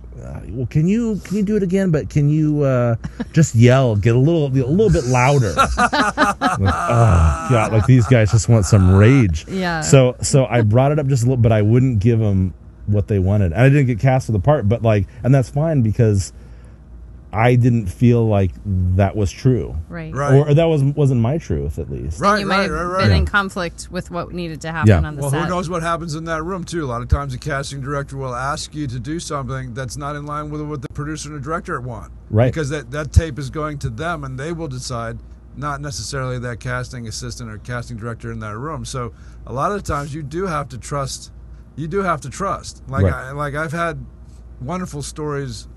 well, can you do it again, but can you just yell, get a little bit louder? Like, oh God, like, these guys just want some rage.
Yeah.
So I brought it up just a little, but I wouldn't give them what they wanted, and I didn't get cast for the part. But like, and that's fine, because I didn't feel like that was true,
right?
Or that wasn't my truth, at least.
Right, you might have been in conflict with what needed to happen on the set.
Well, who knows what happens in that room too? A lot of times, the casting director will ask you to do something that's not in line with what the producer and the director want,
right?
Because that tape is going to them, and they will decide, not necessarily that casting assistant or casting director in that room. So a lot of the times, you do have to trust. Like I've had wonderful stories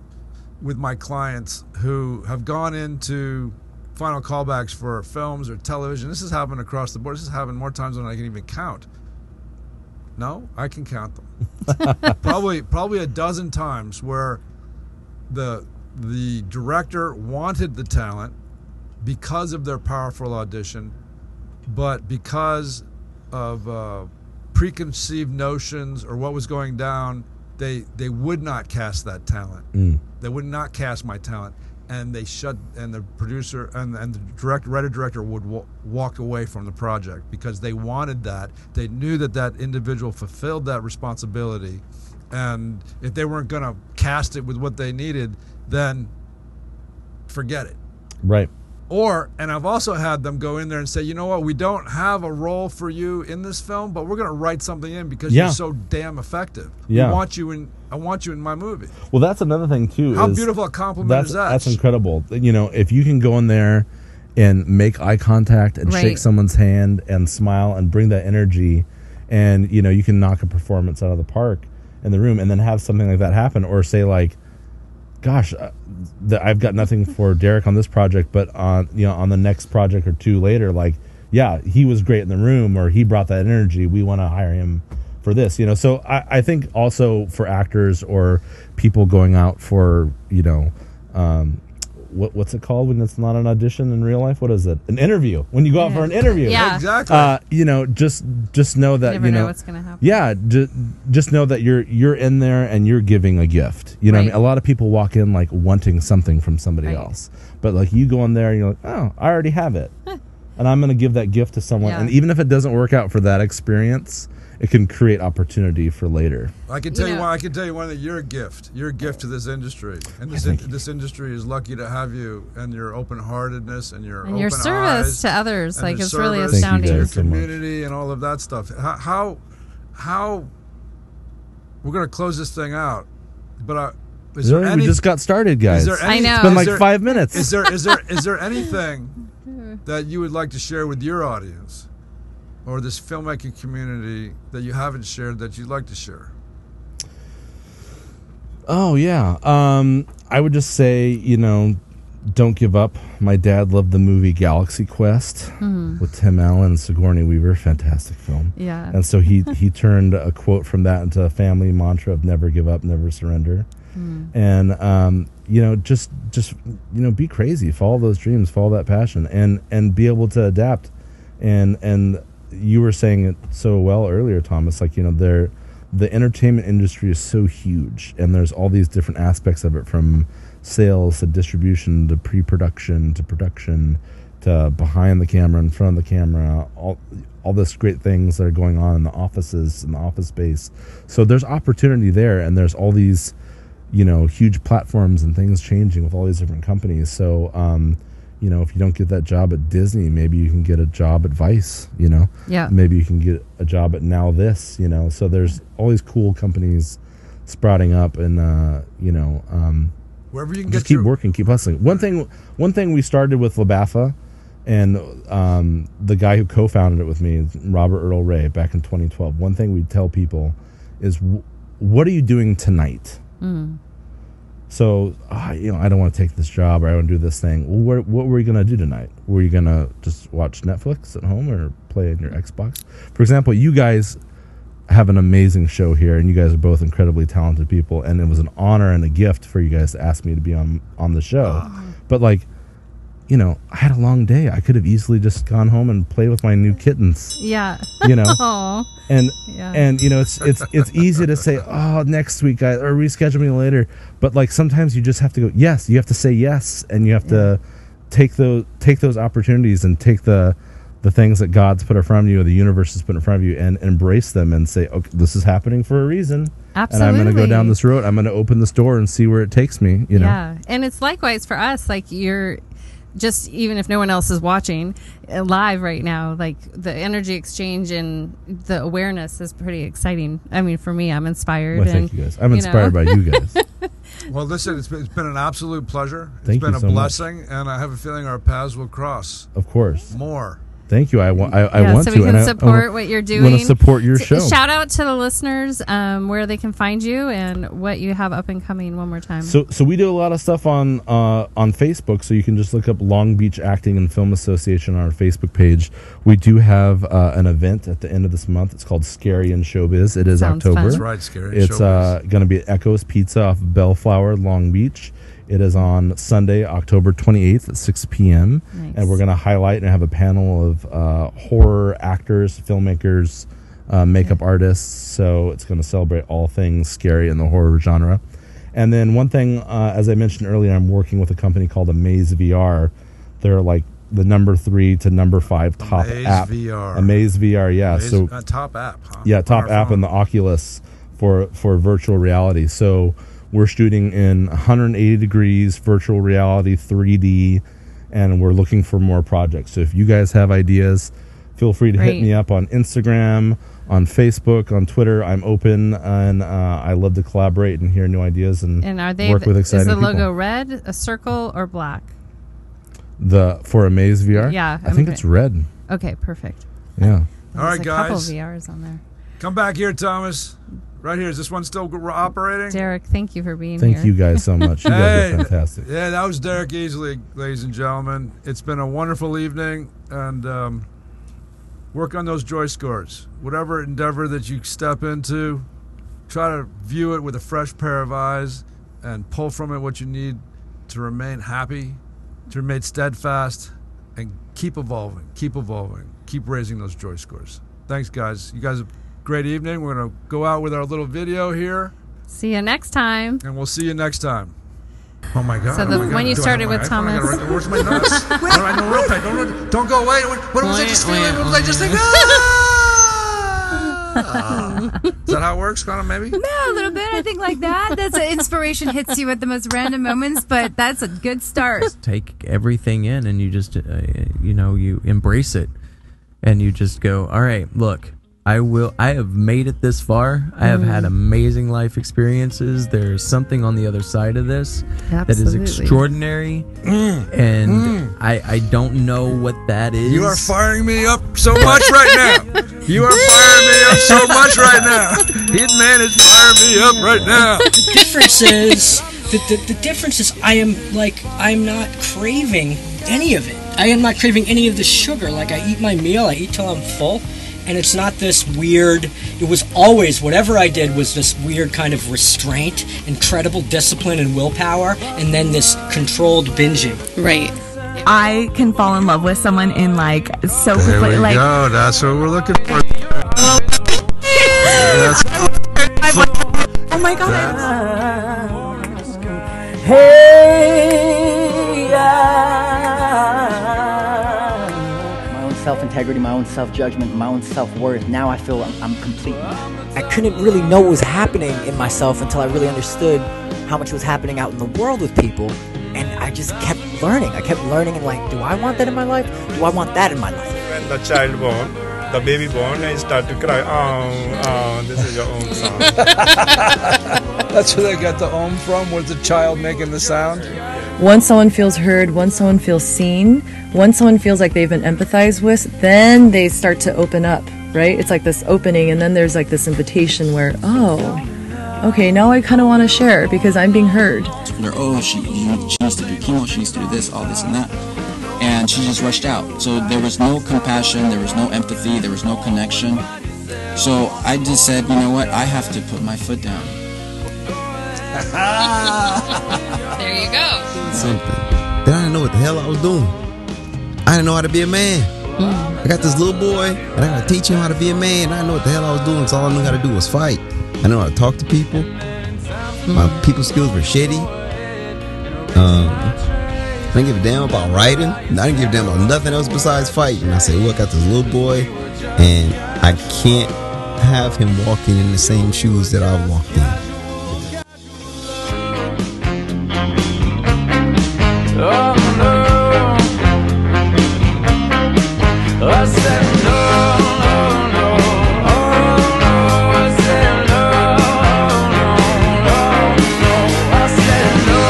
with my clients who have gone into final callbacks for films or television. This has happened across the board. This has happened more times than I can even count. No, I can count them. probably a dozen times where the director wanted the talent because of their powerful audition, but because of preconceived notions or what was going down, they would not cast that talent. They would not cast my talent, and the producer and the writer-director would walk away from the project because they wanted that. They knew that individual fulfilled that responsibility, and if they weren't going to cast it with what they needed, then forget it.
Right.
And I've also had them go in there and say, you know what, we don't have a role for you in this film, but we're going to write something in because you're so damn effective.
Yeah.
I want you in my movie.
Well, that's another thing too.
How beautiful a compliment is that?
That's incredible. You know, if you can go in there and make eye contact and
Right.
shake someone's hand and smile and bring that energy, and you can knock a performance out of the park in the room, and then have something like that happen, or say like, gosh, I've got nothing for Derek on this project, but on the next project or two later, like, yeah, he was great in the room, or he brought that energy, we want to hire him for this. So I think also for actors or people going out for what's it called when it's not an audition in real life? What is it? An interview. When you go out for an interview.
Yeah.
Exactly.
Just know that
You never know what's gonna happen.
Yeah, just know that you're in there and you're giving a gift. What I mean? A lot of people walk in like wanting something from somebody else, but like you go in there and you're like, oh, I already have it, and I'm going to give that gift to someone.
Yeah.
And even if it doesn't work out for that experience, it can create opportunity for later.
I can tell you one. I can tell you one that you're a gift. You're a gift to this industry, and this industry is lucky to have you, and your open-heartedness and your
your service
eyes,
to others.
and
Like
your
it's really
service
astounding.
to your
so much.
community and all of that stuff. How we're going to close this thing out, but is there any?
We just got started, guys.
Is there any,
I know.
It's been like
is there-
5 minutes.
Is there anything that you would like to share with your audience, or this filmmaking community that you haven't shared that you'd like to share?
Oh yeah. I would just say, don't give up. My dad loved the movie Galaxy Quest with Tim Allen and Sigourney Weaver. Fantastic film.
Yeah.
And so he turned a quote from that into a family mantra of never give up, never surrender. And just be crazy, follow those dreams, follow that passion, and be able to adapt. And you were saying it so well earlier, Thomas, like, the entertainment industry is so huge, and there's all these different aspects of it, from sales to distribution to pre-production to production to behind the camera, in front of the camera, all this great things that are going on in the offices and the office space. So there's opportunity there, and there's all these huge platforms and things changing with all these different companies. So if you don't get that job at Disney, maybe you can get a job at Vice,
Yeah.
Maybe you can get a job at Now This, So there's all these cool companies sprouting up, and
Wherever you can
just
get
keep working, keep hustling. One thing we started with LaBaffa, and the guy who co-founded it with me is Robert Earl Ray back in 2012. One thing we tell people is, what are you doing tonight? So, I don't want to take this job, or I want to do this thing. Well, what were you going to do tonight? Were you going to just watch Netflix at home or play on your Xbox? For example, you guys have an amazing show here, and you guys are both incredibly talented people, and it was an honor and a gift for you guys to ask me to be on the show. But like, I had a long day. I could have easily just gone home and played with my new kittens.
Yeah. Aw.
And
Yeah.
and it's easy to say, oh, next week or reschedule me later, but like sometimes you just have to go. Yes, you have to say yes, and you have to take those opportunities and take the things that God's put in front of you, or the universe has put in front of you, and embrace them and say, okay, this is happening for a reason.
Absolutely.
And I'm going to go down this road. I'm going to open this door and see where it takes me.
Yeah. And it's likewise for us. Like, you're just, even if no one else is watching live right now, like the energy exchange and the awareness is pretty exciting. I mean, for me, I'm inspired.
Well, thank you guys. I'm inspired by you guys.
Well, listen, it's been an absolute pleasure.
Thank
It's been
you
a
so much.
blessing, and I have a feeling our paths will cross.
Of course.
More.
Thank you. I want
so
to.
we can
and
support what you're doing.
I want to support your show.
Shout out to the listeners, where they can find you and what you have up and coming one more time.
So we do a lot of stuff on Facebook, so you can just look up Long Beach Acting and Film Association on our Facebook page. We do have an event at the end of this month. It's called Scary in Showbiz. It is
Sounds
October.
fun.
That's right, Scary in
It's going to be at Echo's Pizza off Bellflower, Long Beach. It is on Sunday, October 28th at 6 p.m.
Nice.
And we're going to highlight and have a panel of horror actors, filmmakers, makeup artists. So it's going to celebrate all things scary in the horror genre. And then one thing, as I mentioned earlier, I'm working with a company called Amaze VR. They're like the number 3 to number 5 top
Amaze
app.
VR.
Amaze VR, yeah.
Amazing.
So
Top app, huh?
yeah, top
On our
app
phone.
in the Oculus for virtual reality. So we're shooting in 180 degrees virtual reality, 3D, and we're looking for more projects. So if you guys have ideas, feel free to hit
Great.
me up on Instagram, on Facebook, on Twitter. I'm open, and I love to collaborate and hear new ideas and
are they,
work with exciting
is the
people.
logo red, a circle, or black?
For Amaze VR?
Yeah,
I think it's red.
Okay, perfect.
Yeah.
All right,
There's a
guys.
couple VRs on there.
Come back here, Thomas. Right here. Is this one still operating?
Derek, thank you for being
Thank
here.
you guys so much. You guys are fantastic.
Yeah, that was Derek Easley, ladies and gentlemen. It's been a wonderful evening, and work on those JoyScores. Whatever endeavor that you step into, try to view it with a fresh pair of eyes and pull from it what you need to remain happy, to remain steadfast, and keep evolving, keep raising those JoyScores. Thanks, guys. You guys have a great evening. We're going to go out with our little video here.
See you next time.
And we'll see you next time. Oh my God!
So when you started with Thomas,
where's my notes? I know real quick. Don't go away. What was I just feeling? What was I just thinking? Is that how it works, Connor? Maybe.
No, a little bit. I think like that. That's inspiration hits you at the most random moments, but that's a good start.
Take everything in, and you just you embrace it, and you just go, all right, look, I have made it this far. I have had amazing life experiences. There's something on the other side of this that is extraordinary, and I don't know what that is.
You are firing me up so much right now. You are firing me up so much right now. Hitman is firing me up right now.
The difference is I'm not craving any of it. I am not craving any of the sugar. Like, I eat my meal, I eat till I'm full. And it's not this weird, it was always, whatever I did was this weird kind of restraint, incredible discipline and willpower, and then this controlled binging.
Right. I can fall in love with someone in so
There
quickly.
we go. That's what we're looking for.
Oh my God.
Hey, my own self-integrity, my own self-judgment, my own self-worth. Now I feel I'm complete. I couldn't really know what was happening in myself until I really understood how much was happening out in the world with people. And I just kept learning. I kept learning and do I want that in my life? Do I want that in my life?
When the child born, the baby born, I start to cry. Oh, this is your own song.
That's where they got the ohm from. Was the child making the sound?
Once someone feels heard, once someone feels seen, once someone feels like they've been empathized with, then they start to open up, right? It's like this opening, and then there's this invitation where, okay, now I kind of want to share because I'm being heard.
She needs to do chemo, she needs to do this, all this and that. And she just rushed out. So there was no compassion, there was no empathy, there was no connection. So I just said, you know what, I have to put my foot down.
There you go.
Something. Then I didn't know what the hell I was doing. I didn't know how to be a man. I got this little boy, and I gotta teach him how to be a man. I didn't know what the hell I was doing, so all I knew how to do was fight. I know how to talk to people. My people skills were shitty. I didn't give a damn about writing. I didn't give a damn about nothing else besides fighting. I said, look, I got this little boy, and I can't have him walking in the same shoes that I walked in.
Oh no, I said no, no, no, oh no, I said no, no, no, no, I said no,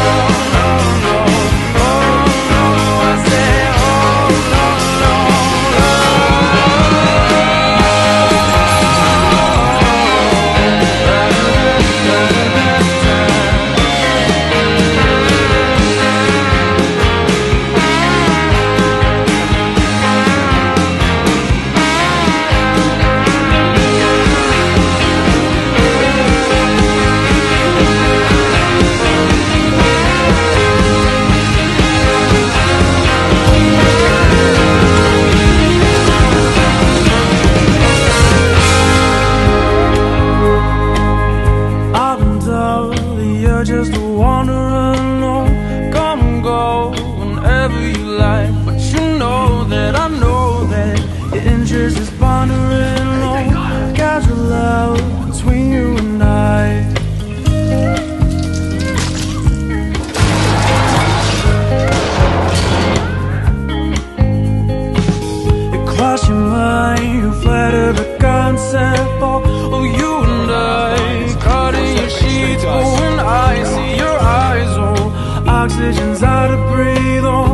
no, no, oh no, I said oh no, no, I've been told that you're just a wanderer alone. Come and go whenever you like, but you know that I know that your interest is pondering low. Casual love between you and I. It crossed your mind, you flatter the concept of you and I. Caught in your sheets, going I see your eyes, oh, oxygen's hard to breathe on.